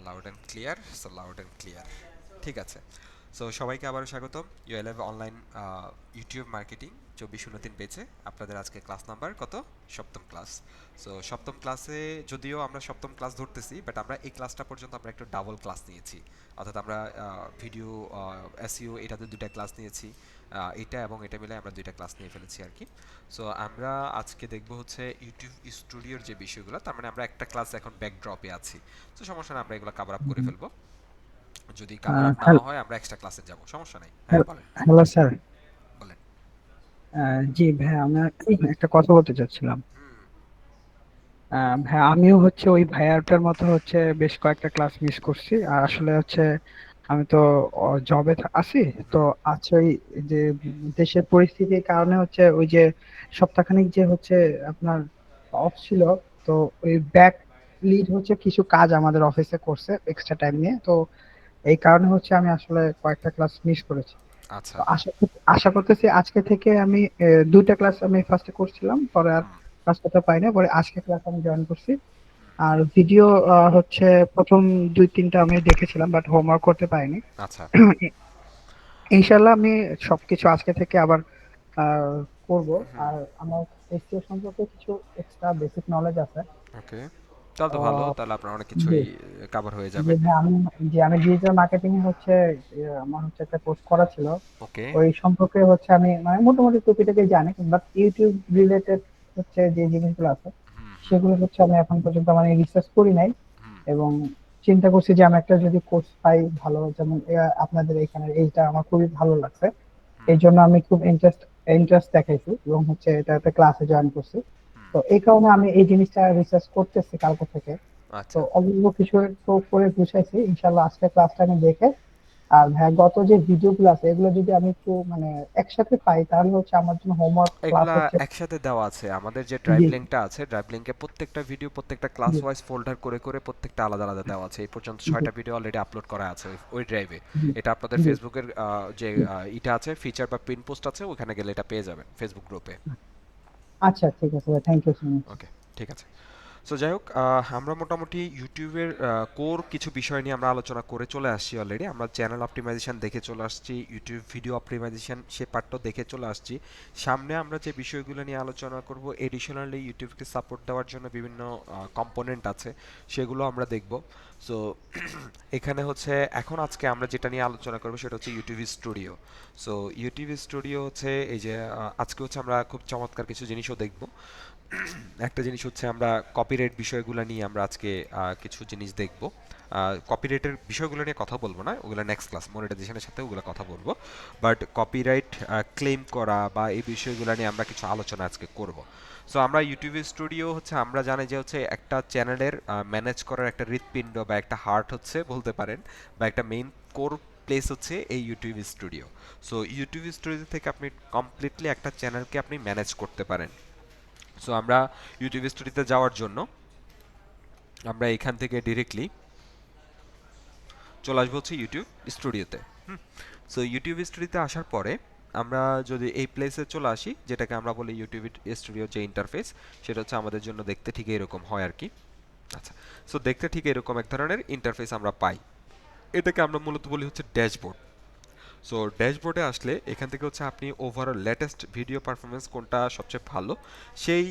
Loud and clear. Loud and clear. ঠিক আছে। So সবাইকে আবারও স্বাগতম ইউএলএভ অনলাইন ইউটিউব মার্কেটিং 2403 পেজে আপনাদের আজকে ক্লাস নাম্বার কত? সপ্তম ক্লাস। সো সপ্তম ক্লাসে যদিও আমরা সপ্তম ক্লাস ধরতেছি, বাট আমরা এই ক্লাসটা পর্যন্ত আমরা একটু ডাবল ক্লাস নিয়েছি। অর্থাৎ আমরা ভিডিও এসইও এটাতে দুইটা ক্লাস নিয়েছি, এটা এবং এটা মিলে আমরা দুইটা ক্লাস নিয়ে ফেলেছি আর কি। সো আমরা আজকে দেখব হচ্ছে ইউটিউব স্টুডিওর যে বিষয়গুলো, তার মানে আমরা একটা ক্লাস এখন ব্যাকড্রপে আছি। তো সমস্যা না, আমরা এগুলো কভার আপ করে ফেলবো। যদি কভার আপ না হয় আমরা এক্সট্রা ক্লাসে যাব, সমস্যা নাই। হ্যাঁ বলেন। Hello sir. বলেন। জি ভাই, আমি একটা কথা বলতে চাচ্ছিলাম। হুম। ভাই, আমিও হচ্ছে ওই ভাইয়াটার মতো হচ্ছে বেশ কয়েকটা ক্লাস মিস করছি। আর আসলে হচ্ছে আমি তো জবে আছি। তো হুম। আছে ওই যে দেশের পরিস্থিতির কারণে হচ্ছে ওই যে সপ্তাহখানিক যে হচ্ছে আপনার অফ ছিল। তো ওই ব্যাক লিড হচ্ছে কিছু কাজ আমাদের অফিসে করছে এক্সট্রা টাইম নিয়ে। তো এই কারণে হচ্ছে আমি আসলে কয়েকটা ক্লাস মিস করেছি। আচ্ছা। তো আশা করতেছি আজকে থেকে আমি দুইটা ক্লাস আমি ফার্স্টে করছিলাম, পরে আর হুম। ক্লাস করতে পারি না, পরে আজকে ক্লাস আমি জয়েন করছি। আর ভিডিও হচ্ছে প্রথম দুই তিনটা আমি দেখেছিলাম, বাট হোমওয়ার্ক করতে পারিনি। আচ্ছা। ইনশাল্লাহ আমি সবকিছু আজকে থেকে আবার আহ, করব। আর আমার এসইও সম্পর্কে কিছু এক্সট্রা বেসিক নলেজ আছে। ওকে, তাহলে তো ভালো, আহ, তাহলে আপনার অনেক জি কিছুই কভার হয়ে জি যাবে। হ্যাঁ, আমি ডিজিটাল মার্কেটিং এ হচ্ছে আমার হচ্ছে একটা কোর্স করা ছিল। ওকে। ওই সম্পর্কে হচ্ছে আমি মানে মোটামুটি টুকিটাকি জানি, বাট ইউটিউব রিলেটেড হচ্ছে যে জিনিসগুলো আছে হুম। হুম। সেগুলো হচ্ছে আমি এখন পর্যন্ত মানে রিসার্চ করি নাই। হুম। এবং চিন্তা করছি যে আমি একটা যদি কোর্স পাই ভালো, যেমন আপনাদের এখানে এইটা আমার খুবই ভালো লাগছে। হুম। এই জন্য আমি খুব ইন্টারেস্ট দেখাইছি এবং হচ্ছে এটাতে ক্লাসে জয়েন করছি। হুম। তো এই কারণে আমি এই জিনিসটা রিসার্চ করতেছি কালকে থেকে। তো আচ্ছা। অল্প কিছু একটু করে বুঝাইছি, ইনশাল্লাহ আজকে ক্লাসটা আমি দেখে। আর হ্যাঁ, গত যে ভিডিও গুলো আছে এগুলো যদি আমি একটু মানে একসাথে পাই তাহলে হচ্ছে আমার জন্য হোমওয়ার্ক প্লাস এগুলা হচ্ছে। একসাথে দেওয়া আছে, আমাদের যে ড্রাইভ জি লিঙ্কটা আছে, ড্রাইভ লিঙ্কে প্রত্যেকটা ভিডিও প্রত্যেকটা ক্লাস জি ওয়াইজ ফোল্ডার করে করে প্রত্যেকটা আলাদা আলাদা দেওয়া আছে। এই পর্যন্ত জি 6টা ভিডিও অলরেডি আপলোড করা আছে ওই ড্রাইভে। জি এটা আপনাদের জি ফেসবুকের যে জি। ইটা আছে, ফিচার বা পিন পোস্ট আছে, ওখানে গেলে এটা পেয়ে যাবেন ফেসবুক গ্রুপে। আচ্ছা, ঠিক আছে ভাই, থ্যাংক ইউ সো মাচ। ওকে, ঠিক আছে। সো যাই হোক, আমরা মোটামুটি ইউটিউবের কোর কিছু বিষয় নিয়ে আমরা আলোচনা করে চলে আসছি অলরেডি। আমরা চ্যানেল অপটিমাইজেশন দেখে চলে আসছি, ইউটিউব ভিডিও অপটিমাইজেশন সে পার্টটাও দেখে চলে আসছি। সামনে আমরা যে বিষয়গুলো নিয়ে আলোচনা করব, এডিশনালি ইউটিউবকে সাপোর্ট দেওয়ার জন্য বিভিন্ন কম্পোনেন্ট আছে, সেগুলো আমরা দেখব। সো এখানে হচ্ছে এখন আজকে আমরা যেটা নিয়ে আলোচনা করবো সেটা হচ্ছে YouTube studio. So YouTube studio হচ্ছে এই যে আজকে হচ্ছে আমরা খুব চমৎকার কিছু জিনিসও দেখব। একটা জিনিস হচ্ছে আমরা কপিরাইট বিষয়গুলো নিয়ে আমরা আজকে কিছু জিনিস দেখব। কপিরাইটের বিষয়গুলো নিয়ে কথা বলবো না, ওগুলো নেক্সট ক্লাস মনিটাইজেশনের সাথে ওগুলো কথা বলবো। বাট কপিরাইট ক্লেম করা বা এই বিষয়গুলো নিয়ে আমরা কিছু আলোচনা আজকে করব। সো আমরা ইউটিউব স্টুডিও হচ্ছে আমরা জানি যে হচ্ছে একটা চ্যানেলের ম্যানেজ করার একটা হৃৎপিণ্ড বা একটা হার্ট হচ্ছে বলতে পারেন, বা একটা মেইন কোর প্লেস হচ্ছে এই YouTube studio. So YouTube studio থেকে আপনি কমপ্লিটলি একটা চ্যানেলকে আপনি ম্যানেজ করতে পারেন। সো আমরা ইউটিউব স্টুডিওতে যাওয়ার জন্য আমরা এখান থেকে ডিরেক্টলি চলে আসবো হচ্ছে ইউটিউব স্টুডিওতে। হুম। সো ইউটিউব স্টুডিওতে আসার পরে আমরা যদি এই প্লেসে চলে আসি, যেটাকে আমরা বলি ইউটিউব স্টুডিওর যে ইন্টারফেস, সেটা হচ্ছে আমাদের জন্য দেখতে ঠিক এরকম হয় আর কি। আচ্ছা। সো দেখতে ঠিক এরকম এক ধরনের ইন্টারফেস আমরা পাই। এটাকে আমরা মূলত বলি হচ্ছে ড্যাশবোর্ড। সো ড্যাশবোর্ডে আসলে এখান থেকে হচ্ছে আপনি ওভারঅল লেটেস্ট ভিডিও পারফরমেন্স কোনটা সবচেয়ে ভালো, সেই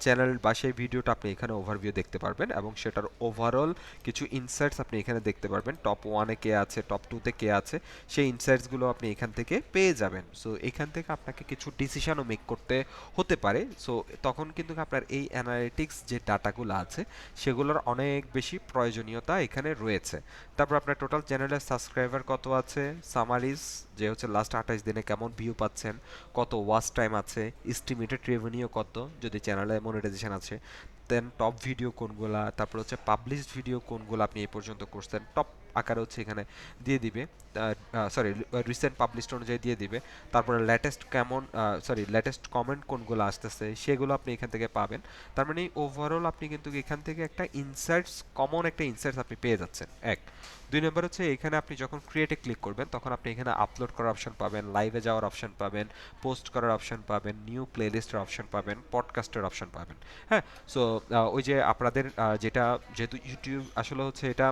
চ্যানেল বা সেই ভিডিওটা আপনি এখানে ওভারভিউ দেখতে পারবেন, এবং সেটার ওভারঅল কিছু ইনসাইটস আপনি এখানে দেখতে পারবেন। টপ ওয়ানে কে আছে, টপ টুতে কে আছে, সেই ইনসাইটসগুলো আপনি এখান থেকে পেয়ে যাবেন। সো এখান থেকে আপনাকে কিছু ডিসিশনও মেক করতে হতে পারে। সো তখন কিন্তু আপনার এই অ্যানালিটিক্স যে ডাটাগুলো আছে সেগুলোর অনেক বেশি প্রয়োজনীয়তা এখানে রয়েছে। তারপর আপনার টোটাল চ্যানেলের সাবস্ক্রাইবার কত আছে, সামারিজ যে হচ্ছে লাস্ট 28 দিনে কেমন ভিউ পাচ্ছেন, কত ওয়াচ টাইম আছে, এস্টিমেটেড রেভিনিউ কত যদি চ্যানেলে মনিটাইজেশন আছে, দেন টপ ভিডিও কোনগুলা, তারপর হচ্ছে পাবলিশড ভিডিও কোনগুলো আপনি এই পর্যন্ত করছেন টপ আকারে হচ্ছে এখানে দিয়ে দিবে। সরি, রিসেন্ট পাবলিশড অনুযায়ী দিয়ে দিবে। তারপরে লেটেস্ট কেমন, সরি লেটেস্ট কমেন্ট কোনগুলো আসতেছে সেগুলো আপনি এখান থেকে পাবেন। তার মানে ওভারঅল আপনি কিন্তু এখান থেকে একটা ইনসাইটস, কমন একটা ইনসাইটস আপনি পেয়ে যাচ্ছেন। এক। দুই নম্বর হচ্ছে এখানে আপনি যখন ক্রিয়েটে ক্লিক করবেন তখন আপনি এখানে আপলোড করার অপশন পাবেন, লাইভে যাওয়ার অপশন পাবেন, পোস্ট করার অপশন পাবেন, নিউ প্লেলিস্টের অপশন পাবেন, পডকাস্টের অপশন পাবেন। হ্যাঁ। সো ওই যে আপনাদের যেটা, যেহেতু ইউটিউব আসলে হচ্ছে এটা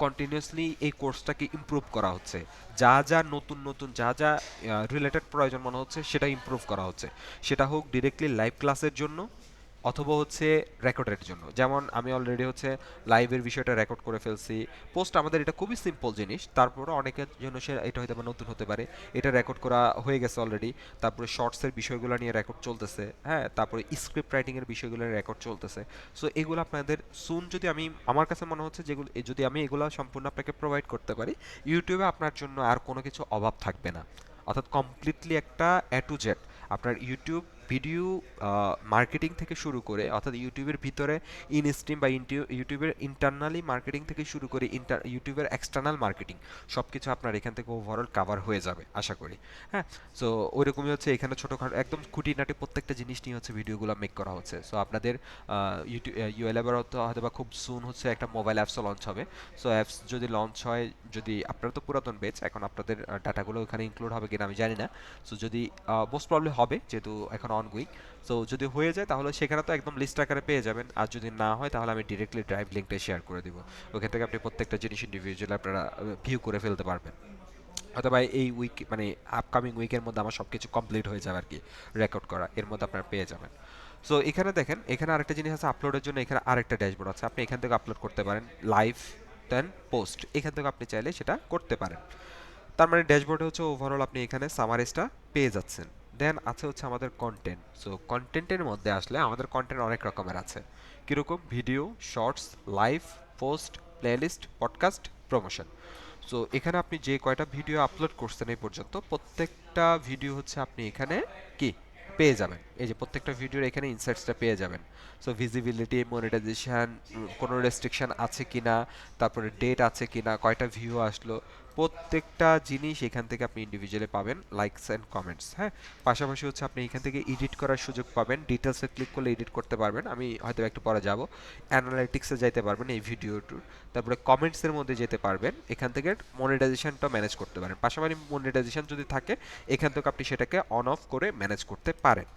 কন্টিনিউয়াসলি এই কোর্সটাকে ইমপ্রুভ করা হচ্ছে, যা যা নতুন নতুন যা যা রিলেটেড প্রয়োজন মনে হচ্ছে সেটা ইমপ্রুভ করা হচ্ছে, সেটা হোক ডিরেক্টলি লাইভ ক্লাসের জন্য অথবা হচ্ছে রেকর্ডের জন্য। যেমন আমি অলরেডি হচ্ছে লাইভের বিষয়টা রেকর্ড করে ফেলছি। পোস্ট আমাদের এটা খুবই সিম্পল জিনিস, তারপরে অনেকের জন্য সে এটা হয়তো বা নতুন হতে পারে, এটা রেকর্ড করা হয়ে গেছে অলরেডি। তারপরে শর্টসের বিষয়গুলো নিয়ে রেকর্ড চলতেছে, হ্যাঁ, তারপরে স্ক্রিপ্ট রাইটিংয়ের বিষয়গুলো রেকর্ড চলতেছে। সো এগুলো আপনাদের সুন, যদি আমি, আমার কাছে মনে হচ্ছে যেগুলো যদি আমি এগুলো সম্পূর্ণ আপনাকে প্রোভাইড করতে পারি, ইউটিউবে আপনার জন্য আর কোনো কিছু অভাব থাকবে না। অর্থাৎ কমপ্লিটলি একটা এ টু জেড আপনার ইউটিউব ভিডিও মার্কেটিং থেকে শুরু করে, অর্থাৎ ইউটিউবের ভিতরে ইন স্ট্রিম বা ইউটিউবের ইন্টারনালি মার্কেটিং থেকে শুরু করে ইউটিউবের এক্সটার্নাল মার্কেটিং সব কিছু আপনার এখান থেকে ওভারঅল কাভার হয়ে যাবে আশা করি। হ্যাঁ, সো ওইরকমই হচ্ছে এখানে ছোটোখাটো একদম খুঁটিনাটি প্রত্যেকটা জিনিস নিয়ে হচ্ছে ভিডিওগুলো মেক করা হচ্ছে। সো আপনাদের ইউটিউব ইউএলএবার হয়তো বা খুব সুন হচ্ছে একটা মোবাইল অ্যাপসও লঞ্চ হবে। সো অ্যাপস যদি লঞ্চ হয়, যদি আপনারা তো পুরাতন বেচ, এখন আপনাদের ডাটাগুলো ওখানে ইনক্লুড হবে কিনা আমি জানি না। সো যদি মোস্ট প্রবলি হবে, যেহেতু এখন অনগোয়িং। সো যদি হয়ে যায় তাহলে সেখানে তো একদম লিস্ট আকারে পেয়ে যাবেন, আর যদি না হয় তাহলে আমি ডিরেক্টলি ড্রাইভ লিঙ্কটা শেয়ার করে দিব। ওখান থেকে আপনি প্রত্যেকটা জিনিস ইন্ডিভিজুয়ালি আপনারা ভিউ করে ফেলতে পারবেন। অথবা এই উইক মানে আপকামিং উইকের মধ্যে আমার সব কিছু কমপ্লিট হয়ে যাবে আর কি, রেকর্ড করা, এর মধ্যে আপনারা পেয়ে যাবেন। সো এখানে দেখেন, এখানে আরেকটা জিনিস আছে আপলোডের জন্য, এখানে আরেকটা ড্যাশবোর্ড আছে, আপনি এখান থেকে আপলোড করতে পারেন লাইভ দেন পোস্ট, এখান থেকে আপনি চাইলে সেটা করতে পারেন। তার মানে ড্যাশবোর্ডে হচ্ছে ওভারঅল আপনি এখানে সামারিজটা পেয়ে যাচ্ছেন। দেন আছে হচ্ছে আমাদের কন্টেন্ট। সো কন্টেন্টের মধ্যে আসলে আমাদের কন্টেন্ট অনেক রকমের আছে। কীরকম? Video, shorts, live, post, playlist, podcast, promotion. So এখানে আপনি যে কয়টা ভিডিও আপলোড করছেন এই পর্যন্ত, প্রত্যেকটা ভিডিও হচ্ছে আপনি এখানে কি পেয়ে যাবেন। এই যে প্রত্যেকটা ভিডিওর এখানে ইনসাইটসটা পেয়ে যাবেন। সো ভিজিবিলিটি, মনিটাইজেশন, কোনো রেস্ট্রিকশন আছে কিনা, তারপরে ডেট আছে কিনা, কয়টা ভিউ আসলো, প্রত্যেকটা জিনিস এখান থেকে আপনি ইন্ডিভিজুয়ালি পাবেন, লাইকস অ্যান্ড কমেন্টস। হ্যাঁ, পাশাপাশি হচ্ছে আপনি এখান থেকে এডিট করার সুযোগ পাবেন, ডিটেলসে ক্লিক করলে এডিট করতে পারবেন, আমি হয়তো একটু পরে যাব। অ্যানালাইটিক্সে যাইতে পারবেন এই ভিডিওটির, তারপরে কমেন্টসের মধ্যে যেতে পারবেন, এখান থেকে মনিটাইজেশনটা ম্যানেজ করতে পারেন। পাশাপাশি মনিটাইজেশন যদি থাকে এখান থেকে আপনি সেটাকে অন অফ করে ম্যানেজ করতে পারেন।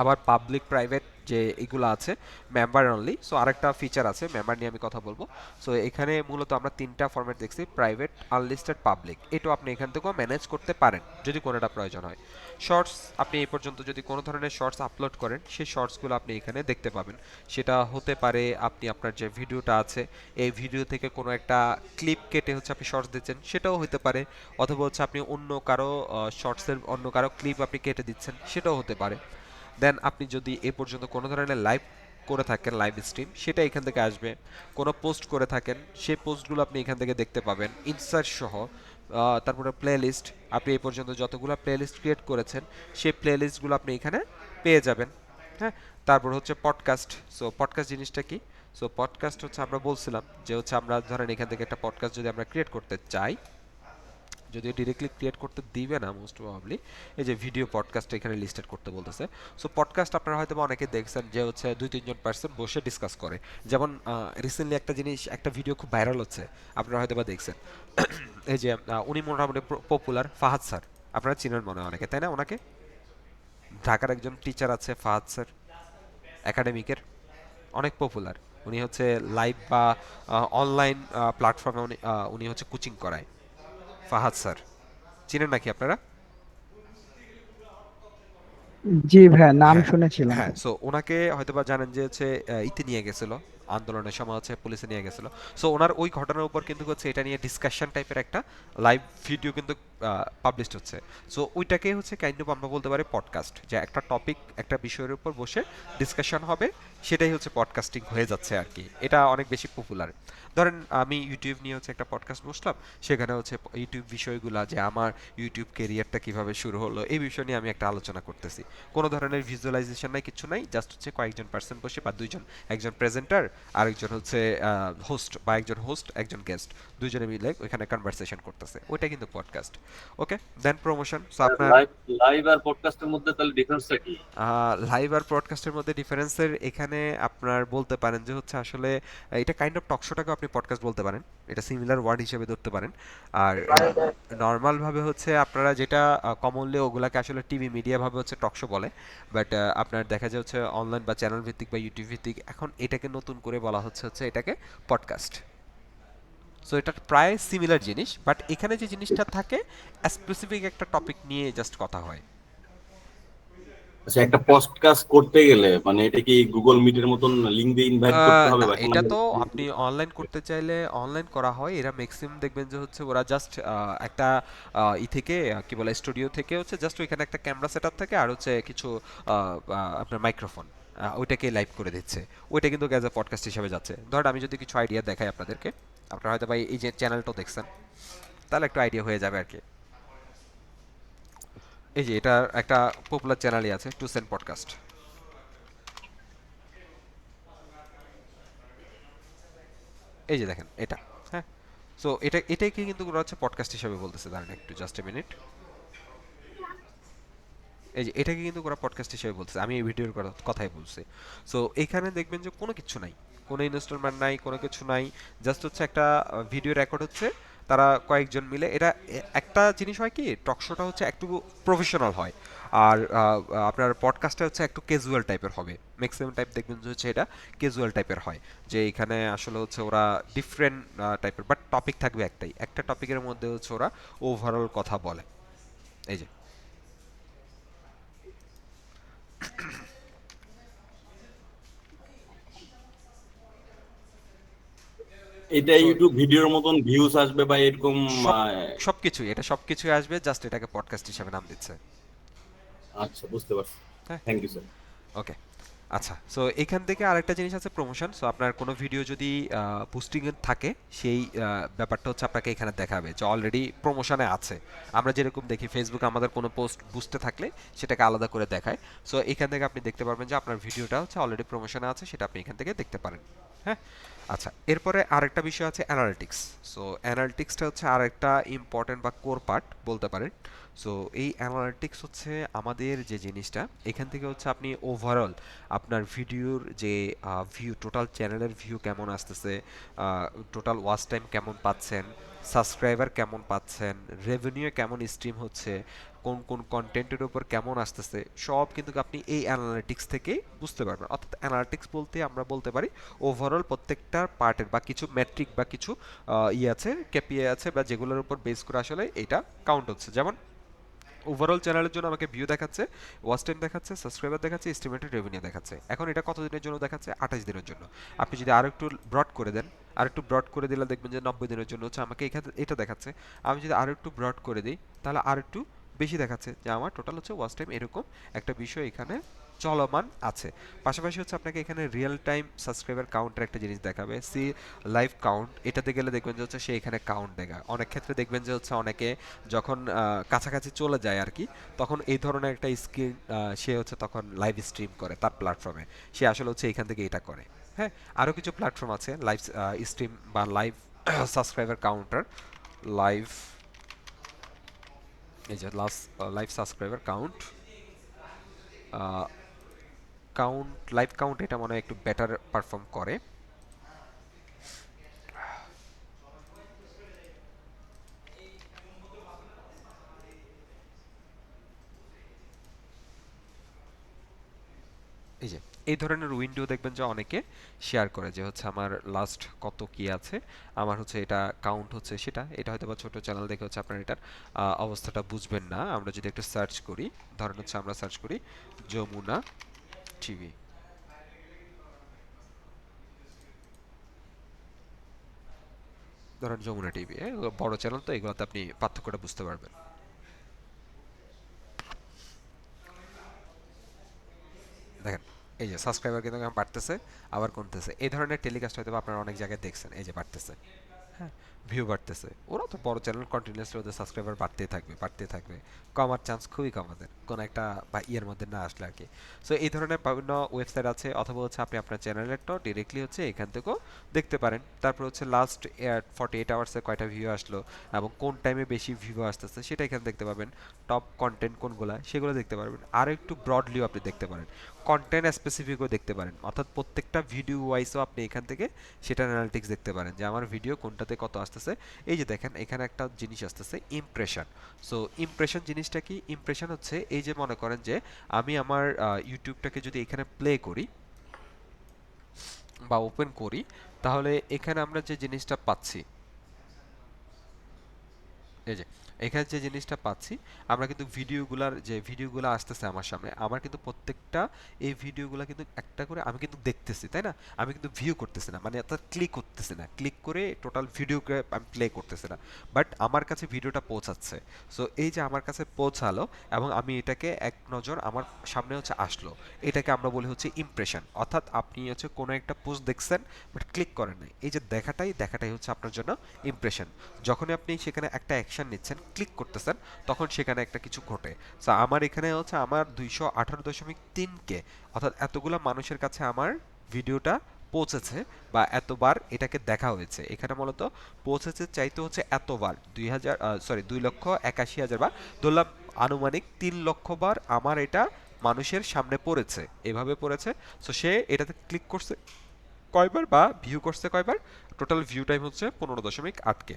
আবার পাবলিক প্রাইভেট যে এগুলো আছে, মেম্বার অনলি। সো আরেকটা ফিচার আছে, মেম্বার নিয়ে আমি কথা বলবো। সো এখানে মূলত আমরা তিনটা ফরম্যাট দেখছি, প্রাইভেট, আনলিস্টেড, পাবলিক। এটাও আপনি এখান থেকেও ম্যানেজ করতে পারেন যদি কোনোটা প্রয়োজন হয়। শর্টস, আপনি এই পর্যন্ত যদি কোনো ধরনের শর্টস আপলোড করেন, সেই শর্টসগুলো আপনি এখানে দেখতে পাবেন। সেটা হতে পারে আপনি আপনার যে ভিডিওটা আছে এই ভিডিও থেকে কোনো একটা ক্লিপ কেটে হচ্ছে আপনি শর্টস দিচ্ছেন, সেটাও হতে পারে। অথবা হচ্ছে আপনি অন্য কারো শর্টসের অন্য কারো ক্লিপ আপনি কেটে দিচ্ছেন, সেটাও হতে পারে। দেন আপনি যদি এ পর্যন্ত কোনো ধরনের লাইভ করে থাকেন, লাইভ স্ট্রিম, সেটা এখান থেকে আসবে। কোনো পোস্ট করে থাকেন, সেই পোস্টগুলো আপনি এখান থেকে দেখতে পাবেন ইনসার্ট সহ। তারপরে প্লে লিস্ট, আপনি এই পর্যন্ত যতগুলো প্লে লিস্ট ক্রিয়েট করেছেন সেই প্লে লিস্টগুলো আপনি এখানে পেয়ে যাবেন। হ্যাঁ, তারপর হচ্ছে পডকাস্ট। সো পডকাস্ট জিনিসটা কি? সো পডকাস্ট হচ্ছে আমরা বলছিলাম যে হচ্ছে আমরা ধরেন এখান থেকে একটা পডকাস্ট যদি আমরা ক্রিয়েট করতে চাই, যদিও ডিরেক্টলি ক্রিয়েট করতে দিবে না মোস্ট প্রবাবলি, এই যে ভিডিও পডকাস্ট এখানে লিস্টেড করতে বলতেছে। সো পডকাস্ট আপনারা হয়তো অনেকে দেখছেন যে হচ্ছে 2-3 জন পার্সন বসে ডিসকাস করে। যেমন রিসেন্টলি একটা জিনিস, একটা ভিডিও খুব ভাইরাল হচ্ছে, আপনারা হয়তো বা দেখছেন। এই যে উনি মোটামুটি পপুলার, ফাহাদ স্যার, আপনারা চিনেন মনে হয় অনেকে, তাই না? ওনাকে ঢাকার একজন টিচার আছে ফাহাদ স্যার, একাডেমিকের, অনেক পপুলার। উনি হচ্ছে লাইভ বা অনলাইন প্ল্যাটফর্মে উনি হচ্ছে কোচিং করায়। ফাহাদ স্যার চিনেন নাকি আপনারা? জি ভাইয়া, নাম হ্যাঁ, শুনেছিলাম। হ্যাঁ। সো ওনাকে হয়তোবা জানেন যে হচ্ছে ইতে নিয়ে গেছিল, আন্দোলনের সময় হচ্ছে পুলিশে নিয়ে গেছিল। সো ওনার ওই ঘটনার উপর কিন্তু হচ্ছে এটা নিয়ে ডিসকাশন টাইপের একটা লাইভ ভিডিও কিন্তু পাবলিশড হচ্ছে। সো ওইটাকে হচ্ছে কাইন্ড অফ আমরা বলতে পারি পডকাস্ট, যে একটা টপিক, একটা বিষয়ের উপর বসে ডিসকাশন হবে, সেটাই হচ্ছে পডকাস্টিং হয়ে যাচ্ছে আর কি। এটা অনেক বেশি পপুলার। ধরেন আমি ইউটিউব নিয়ে হচ্ছে একটা পডকাস্ট বসলাম, সেখানে হচ্ছে ইউটিউব বিষয়গুলো, যে আমার ইউটিউব ক্যারিয়ারটা কিভাবে শুরু হলো এই বিষয় নিয়ে আমি একটা আলোচনা করতেছি। কোনো ধরনের ভিজুয়ালাইজেশন নাই, কিছু নাই, জাস্ট হচ্ছে কয়েকজন পার্সন বসে বা দুইজন, একজন প্রেজেন্টার আর একজন হচ্ছে হোস্ট, বা একজন হোস্ট একজন গেস্ট, দুইজনে মিলে ওইখানে কনভারসেশন করতেছে, ওইটা কিন্তু পডকাস্ট। ওকে, দেন প্রমোশন। সো আপনার লাইভ লাইভ আর পডকাস্টের মধ্যে তাহলে ডিফারেন্সটা কি? লাইভ আর ব্রডকাস্টের মধ্যে ডিফারেন্সের এখানে আপনার বলতে পারেন যে হচ্ছে আসলে এটা কাইন্ড অফ টকশোটাকে আপনি পডকাস্ট বলতে পারেন, এটা সিমিলার ওয়ার্ড হিসেবে ধরতে পারেন। আর নর্মালভাবে হচ্ছে আপনারা যেটা কমনলি ওগুলাকে আসলে টিভি মিডিয়া ভাবে হচ্ছে টকশো বলে, বাট আপনার দেখা যায় হচ্ছে অনলাইন বা চ্যানেল ভিত্তিক বা ইউটিউব ভিত্তিক এখন এটাকে নতুন করে বলা হচ্ছে হচ্ছে এটাকে পডকাস্ট। সো এটা প্রায় সিমিলার জিনিস, বাট এখানে যে জিনিসটা থাকে স্পেসিফিক একটা টপিক নিয়ে জাস্ট কথা হয়। আচ্ছা, একটা পডকাস্ট করতে গেলে মানে এটা কি গুগল মিটের মতন লিংক দিয়ে ইনভাইট করতে হবে না, বা কোনো? এটা তো আপনি অনলাইন করতে চাইলে অনলাইন করা হয়। এরা ম্যাক্সিমাম দেখবেন যে হচ্ছে ওরা জাস্ট একটা ই থেকে কি বলে স্টুডিও থেকে হচ্ছে জাস্ট ওইখানে একটা ক্যামেরা সেটআপ থাকে আর হচ্ছে কিছু আপনার মাইক্রোফোন, ওইটাকে লাইভ করে দিচ্ছে। ওইটা কিন্তু অ্যাজ এ পডকাস্ট হিসেবে যাচ্ছে। ধরেন আমি যদি কিছু আইডিয়া দেখাই আপনাদেরকে, আপনারা হয়তো ভাই এই যে চ্যানেলটা দেখছেন, তাহলে একটু আইডিয়া হয়ে যাবে আর কি। এই যে এটা একটা পপুলার চ্যানেলই আছে, টু সেন্ট পডকাস্ট। এই যে দেখেন এটা, হ্যাঁ। সো এটাকে কিন্তু ওরা হচ্ছে পডকাস্ট হিসেবে বলতেছে। দাঁড়ান একটু, জাস্ট এ মিনিট। এই যে এটাকে কিন্তু ওরা পডকাস্ট হিসেবে বলতেছে, আমি এই ভিডিওর কথাই বলছি। সো এখানে দেখবেন যে কোনো কিছু নাই, কোনো ইনস্টলমেন্ট নাই, কোনো কিছু নাই। জাস্ট হচ্ছে একটা ভিডিও রেকর্ড হচ্ছে, তারা কয়েকজন মিলে। এটা একটা জিনিস হয় কি, টক শোটা হচ্ছে একটু প্রফেশনাল হয়, আর আপনার পডকাস্টটা হচ্ছে একটু ক্যাজুয়াল টাইপের হবে। ম্যাক্সিমাম টাইপ দেখবেন যে হচ্ছে এটা ক্যাজুয়াল টাইপের হয়, যে এখানে আসলে হচ্ছে ওরা ডিফারেন্ট টাইপের, বাট টপিক থাকবে একটাই, একটা টপিকের মধ্যে হচ্ছে ওরা ওভারঅল কথা বলে। এই যে এটা সো ইউটিউব ভিডিওর মতন ভিউজ আসবে বা এরকম? সব সবকিছুই, এটা সবকিছুই আসবে, জাস্ট এটাকে পডকাস্ট হিসেবে নাম দিচ্ছে। আচ্ছা, বুঝতে পারছি। হ্যাঁ, থ্যাংক ইউ স্যার। ওকে। আচ্ছা, সো এখান থেকে আরেকটা জিনিস আছে প্রমোশন। সো আপনার কোনো ভিডিও যদি বুস্টিং এ থাকে, সেই ব্যাপারটা হচ্ছে আপনাকে এখানে দেখাবে যে অলরেডি প্রমোশনে আছে। আমরা যেরকম দেখি ফেসবুক আমাদের কোনো পোস্ট বুস্টে থাকলে সেটাকে আলাদা করে দেখায়। সো এখান থেকে আপনি দেখতে পারবেন যে আপনার ভিডিওটা হচ্ছে অলরেডি প্রমোশনে আছে, সেটা আপনি এখান থেকে দেখতে পারেন। হ্যাঁ, আচ্ছা, এরপরে আরেকটা বিষয় আছে অ্যানালিটিক্স। সো অ্যানালিটিক্সটা হচ্ছে আরেকটা ইম্পর্টেন্ট বা কোর পার্ট বলতে পারেন। সো এই অ্যানালিটিক্স হচ্ছে আমাদের যে জিনিসটা, এখান থেকে হচ্ছে আপনি ওভারঅল আপনার ভিডিওর যে ভিউ, টোটাল চ্যানেলের ভিউ কেমন আসতেছে, টোটাল ওয়াচ টাইম কেমন পাচ্ছেন, সাবস্ক্রাইবার কেমন পাচ্ছেন, রেভিনিউ কেমন স্ট্রিম হচ্ছে, কোন কোন কন্টেন্টের উপর কেমন আসতেছে, সব কিন্তু আপনি এই অ্যানালিটিক্স থেকে বুঝতে পারবেন। অর্থাৎ অ্যানালিটিক্স বলতে আমরা বলতে পারি ওভারঅল প্রত্যেকটা পার্টের বা কিছু মেট্রিক বা কিছু ইয়ে আছে, কেপিআই আছে, বা যেগুলোর উপর বেস করে আসলে এটা কাউন্ট হচ্ছে। যেমন ওভারঅল চ্যানেলের জন্য আমাকে ভিউ দেখাচ্ছে, ওয়াচ টাইম দেখাচ্ছে, সাবস্ক্রাইবার দেখাচ্ছে, এস্টিমেটেড রেভিনিউ দেখাচ্ছে। এখন এটা কত দিনের জন্য দেখাচ্ছে? 28 দিনের জন্য। আপনি যদি আরো একটু ব্রড করে দেন, আর একটু ব্রড করে দিলে দেখবেন যে 90 দিনের জন্য হচ্ছে আমাকে এখানে এটা দেখাচ্ছে। আমি যদি আরো একটু ব্রড করে দিই, তাহলে আর একটু বেশি দেখাচ্ছে যে আমার টোটাল হচ্ছে ওয়াচ টাইম। এরকম একটা বিষয় এখানে চলমান আছে। পাশাপাশি হচ্ছে আপনাকে এখানে রিয়েল টাইম সাবস্ক্রাইবার কাউন্টের একটা জিনিস দেখাবে, সি লাইভ কাউন্ট। এটাতে গেলে দেখবেন যে হচ্ছে সে এখানে কাউন্ট দেখায়। অনেক ক্ষেত্রে দেখবেন যে হচ্ছে অনেকে যখন কাছাকাছি চলে যায় আর কি, তখন এই ধরনের একটা স্ক্রিন সে হচ্ছে তখন লাইভ স্ট্রিম করে তার প্ল্যাটফর্মে। সে আসলে হচ্ছে এখান থেকে এটা করে। হ্যাঁ, আরও কিছু প্ল্যাটফর্ম আছে লাইভ স্ট্রিম বা লাইভ সাবস্ক্রাইবার কাউন্টার, লাইভ, এই যে live subscriber count, count, live count, এটা মনে হয় একটু বেটার পারফর্ম করে। এই যে এই ধরনের উইন্ডো দেখবেন যে অনেকে শেয়ার করে, যে হচ্ছে আমার লাস্ট কত কি আছে, আমার হচ্ছে এটা কাউন্ট হচ্ছে সেটা। এটা হয়তো বা ছোট চ্যানেল দেখে হচ্ছে আপনার এটার অবস্থাটা বুঝবেন না। আমরা যদি একটু সার্চ করি, ধরেন হচ্ছে আমরা সার্চ করি যমুনা টিভি, ধরেন যমুনা টিভি, বড় চ্যানেল তো, এগুলোতে আপনি পার্থক্যটা বুঝতে পারবেন। দেখেন এই যে সাবস্ক্রাইবার কিন্তু বাড়তেছে, আবার কমতেছে। এই ধরনের টেলিকাস্ট হয়তো আপনারা অনেক জায়গায় দেখছেন, এই যে বাড়তেছে, হ্যাঁ, ভিউ বাড়তেছে। ওরা তো বড় চ্যানেল, কন্টিনিউয়াসলি ওদের সাবস্ক্রাইবার বাড়তেই থাকবে, বাড়তেই থাকবে। কমার চান্স খুবই কম ওদের, কোনো একটা বা ইয়ের মধ্যে না আসলে আর কি। সো এই ধরনের বিভিন্ন ওয়েবসাইট আছে, অথবা হচ্ছে আপনি আপনার চ্যানেলেরটাও ডিরেক্টলি হচ্ছে এখান থেকেও দেখতে পারেন। তারপর হচ্ছে লাস্ট 48 আওয়ার্সে কয়টা ভিউ আসলো এবং কোন টাইমে বেশি ভিউ আসতেছে সেটা এখানে দেখতে পাবেন। টপ কন্টেন্ট কোনগুলা সেগুলো দেখতে পারবেন। আর একটু ব্রডলিও আপনি দেখতে পারেন, কন্টেন্ট স্পেসিফিকও দেখতে পারেন। অর্থাৎ প্রত্যেকটা ভিডিও ওয়াইজও আপনি এখান থেকে সেটার অ্যানালিটিক্স দেখতে পারেন, যে আমার ভিডিও কোনটাতে কত আসতেছে। এই যে দেখেন এখানে একটা জিনিস আসতেছে ইমপ্রেশন। সো ইমপ্রেশন জিনিসটা কি? ইমপ্রেশন হচ্ছে এই যে মনে করেন যে আমি আমার ইউটিউবটাকে যদি এখানে প্লে করি বা ওপেন করি, তাহলে এখানে আমরা যে জিনিসটা পাচ্ছি, এই যে এখানে যে জিনিসটা পাচ্ছি, আমরা কিন্তু যে ভিডিওগুলো আসতেছে আমার সামনে, আমার কিন্তু প্রত্যেকটা এই ভিডিওগুলো কিন্তু একটা করে আমি কিন্তু দেখতেছি, তাই না? আমি কিন্তু ভিউ করতেছি না, মানে অর্থাৎ ক্লিক করতেছি না, ক্লিক করে টোটাল ভিডিওকে আমি প্লে করতেছি না, বাট আমার কাছে ভিডিওটা পৌঁছাচ্ছে। সো এই যে আমার কাছে পৌঁছালো এবং আমি এটাকে এক নজর আমার সামনে হচ্ছে আসলো, এটাকে আমরা বলি হচ্ছে ইমপ্রেশন। অর্থাৎ আপনি হচ্ছে কোনো একটা পোস্ট দেখছেন বাট ক্লিক করেন নাই, এই যে দেখাটাই হচ্ছে আপনার জন্য ইমপ্রেশন। যখনই আপনি সেখানে একটা অ্যাকশন নিচ্ছেন, ক্লিক করতেছেন, তখন সেখানে একটা কিছু ঘটে। সো আমার এখানে হচ্ছে আমার 218.3K, অর্থাৎ এতগুলা মানুষের কাছে আমার ভিডিওটা পৌঁছেছে বা এতবার এটাকে দেখা হয়েছে। এখানে মূলত পৌঁছেছে চাইতে হচ্ছে এতবার 2,81,000 বা ধরলাম আনুমানিক 3 লক্ষ বার আমার এটা মানুষের সামনে পড়েছে, এভাবে পড়েছে। সো সে এটাতে ক্লিক করছে কয়বার বা ভিউ করছে কয়বার, টোটাল ভিউ টাইম হচ্ছে 15.8K।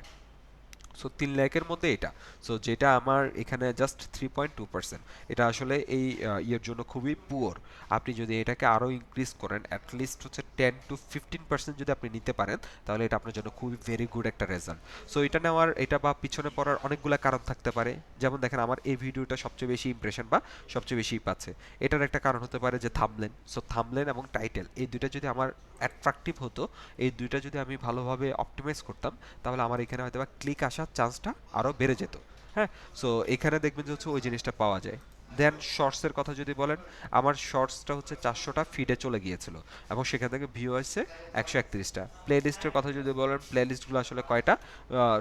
সো 3 লাখের মধ্যে এটা, সো যেটা আমার এখানে জাস্ট 3.2%, এটা আসলে এই ইয়ের জন্য খুবই পুয়ার। আপনি যদি এটাকে আরও ইনক্রিজ করেন, অ্যাটলিস্ট হচ্ছে 10 to 15% যদি আপনি নিতে পারেন, তাহলে এটা আপনার জন্য খুবই ভেরি গুড একটা রেজাল্ট। সো এটা নেওয়ার, এটা বা পিছনে পড়ার অনেকগুলো কারণ থাকতে পারে। যেমন দেখেন আমার এই ভিডিওটা সবচেয়ে বেশি ইমপ্রেশন বা সবচেয়ে বেশি পাচ্ছে, এটার একটা কারণ হতে পারে যে থাম্বনেল। সো থাম্বনেল এবং টাইটেল এই দুইটা যদি আমার অ্যাট্রাকটিভ হতো, এই দুইটা যদি আমি ভালোভাবে অপটিমাইজ করতাম, তাহলে আমার এখানে হয়তো বা ক্লিক আসার চান্সটা আরও বেড়ে যেত। হ্যাঁ, সো এখানে দেখবেন যে হচ্ছে ওই জিনিসটা পাওয়া যায়। দেন শর্টসের কথা যদি বলেন, আমার শর্টসটা হচ্ছে 400টা ফিডে চলে গিয়েছিল এবং সেখান থেকে ভিউ আসছে 131টা। প্লে লিস্টের কথা যদি বলেন, প্লে লিস্টগুলো আসলে কয়টা,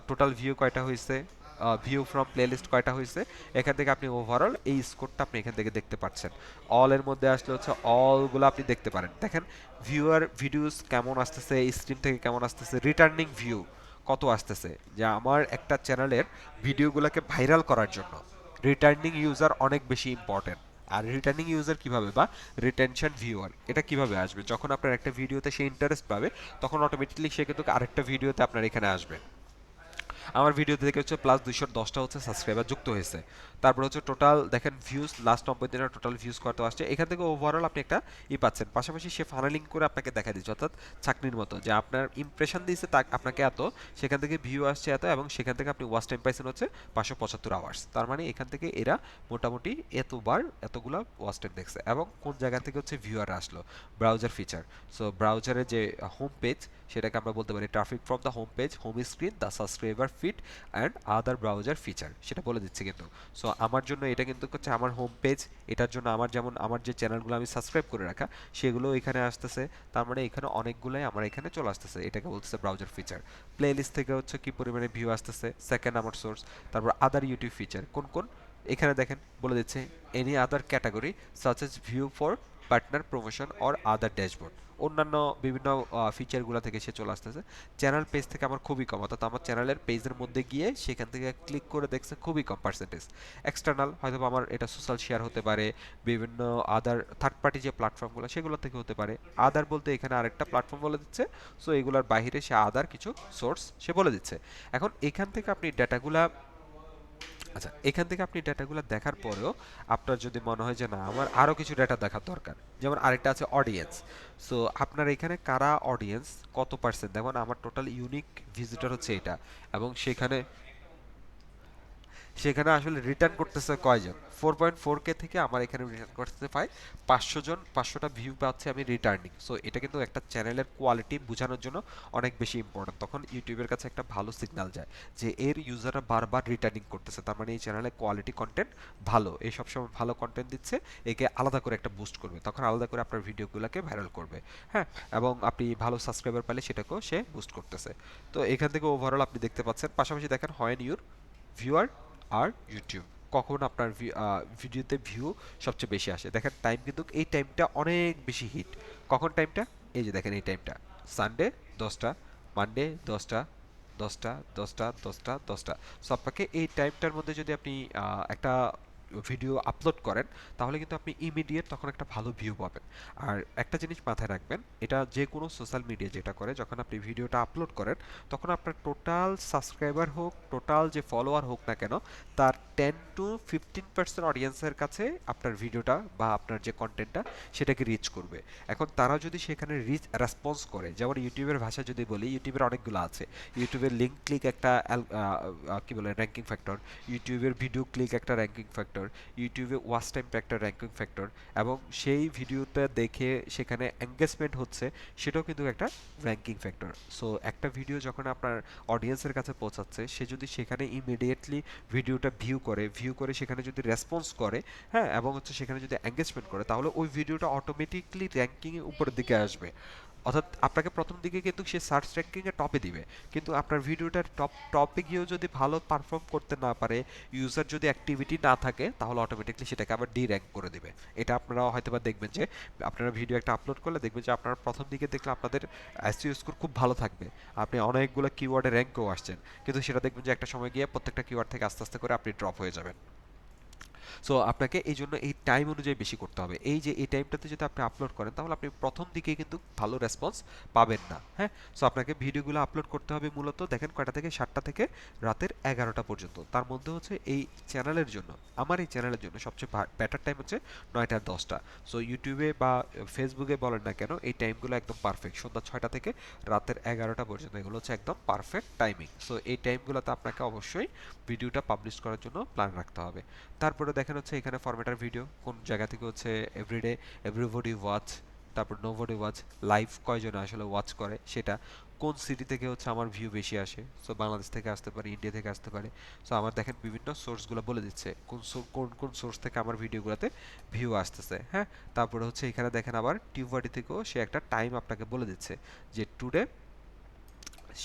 টোটাল ভিউ কয়টা হয়েছে, ভিউ ফ্রম প্লেলিস্ট কয়টা হয়েছে, এখান থেকে আপনি ওভারঅল এই স্কোরটা আপনি এখান থেকে দেখতে পাচ্ছেন। অল এর মধ্যে আসলে হচ্ছে অলগুলো আপনি দেখতে পারেন। দেখেন ভিউয়ার ভিডিওস কেমন আসতেছে, স্ট্রিম থেকে কেমন আসতেছে, রিটার্নিং ভিউ কত আসতেছে। যে আমার একটা চ্যানেলের ভিডিওগুলোকে ভাইরাল করার জন্য রিটার্নিং ইউজার অনেক বেশি ইম্পর্টেন্ট। আর রিটার্নিং ইউজার কিভাবে বা রিটেনশন ভিউয়ার এটা কিভাবে আসবে, যখন আপনার একটা ভিডিওতে সে ইন্টারেস্ট পাবে, তখন অটোমেটিকলি সে কিন্তু আরেকটা ভিডিওতে আপনার এখানে আসবে। আমার ভিডিও থেকে হচ্ছে প্লাস 210টা হচ্ছে সাবস্ক্রাইবার যুক্ত হয়েছে। তারপর হচ্ছে টোটাল দেখেন ভিউজ, লাস্ট 90 দিনের টোটাল ভিউজ কত আসছে, এখান থেকে ওভারঅল আপনি একটা পাচ্ছেন। পাশাপাশি সে ফানেলিং করে আপনাকে দেখা দিচ্ছে, অর্থাৎ চাকরির মতো, যে আপনার ইমপ্রেশন দিয়েছে তা আপনাকে এত, সেখান থেকে ভিউ আসছে এত, এবং সেখান থেকে আপনি ওয়াচ টাইম পাইছেন হচ্ছে 575 আওয়ার্স। তার মানে এখান থেকে এরা মোটামুটি এতবার এতগুলো ওয়াচ টাইম দেখছে। এবং কোন জায়গা থেকে হচ্ছে ভিউয়ার আসলো, ব্রাউজার ফিচার। সো ব্রাউজারের যে হোম পেজ, সেটাকে আমরা বলতে পারি traffic from the home page, home screen, the subscriber feed and other browser feature, সেটা বলে দিচ্ছে কিন্তু। সো আমার জন্য এটা কিন্তু হচ্ছে আমার হোম পেজ, এটার জন্য আমার যেমন আমার যে চ্যানেলগুলো আমি সাবস্ক্রাইব করে রাখা, সেগুলো এখানে আসতেছে। তার মানে এখানে অনেকগুলোই আমার এখানে চলে আসতেছে, এটাকে বলতেছে ব্রাউজার ফিচার। প্লে লিস্ট থেকে হচ্ছে কি পরিমাণে ভিউ আসতেছে, সেকেন্ড আমার সোর্স। তারপর আদার ইউটিউব ফিচার কোন কোন, এখানে দেখেন বলে দিচ্ছে any other category such as view for partner promotion or other dashboard, অন্যান্য বিভিন্ন ফিচারগুলো থেকে সে চলে আসতেছে। চ্যানেল পেজ থেকে আমার খুবই কম, অর্থাৎ আমার চ্যানেলের পেজের মধ্যে গিয়ে সেখান থেকে ক্লিক করে দেখছে খুবই কম পার্সেন্টেজ। এক্সটার্নাল হয়তো আমার এটা সোশ্যাল শেয়ার হতে পারে, বিভিন্ন আদার থার্ড পার্টি যে প্ল্যাটফর্মগুলো সেগুলো থেকে হতে পারে। আদার বলতে এখানে আরেকটা প্ল্যাটফর্ম বলে দিচ্ছে। সো এগুলোর বাইরে সে আদার কিছু সোর্স সে বলে দিচ্ছে। এখন এখান থেকে আপনি ডেটাগুলা, আচ্ছা এখান থেকে আপনি ডেটাগুলো দেখার পরেও আপনার যদি মনে হয় যে না আমার আরও কিছু ডেটা দেখার দরকার, যেমন আরেকটা আছে অডিয়েন্স। সো আপনার এখানে কারা অডিয়েন্স কত পার্সেন্ট, দেখুন আমার টোটাল ইউনিক ভিজিটর হচ্ছে এটা, এবং সেখানে সেখানে আসলে রিটার্ন করতেছে কয়জন, 4.4K থেকে আমার এখানে রিটার্ন করতেছে প্রায় 500 জন, 500টা ভিউ পাচ্ছে আমি রিটার্নিং। সো এটা কিন্তু একটা চ্যানেলের কোয়ালিটি বোঝানোর জন্য অনেক বেশি ইম্পর্টেন্ট। তখন ইউটিউবের কাছে একটা ভালো সিগন্যাল যায় যে এর ইউজাররা বারবার রিটার্নিং করতেছে, তার মানে এই চ্যানেলে কোয়ালিটি কন্টেন্ট ভালো, এই সবসময় ভালো কন্টেন্ট দিচ্ছে, একে আলাদা করে একটা বুস্ট করবে, তখন আলাদা করে আপনার ভিডিওগুলোকে ভাইরাল করবে। হ্যাঁ, এবং আপনি ভালো সাবস্ক্রাইবার পেলে সেটাকেও সে বুস্ট করতেছে। তো এখান থেকে ওভারঅল আপনি দেখতে পাচ্ছেন। পাশাপাশি দেখেন when your viewer are YouTube, কখন আপনার ভিডিওতে ভিউ সবচেয়ে বেশি আসে, দেখেন টাইম কিন্তু এই টাইমটা অনেক বেশি হিট। কখন টাইমটা, এই যে দেখেন এই টাইমটা সানডে 10টা, মানডে 10টা, 10টা 10টা 10টা 10টা। সো আপনাকে এই টাইমটার মধ্যে যদি আপনি একটা ভিডিও আপলোড করেন তাহলে কিন্তু আপনি ইমিডিয়েট তখন একটা ভালো ভিউ পাবেন। আর একটা জিনিস মাথায় রাখবেন, এটা যে কোনো সোশ্যাল মিডিয়া যেটা করে, যখন আপনি ভিডিওটা আপলোড করেন তখন আপনার টোটাল সাবস্ক্রাইবার হোক, টোটাল যে ফলোয়ার হোক না কেন, তার 10 to 15% অডিয়েন্সের কাছে আপনার ভিডিওটা বা আপনার যে কন্টেন্টটা সেটাকে রিচ করবে। এখন তারা যদি সেখানে রিচ রেসপন্স করে, যেমন ইউটিউবের ভাষা যদি বলি, ইউটিউবের অনেকগুলো আছে। ইউটিউবের লিঙ্ক ক্লিক একটা কি বলে র্যাঙ্কিং ফ্যাক্টর, ইউটিউবের ভিডিও ক্লিক একটা র্যাঙ্কিং ফ্যাক্টর, ইউটিউবে ওয়াচ টাইম একটা র্যাঙ্কিং ফ্যাক্টর, এবং সেই ভিডিওটা দেখে সেখানে এঙ্গেজমেন্ট হচ্ছে সেটাও কিন্তু একটা র্যাঙ্কিং ফ্যাক্টর। সো একটা ভিডিও যখন আপনার অডিয়েন্সের কাছে পৌঁছাচ্ছে, সে যদি সেখানে ইমিডিয়েটলি ভিডিওটা ভিউ করে সেখানে যদি রেসপন্স করে, হ্যাঁ, এবং হচ্ছে সেখানে যদি এঙ্গেজমেন্ট করে, তাহলে ওই ভিডিওটা অটোমেটিকলি র্যাঙ্কিংয়ে উপরের দিকে আসবে। অর্থাৎ আপনাকে প্রথম দিকে কিন্তু সে সার্চ র্যাঙ্কিংয়ে টপে দিবে, কিন্তু আপনার ভিডিওটার টপে গিয়েও যদি ভালো পারফর্ম করতে না পারে, ইউজার যদি অ্যাক্টিভিটি না থাকে, তাহলে অটোমেটিকলি সেটাকে আবার ডি র্যাঙ্ক করে দিবে। এটা আপনারা হয়তোবা দেখবেন যে আপনারা ভিডিও একটা আপলোড করলে দেখবেন যে আপনারা প্রথম দিকে দেখলে আপনাদের এসইও স্কোর খুব ভালো থাকবে, আপনি অনেকগুলো কিওয়ার্ডে র্যাঙ্কও আসছেন, কিন্তু সেটা দেখবেন যে একটা সময় গিয়ে প্রত্যেকটা কিওয়ার্ড থেকে আস্তে আস্তে করে আপনি ড্রপ হয়ে যাবেন। সো আপনাকে এই জন্য এই টাইম অনুযায়ী বেশি করতে হবে। এই যে এই টাইমটাতে যদি আপনি আপলোড করেন তাহলে আপনি প্রথম দিকে কিন্তু ভালো রেসপন্স পাবেন না। হ্যাঁ, সো আপনাকে ভিডিওগুলো আপলোড করতে হবে মূলত দেখেন কয়টা থেকে, 7টা থেকে রাতের 11টা পর্যন্ত। তার মধ্যে হচ্ছে এই চ্যানেলের জন্য, আমার এই চ্যানেলের জন্য সবচেয়ে বেটার টাইম হচ্ছে 9টা আর 10টা। সো ইউটিউবে বা ফেসবুকে বলেন না কেন, এই টাইমগুলো একদম পারফেক্ট। সন্ধ্যা 6টা থেকে রাতের 11টা পর্যন্ত এগুলো হচ্ছে একদম পারফেক্ট টাইমিং। সো এই টাইমগুলোতে আপনাকে অবশ্যই ভিডিওটা পাবলিশ করার জন্য প্ল্যান রাখতে হবে। তারপরে দেখেন হচ্ছে এখানে ফরম্যাটার ভিডিও কোন জায়গা থেকে হচ্ছে এভরিডে, এভরিবডি ওয়াচ, তারপর নোবডি ওয়াচ, লাইভ কয়জনে আসলে ওয়াচ করে সেটা, কোন সিটি থেকে হচ্ছে আমার ভিউ বেশি আসে। সো বাংলাদেশ থেকে আসতে পারে, ইন্ডিয়া থেকে আসতে পারে। সো আমার দেখেন বিভিন্ন সোর্সগুলো বলে দিচ্ছে কোন কোন সোর্স থেকে আমার ভিডিওগুলোতে ভিউ আসতেছে। হ্যাঁ, তারপরে হচ্ছে এখানে দেখেন আবার টিউবাডি থেকেও সে একটা টাইম আপনাকে বলে দিচ্ছে যে টুডে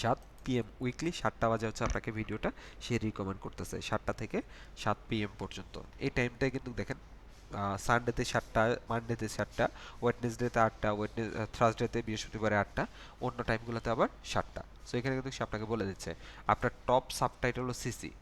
7 PM উইকলি 7টা বাজে হচ্ছে আপনাকে ভিডিওটা সে রিকমেন্ড করতেছে, 7টা থেকে 7 PM পর্যন্ত। এই টাইমটাই কিন্তু দেখেন সানডেতে 7টা, মানডেতে 7টা, ওয়েডনেসডেতে 8টা, থার্সডেতে বৃহস্পতিবারে 8টা, অন্য টাইমগুলোতে আবার 7টা। সো এখানে কিন্তু সে আপনাকে বলে দিচ্ছে। আপনার টপ সাবটাইটেল হলো সিসি।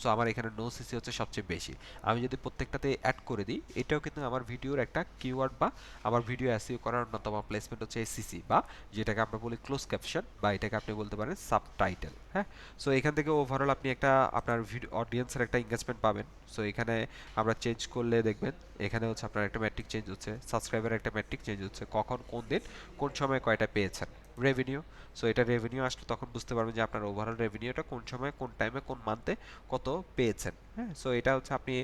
সো আমার এখানে নো সিসি হচ্ছে সবচেয়ে বেশি। আমি যদি প্রত্যেকটাতে অ্যাড করে দিই, এটাও কিন্তু আমার ভিডিওর একটা কিওয়ার্ড বা আমার ভিডিও এসইও করার অন্যতম প্লেসমেন্ট হচ্ছে সিসি, বা যেটাকে আমরা বলি ক্লোজ ক্যাপশন, বা এটাকে আপনি বলতে পারেন সাবটাইটেল। হ্যাঁ, সো এখান থেকে ওভারঅল আপনি একটা আপনার ভিডিও অডিয়েন্সের একটা এঙ্গেজমেন্ট পাবেন। সো এখানে আমরা চেঞ্জ করলে দেখবেন এখানে হচ্ছে আপনার একটা ম্যাট্রিক চেঞ্জ হচ্ছে, সাবস্ক্রাইবারের একটা ম্যাট্রিক চেঞ্জ হচ্ছে, কখন কোন দিন কোন সময় কয়টা পেয়েছেন, রেভিনিউ। সো এটা রেভিনিউ আসলে তখন বুঝতে পারবেন যে আপনার ওভারঅল রেভিনিউটা কোন সময়, কোন টাইমে, কোন মান্থে কত পেয়েছেন। হ্যাঁ, সো এটা হচ্ছে আপনি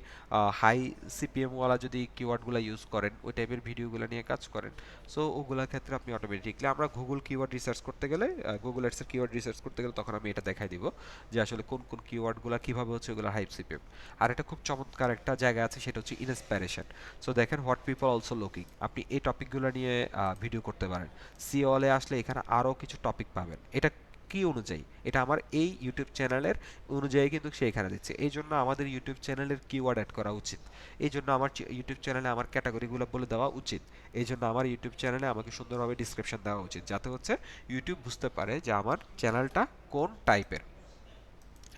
হাই সিপিএম ওয়ালা যদি কিওয়ার্ডগুলো ইউজ করেন, ওই টাইপের ভিডিওগুলো নিয়ে কাজ করেন, সো ওগুলোর ক্ষেত্রে আপনি অটোমেটিকলি, আমরা গুগল কিওয়ার্ড রিসার্চ করতে গেলে, গুগল অ্যাডসের কিওয়ার্ড রিসার্চ করতে গেলে তখন আমি এটা দেখাই দিব যে আসলে কোন কোন কিওয়ার্ডগুলো কীভাবে হচ্ছে ওগুলো হাই সিপিএম। আর এটা খুব চমৎকার একটা জায়গা আছে, সেটা হচ্ছে ইন্সপাইরেশন। সো দেখেন হোয়াট পিপল অলসো লুকিং, আপনি এই টপিকগুলো নিয়ে ভিডিও করতে পারেন। সি অলে আসলে এখানে আরও কিছু টপিক পাবেন। এটা কি অনুযায়ী, এটা আমার এই ইউটিউব চ্যানেলের অনুযায়ী কিন্তু সে এখানে দিচ্ছে। এই জন্য আমাদের ইউটিউব চ্যানেলের কিওয়ার্ড অ্যাড করা উচিত, এই জন্য আমার ইউটিউব চ্যানেলে আমার ক্যাটাগরিগুলো বলে দেওয়া উচিত, এই জন্য আমার ইউটিউব চ্যানেলে আমাকে সুন্দরভাবে ডিসক্রিপশন দেওয়া উচিত, যাতে হচ্ছে ইউটিউব বুঝতে পারে যে আমার চ্যানেলটা কোন টাইপের।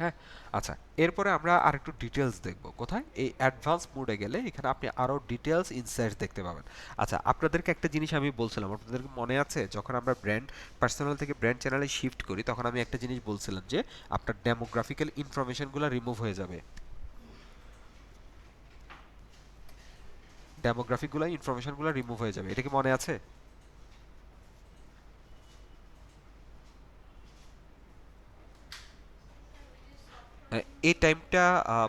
হ্যাঁ, আচ্ছা, এরপরে আমরা আরেকটু ডিটেলস দেখব কোথায়, এই অ্যাডভান্স মোডে গেলে এখানে আপনি আরও ডিটেলস ইনসাইটস দেখতে পাবেন। আচ্ছা, আপনাদেরকে একটা জিনিস আমি বলছিলাম, আপনাদেরকে মনে আছে যখন আমরা ব্র্যান্ড পার্সোনাল থেকে ব্র্যান্ড চ্যানেলে শিফট করি, তখন আমি একটা জিনিস বলছিলাম যে আপনার ডেমোগ্রাফিক্যাল ইনফরমেশনগুলো রিমুভ হয়ে যাবে, ডেমোগ্রাফিকগুলো ইনফরমেশনগুলো রিমুভ হয়ে যাবে, এটা কি মনে আছে? এই টাইমটা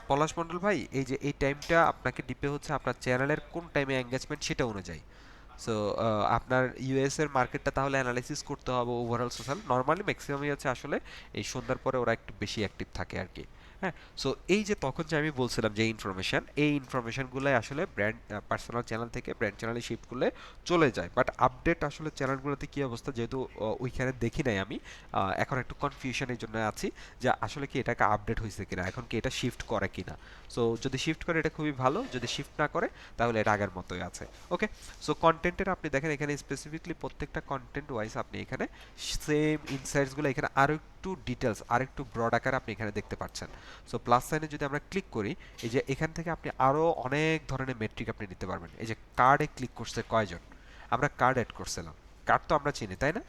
পলাশ মণ্ডল ভাই, এই যে এই টাইমটা আপনাকে দিতে হচ্ছে আপনার চ্যানেলের কোন টাইমে এঙ্গেজমেন্ট সেটা অনুযায়ী। সো আপনার ইউএস এর মার্কেটটা তাহলে অ্যানালাইসিস করতে হবে ওভারঅল সোশ্যাল, নর্মালি ম্যাক্সিমামই হচ্ছে আসলে এই সন্ধ্যার পরে ওরা একটু বেশি অ্যাক্টিভ থাকে আর কি। হ্যাঁ, সো এই যে তখন যে আমি বলছিলাম যে ইনফরমেশন, এই ইনফরমেশনগুলোই আসলে ব্র্যান্ড পার্সোনাল চ্যানেল থেকে ব্র্যান্ড চ্যানেলে শিফট করলে চলে যায়। বাট আপডেট আসলে চ্যানেলগুলোতে কী অবস্থা, যেহেতু ওইখানে দেখি নাই আমি, এখন একটু কনফিউশনের জন্য আছি যে আসলে কি এটাকে আপডেট হয়েছে কিনা, এখন কি এটা শিফট করে কিনা। সো যদি শিফট করে এটা খুবই ভালো, যদি শিফট না করে তাহলে এটা আগের মতোই আছে। ওকে, সো কন্টেন্টের আপনি দেখেন এখানে স্পেসিফিকলি প্রত্যেকটা কন্টেন্ট ওয়াইজ আপনি এখানে সেম ইনসাইটসগুলো এখানে আরও একটু ডিটেলস, আর একটু ব্রড আকারে আপনি এখানে দেখতে পাচ্ছেন। সো প্লাস সাইনে যদি আমরা ক্লিক করি, এই যে এখান থেকে আপনি আরো অনেক ধরনের মেট্রিক আপনি নিতে পারবেন। এই যে কার্ডে ক্লিক করছে কয়জন, আমরা কার্ড অ্যাড করছিলাম। কার্ড তো আমরা চিনি তাই না?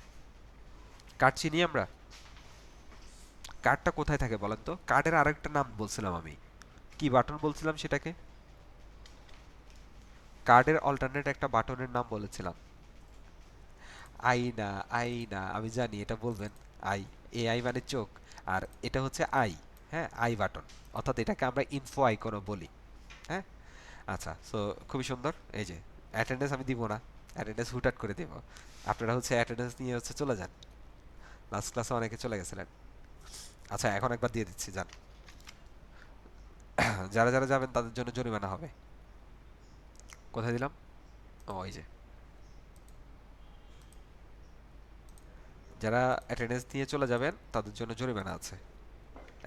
কার্ড চিনি আমরা। কার্ডটা কোথায় থাকে বলেন তো? কার্ডের আরেকটা নাম বলছিলাম আমি, কি বাটন বলছিলাম সেটাকে? কার্ডের অল্টারনেট একটা বাটনের নাম বলেছিলাম। আইনা, আইনা, আমি জানি এটা বলবেন। আই, এ আই মানে চোখ, আর এটা হচ্ছে আই। হ্যাঁ, আই বাটন, অর্থাৎ এটাকে আমরা ইনফো আইকনও বলি। হ্যাঁ, আচ্ছা, সো খুবই সুন্দর। এই যে অ্যাটেন্ডেন্স আমি দিব না, অ্যাটেন্ডেন্স হুটহাট করে দিব। আপনারা হচ্ছে অ্যাটেন্ডেন্স নিয়ে হচ্ছে চলে যান, লাস্ট ক্লাসে অনেকে চলে গেছিলেন। আচ্ছা, এখন একবার দিয়ে দিচ্ছি, যান। যারা যারা যাবেন তাদের জন্য জরিমানা হবে। কোথায় দিলাম? ও, এই যে যারা অ্যাটেন্ডেন্স দিয়ে চলে যাবেন তাদের জন্য জরিমানা আছে।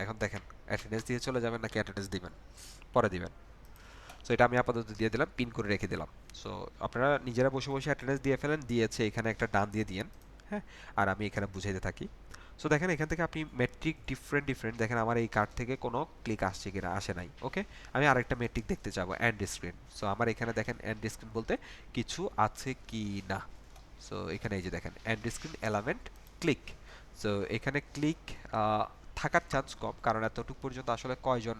এখন দেখেন, অ্যাটেন্ডেন্স দিয়ে চলে যাবেন নাকি অ্যাটেন্ডেন্স দিবেন, পরে দিবেন। সো এটা আমি আপাতত দিয়ে দিলাম, পিন করে রেখে দিলাম। সো আপনারা নিজেরা বসে বসে অ্যাটেন্ডেন্স দিয়ে ফেলেন, দিয়েছে এখানে একটা ডান দিয়ে দিয়েন। হ্যাঁ, আর আমি এখানে বুঝাইতে থাকি। সো দেখেন এখান থেকে আপনি মেট্রিক ডিফারেন্ট ডিফারেন্ট দেখেন, আমার এই কার্ড থেকে কোনো ক্লিক আসছে কিনা, আসে নাই। ওকে, আমি আরেকটা মেট্রিক দেখতে চাবো, এন্ড স্ক্রিন। সো আমার এখানে দেখেন এন্ড স্ক্রিন বলতে কিছু আছে কি না। সো এখানে এই যে দেখেন এন্ড স্ক্রিন এলামেন্ট ক্লিক। সো এখানে ক্লিক থাকার চান্স কম, কারণ এতটুকু পর্যন্ত আসলে কয়জন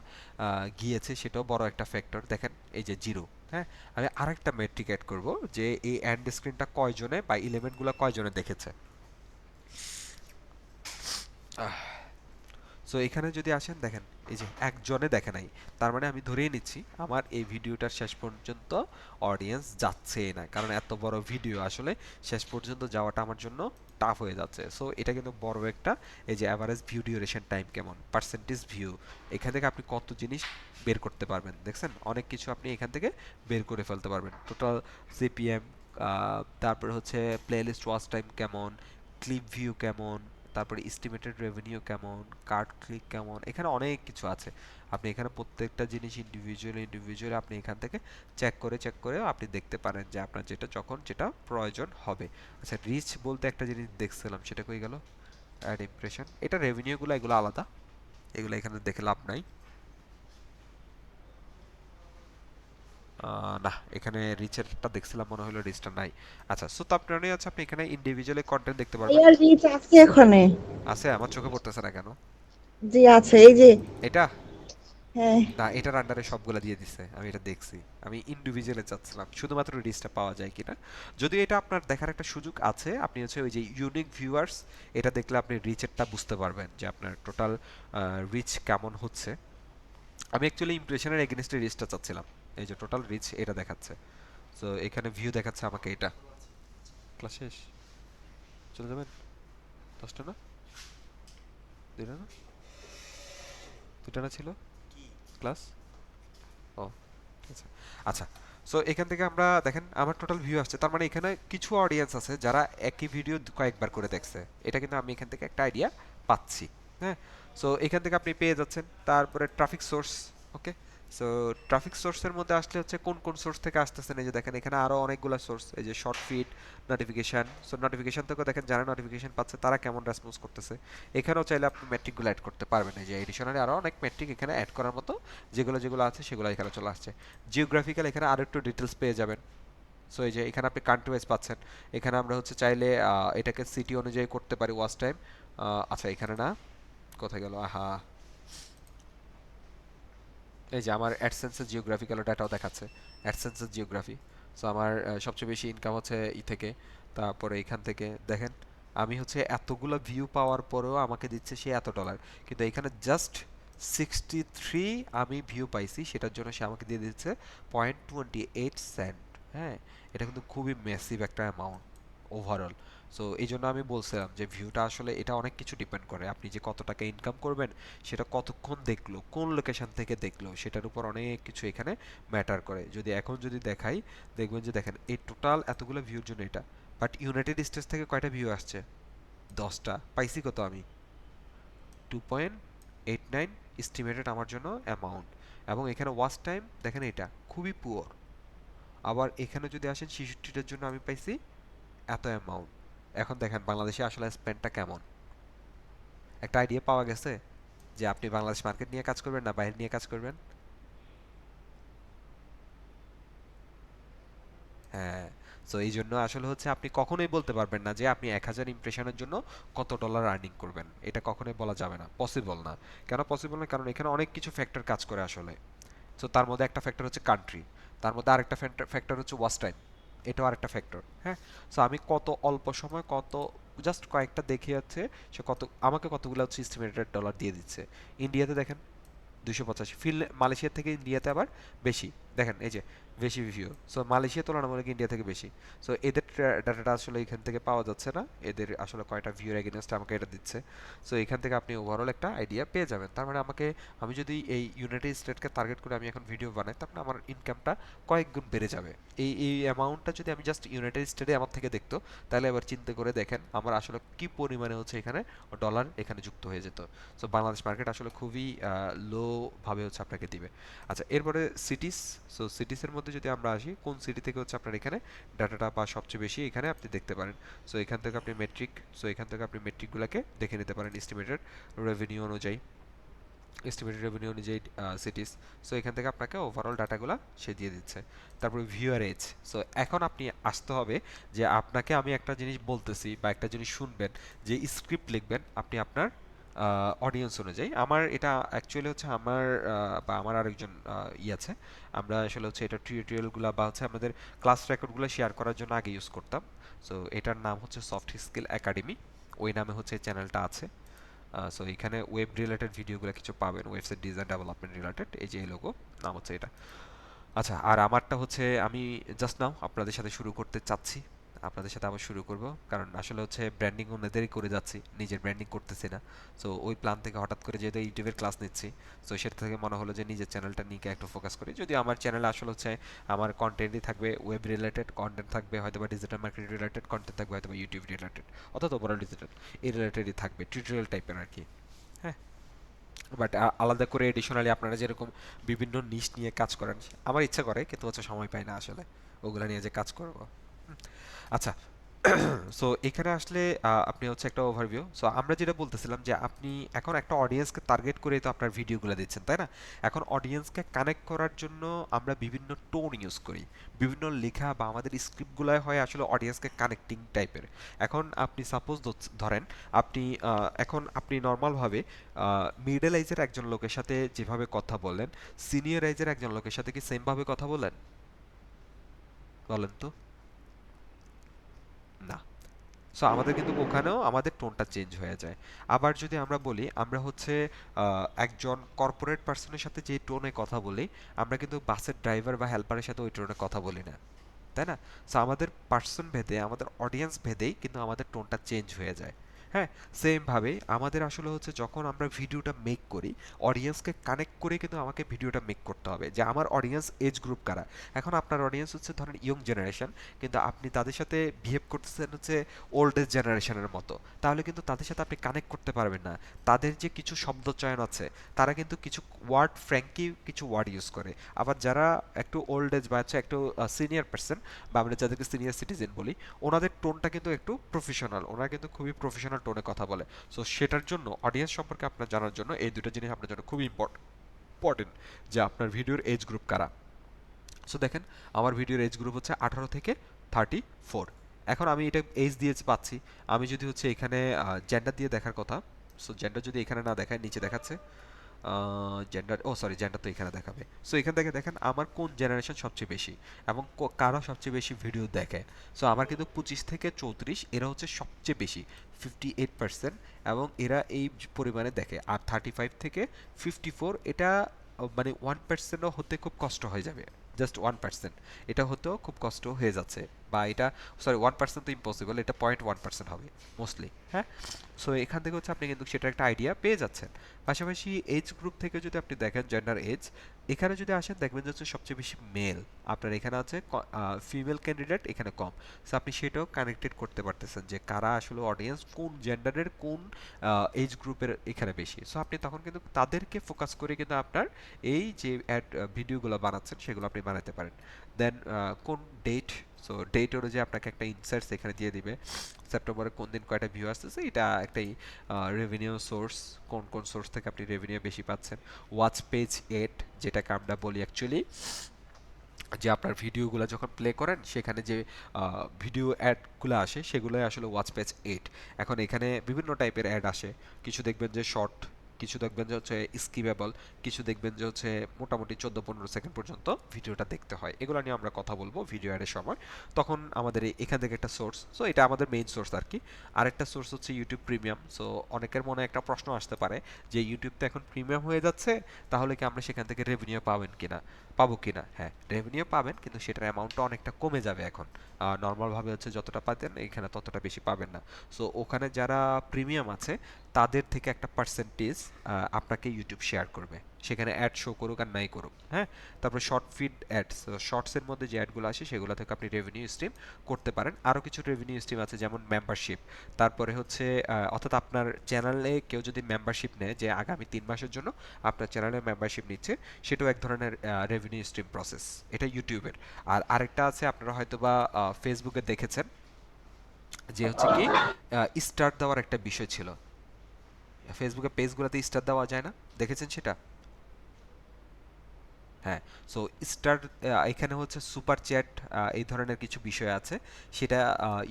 গিয়েছে সেটাও বড় একটা ফ্যাক্টর। দেখেন এই যে জিরো। হ্যাঁ, আমি আরেকটা মেট্রিক অ্যাড করব যে এই এন্ড স্ক্রিনটা কয়জনে বা এলিমেন্টগুলো কয়জনে দেখেছে। সো এখানে যদি আসেন দেখেন এই যে একজনে দেখে নাই, তার মানে আমি ধরেই নিচ্ছি আমার এই ভিডিওটার শেষ পর্যন্ত অডিয়েন্স যাচ্ছে না, কারণ এত বড় ভিডিও আসলে শেষ পর্যন্ত যাওয়াটা আমার জন্য টাফ হয়ে যাচ্ছে। সো এটা কিন্তু বড় একটা, এই যে অ্যাভারেজ ভিউ ডিউরেশন টাইম কেমন, পার্সেন্টেজ ভিউ, এখান থেকে আপনি কত জিনিস বের করতে পারবেন। দেখছেন অনেক কিছু আপনি এখান থেকে বের করে ফেলতে পারবেন। টোটাল সিপিএম, তারপরে হচ্ছে প্লেলিস্ট ওয়াচ টাইম কেমন, ক্লিপ ভিউ কেমন, তারপরে এস্টিমেটেড রেভিনিউ কেমন, কার্ড ক্লিক কেমন, এখানে অনেক কিছু আছে। আপনি এখানে প্রত্যেকটা জিনিস ইন্ডিভিজুয়ালি আপনি এখান থেকে চেক করে আপনি দেখতে পারেন যে আপনার যেটা যখন যেটা প্রয়োজন হবে। আচ্ছা, রিচ বলতে একটা জিনিস দেখছিলাম, সেটা কই গেল? অ্যাড ইমপ্রেশন, এটা রেভিনিউগুলো এগুলো আলাদা, এগুলো এখানে দেখে লাভ নাই। না, এখানে রিচেরটা দেখছিলাম, মনে হলো রিচটা নাই। আচ্ছা, সো তো আপনার আছে, আপনি এখানে ইন্ডিভিজুয়ালি কন্টেন্ট দেখতে পারবেন। ভাইয়ার রিচ আছে এখানে। আছে, আমার চোখে পড়তেছে না কেন? জি আছে, এই যে। এটা হ্যাঁ। না, এটার আন্ডারে সবগুলা দিয়ে দিছে, আমি এটা দেখছি। আমি ইন্ডিভিজুয়ালি চাচ্ছিলাম শুধুমাত্র রিচটা পাওয়া যায় কিনা। যদিও এটা আপনার দেখার একটা সুযোগ আছে, আপনি হচ্ছে ওই যে ইউনিক ভিউয়ার্স, এটা দেখলে আপনি রিচেরটা বুঝতে পারবেন যে আপনার টোটাল রিচ কেমন হচ্ছে। আমি অ্যাকচুয়ালি ইমপ্রেশনের এগেনস্টে রিচটা চাচ্ছিলাম। এই যে টোটাল রিচ এটা দেখাচ্ছে। সো এখানে ভিউ দেখাচ্ছে আমাকে এটা। ক্লাস শেষ, চলে যাবেন? 10টা না, 2টা না, 2টা না ছিল ক্লাস? ও, ঠিক আছে। আচ্ছা, সো এখান থেকে আমরা দেখেন আমার টোটাল ভিউ আসছে, তার মানে এখানে কিছু অডিয়েন্স আছে যারা একই ভিডিও কয়েকবার করে দেখছে। এটা কিন্তু আমি এখান থেকে একটা আইডিয়া পাচ্ছি। হ্যাঁ, সো এখান থেকে আপনি পেয়ে যাচ্ছেন। তারপরে ট্রাফিক সোর্স। ওকে, সো ট্রাফিক সোর্সের মধ্যে আসলে হচ্ছে কোন কোন সোর্স থেকে আসতেছেন, এই যে দেখেন এখানে আরো অনেকগুলো সোর্স, এই যে short feed, notification. So notification থেকে দেখেন যারা নোটিফিকেশন পাচ্ছে তারা কেমন রেসপন্স করতেছে। এখানেও চাইলে আপনি মেট্রিকগুলো অ্যাড করতে পারবেন, এই যে এডিশনালি আরো অনেক মেট্রিক এখানে অ্যাড করার মতো, যেগুলো যেগুলো আছে সেগুলো এখানে চলে আসছে। জিওগ্রাফিক্যাল এখানে আরো একটু ডিটেলস পেয়ে যাবেন। সো এই যে এখানে আপনি কান্ট্রি ওয়াইজ পাচ্ছেন। এখানে আমরা হচ্ছে চাইলে এটাকে সিটি অনুযায়ী করতে পারি, ওয়াচ টাইম। আচ্ছা, এখানে না, কোথায় গেল? আহা, এই যে আমার অ্যাডসেন্সের জিওগ্রাফিক্যাল ডাটাও দেখাচ্ছে, অ্যাডসেন্সের জিওগ্রাফি। সো আমার সবচেয়ে বেশি ইনকাম হচ্ছে ই থেকে, তারপরে এখান থেকে দেখেন আমি হচ্ছে এতগুলো ভিউ পাওয়ার পরেও আমাকে দিচ্ছে সে এত ডলার, কিন্তু এখানে জাস্ট 63 আমি ভিউ পাইছি, সেটার জন্য সে আমাকে দিয়ে দিচ্ছে 0.28 সেন্ট। হ্যাঁ, এটা কিন্তু খুবই ম্যাসিভ একটা অ্যামাউন্ট ওভারঅল। সো এই জন্য আমি বলছিলাম যে ভিউটা আসলে এটা অনেক কিছু ডিপেন্ড করে, আপনি যে কত টাকা ইনকাম করবেন, সেটা কতক্ষণ দেখলো, কোন লোকেশন থেকে দেখলো, সেটার উপর অনেক কিছু এখানে ম্যাটার করে। যদি এখন যদি দেখাই, দেখবেন যে দেখেন এই টোটাল এতগুলো ভিউর জন্য এটা, বাট ইউনাইটেড স্টেটস থেকে কয়টা ভিউ আসছে? 10টা। পাইছি কত আমি? 2.89 এস্টিমেটেড আমার জন্য অ্যামাউন্ট। এবং এখানে ওয়াচ টাইম দেখেন এটা খুবই পুয়ার। আবার এখানে যদি আসেন 66টার জন্য আমি পাইছি এত অ্যামাউন্ট। এখন দেখেন বাংলাদেশে আসলে স্পেন্ডটা কেমন, একটা আইডিয়া পাওয়া গেছে যে আপনি বাংলাদেশ মার্কেট নিয়ে কাজ করবেন না বাইরে নিয়ে কাজ করবেন? হ্যাঁ, সো এই জন্য আসলে হচ্ছে আপনি কখনোই বলতে পারবেন না যে আপনি 1000 ইমপ্রেশনের জন্য কত ডলার আর্নিং করবেন, এটা কখনোই বলা যাবে না, পসিবল না। কেন পসিবল না? কারণ এখানে অনেক কিছু ফ্যাক্টর কাজ করে আসলে। সো তার মধ্যে একটা ফ্যাক্টর হচ্ছে কান্ট্রি, তার মধ্যে আরেকটা ফ্যাক্টর হচ্ছে ওয়াচ টাইম, এটাও আরেকটা ফ্যাক্টর। হ্যাঁ, সো আমি কত অল্প সময় কত জাস্ট কয়েকটা দেখে যাচ্ছে সে কত আমাকে কতগুলো হচ্ছে এস্টিমেটেড ডলার দিয়ে দিচ্ছে। ইন্ডিয়াতে দেখেন 285, মালয়েশিয়া থেকে ইন্ডিয়াতে আবার বেশি। দেখেন এই যে বেশি ভিউ, সো মালয়েশিয়া তুলনামূলক ইন্ডিয়া থেকে বেশি। সো এদের ডাটাটা আসলে এখান থেকে পাওয়া যাচ্ছে না, এদের আসলে কয়টা ভিউর এগেনস্ট আমাকে এটা দিচ্ছে। সো এখান থেকে আপনি ওভারঅল একটা আইডিয়া পেয়ে যাবেন। তার মানে আমি যদি এই ইউনাইটেড স্টেটকে টার্গেট করে আমি এখন ভিডিও বানাই, তার মানে আমার ইনকামটা কয়েক গুণ বেড়ে যাবে। এই অ্যামাউন্টটা যদি আমি জাস্ট ইউনাইটেড স্টেটে আমার থেকে দেখতো, তাহলে এবার চিন্তা করে দেখেন আমার আসলে কি পরিমাণে হচ্ছে এখানে ডলার এখানে যুক্ত হয়ে যেত। সো বাংলাদেশ মার্কেট আসলে খুবই লো ভাবে হচ্ছে আপনাকে দিবে। আচ্ছা, এরপরে সিটিস। সো সিটিসের মধ্যে যদি আমরা আসি, কোন সিটি থেকে হচ্ছে আপনার এখানে ডাটাটা বা সবচেয়ে বেশি এখানে আপনি দেখতে পারেন। সো এখান থেকে আপনি মেট্রিকগুলোকে দেখে নিতে পারেন এস্টিমেটেড রেভিনিউ অনুযায়ী, সিটিস। সো এখান থেকে আপনাকে ওভারঅল ডাটাগুলো সে দিয়ে দিচ্ছে। তারপরে ভিউয়ার এজ। সো এখন আপনি আসতে হবে যে আপনাকে আমি একটা জিনিস বলতেছি বা একটা জিনিস শুনবেন, যে স্ক্রিপ্ট লিখবেন আপনি আপনার অডিয়েন্স অনুযায়ী। আমার এটা অ্যাকচুয়ালি হচ্ছে বা আমার আরেকজন আছে, আমরা আসলে হচ্ছে এটা টিউটোরিয়ালগুলো বা হচ্ছে আমাদের ক্লাস রেকর্ডগুলো শেয়ার করার জন্য আগে ইউজ করতাম। সো এটার নাম হচ্ছে সফট স্কিল একাডেমি, ওই নামে হচ্ছে চ্যানেলটা আছে। সো এখানে ওয়েব রিলেটেড ভিডিওগুলো কিছু পাবেন, ওয়েবসাইট ডিজাইন ডেভেলপমেন্ট রিলেটেড, এই যে এই লোগো, নাম হচ্ছে এটা। আচ্ছা, আর আমারটা হচ্ছে আমি জাস্ট নাও আপনাদের সাথে শুরু করতে চাচ্ছি, আপনাদের সাথে আবার শুরু করব, কারণ আসলে হচ্ছে ব্র্যান্ডিং ওনাদেরই করে যাচ্ছি, নিজের ব্র্যান্ডিং করতেছি না। সো ওই প্ল্যান থেকে হঠাৎ করে যেহেতু ইউটিউবের ক্লাস নিচ্ছি, সো সেটা থেকে মনে হলো যে নিজের চ্যানেলটা নিয়ে একটু ফোকাস করি। যদি আমার চ্যানেলে আসলে হচ্ছে আমার কন্টেন্টই থাকবে ওয়েব রিলেটেড কন্টেন্ট, থাকবে হয়তো বা ডিজিটাল মার্কেটিং রিলেটেড কন্টেন্ট, থাকবে হয়তো বা ইউটিউব রিলেটেড, অর্থাৎ ওভারঅল ডিজিটাল এই রিলেটেডই থাকবে, টিউটোরিয়াল টাইপের আর কি। হ্যাঁ, বাট আলাদা করে এডিশনালি আপনারা যেরকম বিভিন্ন নিশ নিয়ে কাজ করেন, আমার ইচ্ছা করে কিন্তু হচ্ছে সময় পাই না আসলে ওগুলা নিয়ে যে কাজ করব। আচ্ছা, সো এখানে আসলে আপনি হচ্ছে একটা ওভারভিউ। সো আমরা যেটা বলতেছিলাম যে আপনি এখন একটা অডিয়েন্সকে টার্গেট করে তো আপনার ভিডিওগুলো দিচ্ছেন, তাই না? এখন অডিয়েন্সকে কানেক্ট করার জন্য আমরা বিভিন্ন টোন ইউজ করি, বিভিন্ন লেখা বা আমাদের স্ক্রিপ্টগুলাই হয় আসলে অডিয়েন্সকে কানেক্টিং টাইপের। এখন আপনি সাপোজ ধরেন আপনি নর্মালভাবে মিডল এজের একজন লোকের সাথে যেভাবে কথা বলেন, সিনিয়র এজের একজন লোকের সাথে কি সেমভাবে কথা বলেন? বলেন তো। না। সো আমাদের কিন্তু ওখানেও আমাদের টোনটা চেঞ্জ হয়ে যায়। আবার যদি আমরা বলি আমরা হচ্ছে একজন কর্পোরেট পার্সনের সাথে যে টোনে কথা বলি, আমরা কিন্তু বাসের ড্রাইভার বা হেল্পারের সাথে ওই টোনে কথা বলি না, তাই না? সো আমাদের পার্সন ভেদে, আমাদের অডিয়েন্স ভেদেই কিন্তু আমাদের টোনটা চেঞ্জ হয়ে যায়। হ্যাঁ, সেম ভাবে আমাদের আসলে হচ্ছে যখন আমরা ভিডিওটা মেক করি, অডিয়েন্সকে কানেক্ট করে কিন্তু আমাকে ভিডিওটা মেক করতে হবে, যে আমার অডিয়েন্স এজ গ্রুপ কারা। এখন আপনার অডিয়েন্স হচ্ছে ধরেন ইয়ং জেনারেশন, কিন্তু আপনি তাদের সাথে বিহেভ করতেছেন হচ্ছে ওল্ড এজ জেনারেশনের মতো, তাহলে কিন্তু তাদের সাথে আপনি কানেক্ট করতে পারবেন না। তাদের যে কিছু শব্দ চয়ন আছে, তারা কিন্তু কিছু ওয়ার্ড ফ্র্যাঙ্কি কিছু ওয়ার্ড ইউজ করে। আবার যারা একটু ওল্ড এজ বা হচ্ছে একটু সিনিয়র পার্সন, বা আমরা যাদেরকে সিনিয়র সিটিজেন বলি, ওনাদের টোনটা কিন্তু একটু প্রফেশনাল, ওনারা কিন্তু খুবই প্রফেশনাল টোনে কথা বলে। সো সেটার জন্য অডিয়েন্স সম্পর্কে আপনার জানার জন্য এই দুটো জিনিস আপনার জন্য খুবই ইম্পর্টেন্ট, যে আপনার ভিডিওর এজ গ্রুপ কারা। সো দেখেন আমার ভিডিওর এজ গ্রুপ হচ্ছে 18 থেকে 34। এখন আমি এটা এজ দিয়ে পাচ্ছি, আমি যদি হচ্ছে এখানে জেন্ডার দিয়ে দেখার কথা, সো জেন্ডার যদি এখানে না দেখায়, নিচে দেখাচ্ছে জেন্ডার তো এখানে দেখাবে। সো এখান থেকে দেখেন আমার কোন জেনারেশন সবচেয়ে বেশি এবং কারা সবচেয়ে বেশি ভিডিও দেখে। সো আমার কিন্তু 25 থেকে 34 এরা হচ্ছে সবচেয়ে বেশি, 58%, এবং এরা এই পরিমাণে দেখে। আর 35 থেকে 54 এটা মানে 1%ও হতে খুব কষ্ট হয়ে যাবে, জাস্ট 1%, এটা হতেও খুব কষ্ট হয়ে যাচ্ছে, বা এটা 1% তো ইম্পসিবল, এটা 0.1% হবে মোস্টলি। হ্যাঁ, সো এখান থেকে হচ্ছে আপনি কিন্তু সেটার একটা আইডিয়া পেয়ে যাচ্ছেন। পাশাপাশি এজ গ্রুপ থেকে যদি আপনি দেখেন জেন্ডার এজ, এখানে যদি আসেন দেখবেন যে হচ্ছে সবচেয়ে বেশি মেল, আপনার এখানে আছে ফিমেল ক্যান্ডিডেট এখানে কম। সো আপনি সেটাও কানেক্টেড করতে পারতেছেন যে কারা আসলে অডিয়েন্স কোন জেন্ডারের কোন এজ গ্রুপের এখানে বেশি। সো আপনি তখন কিন্তু তাদেরকে ফোকাস করে কিন্তু আপনার এই যে ভিডিওগুলো বানাচ্ছেন সেগুলো আপনি বানাতে পারেন। দেন কোন ডেট সো ডেট অনুযায়ী আপনাকে একটা ইনসাইটস এখানে দিয়ে দিবে সেপ্টেম্বরে কোন দিন কয়টা ভিউ আসতেছে, এটা একটাই রেভিনিউ সোর্স, কোন কোন সোর্স থেকে আপনি রেভিনিউ বেশি পাচ্ছেন। ওয়াচ পেজ এড, যেটাকে আমরা বলি অ্যাকচুয়ালি যে আপনার ভিডিওগুলো যখন প্লে করেন সেখানে যে ভিডিও অ্যাডগুলো আসে সেগুলোই আসলে ওয়াচ পেজ 8। এখন এখানে বিভিন্ন টাইপের অ্যাড আসে, কিছু দেখবেন যে শর্ট, কিছু দেখবেন যে হচ্ছে স্কিপেবল, কিছু দেখবেন যে হচ্ছে মোটামুটি 14-15 সেকেন্ড পর্যন্ত ভিডিওটা দেখতে হয়। এগুলো নিয়ে আমরা কথা বলবো ভিডিও অ্যাডের সময়। তখন আমাদের এখান থেকে একটা সোর্স, সো এটা আমাদের মেইন সোর্স আর কি। আরেকটা সোর্স হচ্ছে ইউটিউব প্রিমিয়াম। সো অনেকের মনে একটা প্রশ্ন আসতে পারে যে ইউটিউব তো এখন প্রিমিয়াম হয়ে যাচ্ছে, তাহলে কি আমরা সেখান থেকে রেভিনিউ পাবো কিনা? হ্যাঁ, রেভিনিউ পাবেন, কিন্তু সেটার অ্যামাউন্টটা অনেকটা কমে যাবে এখন। নর্মালভাবে হচ্ছে যতটা পাতেন এখানে ততটা বেশি পাবেন না। সো ওখানে যারা প্রিমিয়াম আছে তাদের থেকে একটা পার্সেন্টেজ আপনাকে ইউটিউব শেয়ার করবে, সেখানে অ্যাড শো করুক আর নাই করুক। হ্যাঁ, তারপরে শর্ট ফিড অ্যাডস, শর্টসের মধ্যে যে অ্যাডগুলো আসে সেগুলো থেকে আপনি রেভিনিউ স্ট্রিম করতে পারেন। আরও কিছু রেভিনিউ স্ট্রিম আছে যেমন মেম্বারশিপ, তারপরে হচ্ছে অর্থাৎ আপনার চ্যানেলে কেউ যদি মেম্বারশিপ নেয় যে আগামী 3 মাসের জন্য আপনার চ্যানেলে মেম্বারশিপ নিচ্ছে, সেটাও এক ধরনের রেভিনিউ স্ট্রিম প্রসেস, এটা ইউটিউবের। আর আরেকটা আছে, আপনারা হয়তোবা ফেসবুকে দেখেছেন যে হচ্ছে কি স্টার দেওয়ার একটা বিষয় ছিল, ফেসবুকে পেজগুলোতে স্টার দেওয়া যায় না, দেখেছেন সেটা? হ্যাঁ, সো স্টার, এখানে হচ্ছে সুপার চ্যাট, এই ধরনের কিছু বিষয় আছে, সেটা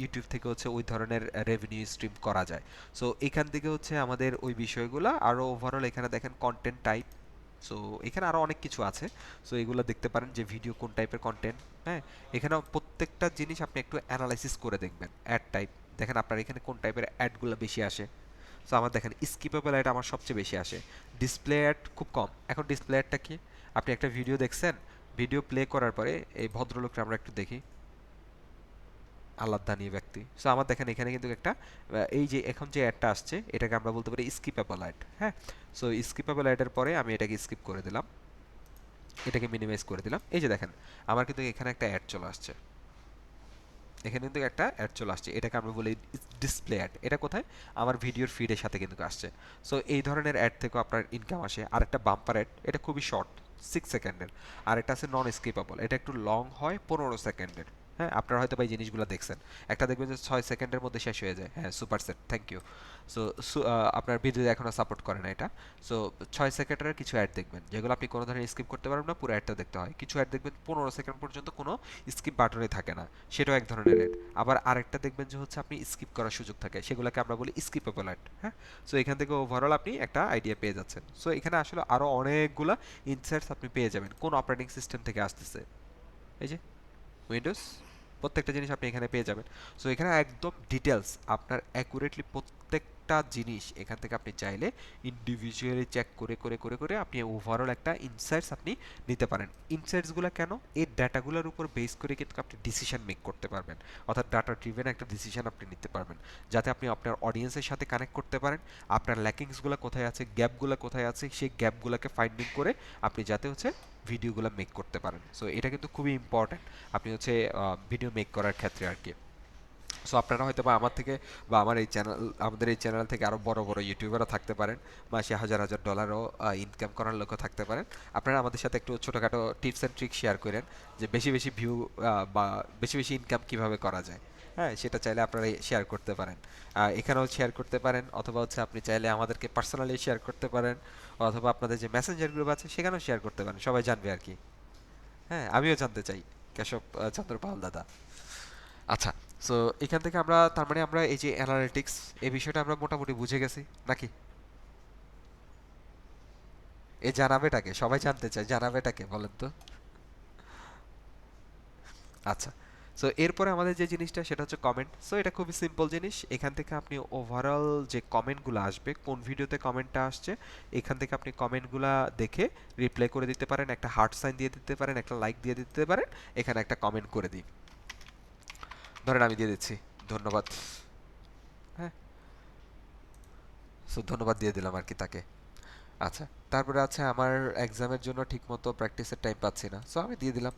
ইউটিউব থেকে হচ্ছে ওই ধরনের রেভিনিউ স্ট্রিম করা যায়। সো এখান থেকে হচ্ছে আমাদের ওই বিষয়গুলো আরও ওভারঅল এখানে দেখেন কন্টেন্ট টাইপ, সো এখানে আরও অনেক কিছু আছে। সো এগুলো দেখতে পারেন যে ভিডিও কোন টাইপের কন্টেন্ট। হ্যাঁ, এখানে প্রত্যেকটা জিনিস আপনি একটু অ্যানালাইসিস করে দেখবেন। অ্যাড টাইপ দেখেন আপনার এখানে কোন টাইপের অ্যাডগুলো বেশি আসে। সো আমার দেখেন স্কিপেবল অ্যাড আমার সবচেয়ে বেশি আসে, ডিসপ্লে অ্যাড খুব কম। এখন ডিসপ্লে অ্যাডটা কি? আপনি একটা ভিডিও দেখছেন, ভিডিও প্লে করার পরে এই ভদ্রলোকটা আমরা একটু দেখি, আল্লাহদানি ব্যক্তি। সো আমার দেখেন এখানে কিন্তু একটা এই যে এখন যে অ্যাডটা আসছে এটাকে আমরা বলতে পারি স্কিপেবল অ্যাড। হ্যাঁ, সো স্কিপেবল অ্যাডের পরে আমি এটাকে স্কিপ করে দিলাম, এটাকে মিনিমাইজ করে দিলাম। এই যে দেখেন আমার কিন্তু এখানে একটা অ্যাড চলে আসছে, এখানে কিন্তু একটা অ্যাড চলে আসছে, এটাকে আমরা বলি ডিসপ্লে অ্যাড। এটা কোথায়? আমার ভিডিওর ফিডের সাথে কিন্তু আসছে। সো এই ধরনের অ্যাড থেকেও আপনার ইনকাম আসে। আর একটা বাম্পার অ্যাড, এটা খুবই শর্ট 6 সেকেন্ডের। আর এটা আছে নন স্কিপেবল, এটা একটু লং হয় 15 সেকেন্ডের। হ্যাঁ, আপনারা হয়তো এই জিনিসগুলো দেখছেন, একটা দেখবেন যে 6 সেকেন্ডের মধ্যে শেষ হয়ে যায়। হ্যাঁ, super set, thank you. So আপনার ভিডিও এখনও সাপোর্ট করে না এটা। সো 6 সেকেন্ডের কিছু অ্যাড দেখবেন যেগুলো আপনি কোনো ধরনের স্কিপ করতে পারবেন না, পুরো অ্যাডটা দেখতে হয়। কিছু অ্যাড দেখবেন 15 সেকেন্ড পর্যন্ত কোনো স্কিপ বাটনই থাকে না, সেটাও এক ধরনের অ্যাড। আবার আরেকটা দেখবেন যে হচ্ছে আপনি স্কিপ করার সুযোগ থাকে, সেগুলোকে আমরা বলি স্কিপেবল অ্যাড। হ্যাঁ, সো এখান থেকে ওভারঅল আপনি একটা আইডিয়া পেয়ে যাচ্ছেন। সো এখানে আসলে আরও অনেকগুলা ইনসাইটস আপনি পেয়ে যাবেন কোন অপারেটিং সিস্টেম থেকে আসতেছে। এই যে উইন্ডোজ, প্রত্যেকটা জিনিস আপনি এখানে পেয়ে যাবেন। সো এখানে একদম ডিটেলস আপনার অ্যাকুরেটলি প্রত্যেকটা জিনিস এখান থেকে আপনি চাইলে ইন্ডিভিজুয়ালি চেক করে করে করে করে আপনি ওভারঅল একটা ইনসাইটস আপনি নিতে পারেন। ইনসাইটসগুলো কেন? এই ডাটাগুলোর উপর বেস করে কিন্তু আপনি ডিসিশন মেক করতে পারবেন, অর্থাৎ ডাটা ড্রিভেন একটা ডিসিশন আপনি নিতে পারবেন, যাতে আপনি আপনার অডিয়েন্সের সাথে কানেক্ট করতে পারেন। আপনার ল্যাকিংসগুলো কোথায় আছে, গ্যাপগুলো কোথায় আছে, সেই গ্যাপগুলোকে ফাইন্ডিং করে আপনি যাতে হচ্ছে ভিডিওগুলো মেক করতে পারেন। সো এটা কিন্তু খুবই ইম্পর্ট্যান্ট আপনি হচ্ছে ভিডিও মেক করার ক্ষেত্রে আর কি। সো আপনারা হয়তো বা আমার থেকে বা আমাদের এই চ্যানেল থেকে আরও বড় বড় ইউটিউবারও থাকতে পারেন, মাসে হাজার হাজার ডলারও ইনকাম করার লোকও থাকতে পারেন। আপনারা আমাদের সাথে একটু ছোটোখাটো টিপস অ্যান্ড ট্রিক শেয়ার করেন যে বেশি বেশি ভিউ বা বেশি বেশি ইনকাম কিভাবে করা যায়। হ্যাঁ, সেটা চাইলে আপনারা শেয়ার করতে পারেন, এখানেও শেয়ার করতে পারেন, অথবা হচ্ছে আপনি চাইলে আমাদেরকে পার্সোনালি শেয়ার করতে পারেন, অথবা আপনাদের যে মেসেঞ্জার গ্রুপ আছে সেখানেও শেয়ার করতে পারেন, সবাই জানবে আর কি। হ্যাঁ, আমিও জানতে চাই, কেশব চন্দ্র পাল দাদা। আচ্ছা, সো এখান থেকে আমরা তার মানে আমরা এই যে অ্যানালিটিক্স এই বিষয়টা আমরা মোটামুটি বুঝে গেছি নাকি? এই জানাবেটাকে সবাই জানতে চায়, জানাবেটাকে বলেন তো। আচ্ছা, সো এরপরে আমাদের যে জিনিসটা সেটা হচ্ছে কমেন্ট। সো এটা খুবই সিম্পল জিনিস, এখান থেকে আপনি ওভারঅল যে কমেন্টগুলো আসবে, কোন ভিডিওতে কমেন্টটা আসছে, এখান থেকে আপনি কমেন্টগুলো দেখে রিপ্লাই করে দিতে পারেন, একটা হার্ট সাইন দিয়ে দিতে পারেন, একটা লাইক দিয়ে দিতে পারেন, এখানে একটা কমেন্ট করে দিই, ধরেন আমি দিয়ে দিচ্ছি ধন্যবাদ। হ্যাঁ, সো ধন্যবাদ দিয়ে দিলাম আর কি তাকে। আচ্ছা, তারপরে আছে আমার এক্সামের জন্য ঠিকমতো প্র্যাকটিসের টাইম পাচ্ছি না, সো আমি দিয়ে দিলাম।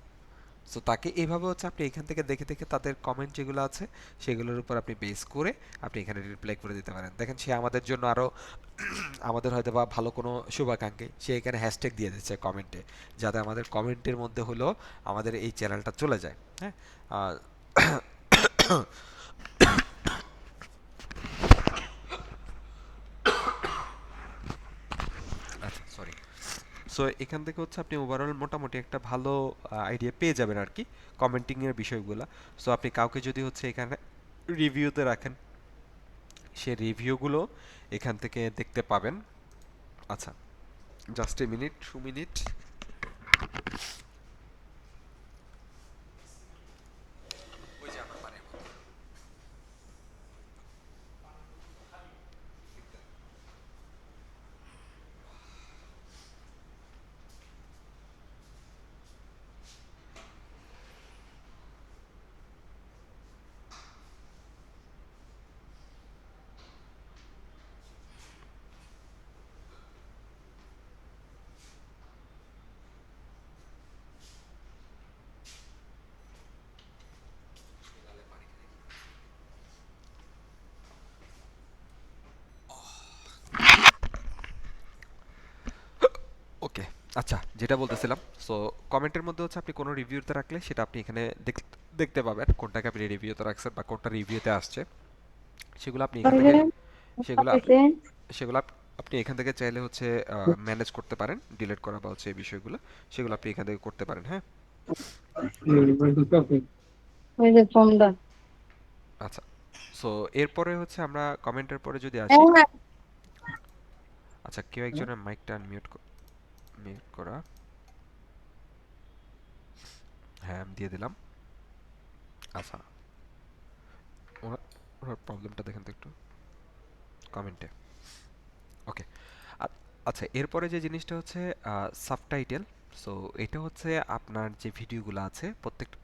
সো তাকে এইভাবে হচ্ছে আপনি এখান থেকে দেখে দেখে তাদের কমেন্ট যেগুলো আছে সেগুলোর উপর আপনি বেস করে আপনি এখানে রিপ্লাই করে দিতে পারেন। দেখেন সে আমাদের জন্য আরও আমাদের হয়তো বা ভালো কোনো শুভাকাঙ্ক্ষী, সে এখানে হ্যাশট্যাগ দিয়ে দিচ্ছে কমেন্টে, যাতে আমাদের কমেন্টের মধ্যে হলো আমাদের এই চ্যানেলটা চলে যায়। হ্যাঁ, আচ্ছা, সরি। সো এখান থেকে হচ্ছে আপনি ওভারঅল মোটামুটি একটা ভালো আইডিয়া পেয়ে যাবেন আর কি কমেন্টিং এর বিষয়গুলো। সো আপনি কাউকে যদি হচ্ছে এখানে রিভিউতে রাখেন, সে রিভিউগুলো এখান থেকে দেখতে পাবেন। আচ্ছা, জাস্ট এ মিনিট, 2 মিনিট। ওই যে আমার বাড়ির মধ্যে। ওকে, আচ্ছা, যেটা বলতেছিলাম, সো কমেন্টের মধ্যে হচ্ছে আপনি কোনো রিভিউতে রাখলে সেটা আপনি এখানে দেখতে পাবেন কোনটাকে আপনি রিভিউতে রাখছেন বা কোনটা রিভিউতে আসছে। সেগুলো আপনি এখান থেকে সেগুলো আপ- সেগুলো আপনি এখান থেকে চাইলে হচ্ছে ম্যানেজ করতে পারেন, ডিলিট করা বা হচ্ছে এই বিষয়গুলো, সেগুলো আপনি এখান থেকে করতে পারেন। হ্যাঁ, ওই যে ফোনটা। আচ্ছা। সো এরপরে হচ্ছে আমরা কমেন্টের পরে যদি আসি। আচ্ছা, কেউ একজনের মাইকটা আনমিউট মিউট করা। হ্যাঁ, আমি দিয়ে দিলাম। আচ্ছা, ওনার ওনার প্রবলেমটা দেখেন তো একটু কমেন্টে। ওকে, আচ্ছা, এরপরে যে জিনিসটা হচ্ছে সাবটাইটেল। সো এটা হচ্ছে আপনার যে ভিডিওগুলো আছে প্রত্যেকটা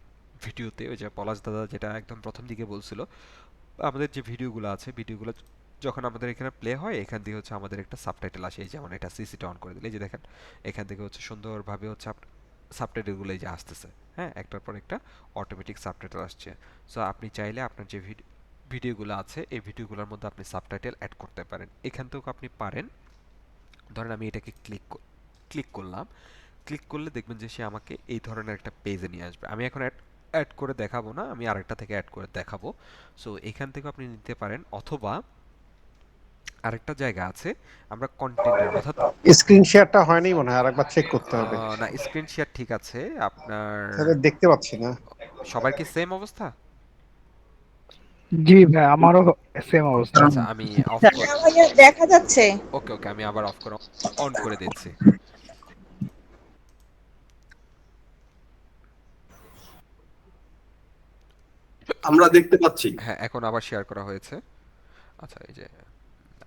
ভিডিওতে, ওই যে পলাশ দাদা যেটা একদম প্রথম দিকে বলছিল, আমাদের যে ভিডিওগুলো আছে, ভিডিওগুলো যখন আমাদের এখানে প্লে হয়, এখান থেকে হচ্ছে আমাদের একটা সাবটাইটেল আসে। এই যেমন এটা সিসিটা অন করে দিলে এই যে দেখেন, এখান থেকে হচ্ছে সুন্দরভাবে হচ্ছে সাবটাইটেলগুলো এই যে আসতেছে। হ্যাঁ, একটার পর একটা অটোমেটিক সাবটাইটেল আসছে। সো আপনি চাইলে আপনার যে ভিডিওগুলো আছে এই ভিডিওগুলোর মধ্যে আপনি সাবটাইটেল অ্যাড করতে পারেন। এখান থেকেও আপনি পারেন। ধরেন আমি এটাকে ক্লিক করলাম, ক্লিক করলে দেখবেন যে সে আমাকে এই ধরনের একটা পেজে নিয়ে আসবে। আমি এখন অ্যাড অ্যাড করে দেখাবো না, আমি আরেকটা থেকে অ্যাড করে দেখাবো। সো এখান থেকে আপনি নিতে পারেন, অথবা আরেকটা জায়গা আছে, আমরা কন্টেন্টের অর্থাৎ স্ক্রিন শেয়ারটা হয়নি মনে হয়, আরেকবার চেক করতে হবে। না, স্ক্রিন শেয়ার ঠিক আছে আপনার। তাহলে দেখতে পাচ্ছি না। সবার কি সেম অবস্থা? জি ভাই, আমারও সেম অবস্থা। আচ্ছা, আমি অফ করে, ভাইয়া দেখা যাচ্ছে? ওকে ওকে, আমি আবার অফ করে অন করে দিচ্ছি। আমরা দেখতে পাচ্ছি। হ্যাঁ, এখন আবার শেয়ার করা হয়েছে। আচ্ছা, এই যে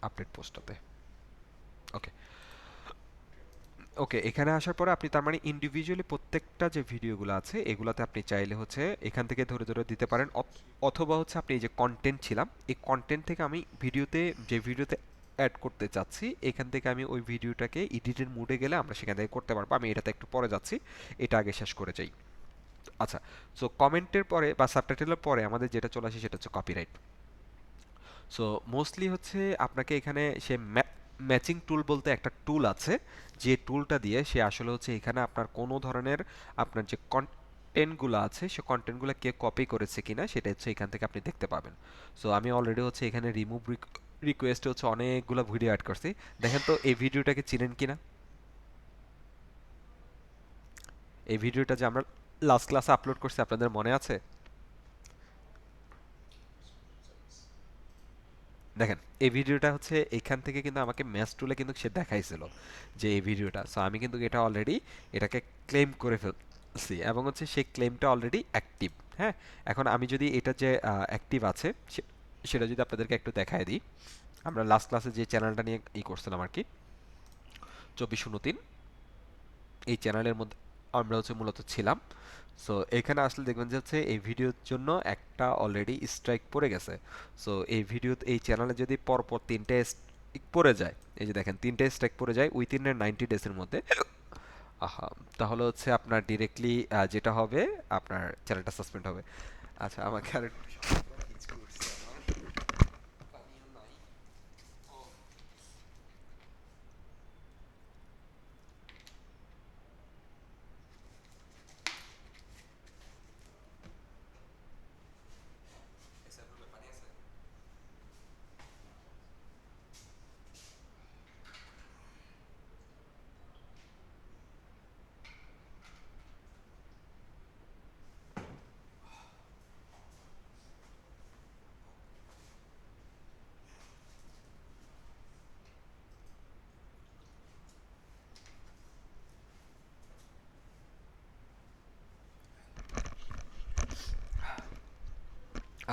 আপডেট পোস্টটাতে। ওকে ওকে, এখানে আসার পরে আপনি তার মানে ইন্ডিভিজুয়ালি প্রত্যেকটা যে ভিডিওগুলো আছে এগুলাতে আপনি চাইলে হচ্ছে এখান থেকে ধরে ধরে দিতে পারেন, অথবা হচ্ছে আপনি এই যে কন্টেন্ট ছিলাম, এই কন্টেন্ট থেকে আমি যে ভিডিওতে অ্যাড করতে চাচ্ছি, এখান থেকে আমি ওই ভিডিওটাকে এডিটের মুডে গেলে আমরা সেখান থেকে করতে পারবো। আমি এটাতে একটু পরে যাচ্ছি, এটা আগে শেষ করে যাই। আচ্ছা, সো কমেন্টের পরে বা সাবটাইটেলের পরে আমাদের যেটা চলে আসে সেটা হচ্ছে কপিরাইট। সো মোস্টলি হচ্ছে আপনাকে এখানে সে ম্যাচিং টুল বলতে একটা টুল আছে, যে টুলটা দিয়ে সে আসলে হচ্ছে এখানে আপনার কোনো ধরনের আপনার যে কন্টেন্টগুলো আছে সে কন্টেন্টগুলো কে কপি করেছে কিনা সেটা হচ্ছে এখান থেকে আপনি দেখতে পাবেন। সো আমি অলরেডি হচ্ছে এখানে রিমুভ রিকোয়েস্টে হচ্ছে অনেকগুলো ভিডিও অ্যাড করছি। দেখেন তো এই ভিডিওটাকে চিনেন কিনা, এই ভিডিওটা যে আমরা লাস্ট ক্লাসে আপলোড করছি আপনাদের মনে আছে? দেখেন, এই ভিডিওটা হচ্ছে এখান থেকে কিন্তু আমাকে ম্যাচ টুলে কিন্তু সে দেখাইছিল যে এই ভিডিওটা। সো আমি কিন্তু এটা অলরেডি এটাকে ক্লেম করে ফেলছি এবং হচ্ছে সেই ক্লেমটা অলরেডি অ্যাক্টিভ। হ্যাঁ, এখন আমি যদি এটা যে অ্যাক্টিভ আছে সেটা যদি আপনাদেরকে একটু দেখায় দিই। আমরা লাস্ট ক্লাসে যে চ্যানেলটা নিয়ে করছিলাম আর কি, 2403, এই চ্যানেলের মধ্যে আমরা হচ্ছে মূলত ছিলাম। সো এখানে আসলে দেখবেন যে হচ্ছে এই ভিডিওর জন্য একটা অলরেডি স্ট্রাইক পড়ে গেছে। সো এই ভিডিও এই চ্যানেলে যদি পরপর 3টে স্ট্রাইক পড়ে যায়, এই যে দেখেন 3টে স্ট্রাইক পড়ে যায় উইথিন 90 ডেজের মধ্যে, আহা, তাহলে হচ্ছে আপনার ডিরেক্টলি যেটা হবে আপনার চ্যানেলটা সাসপেন্ড হবে। আচ্ছা, আমাকে আর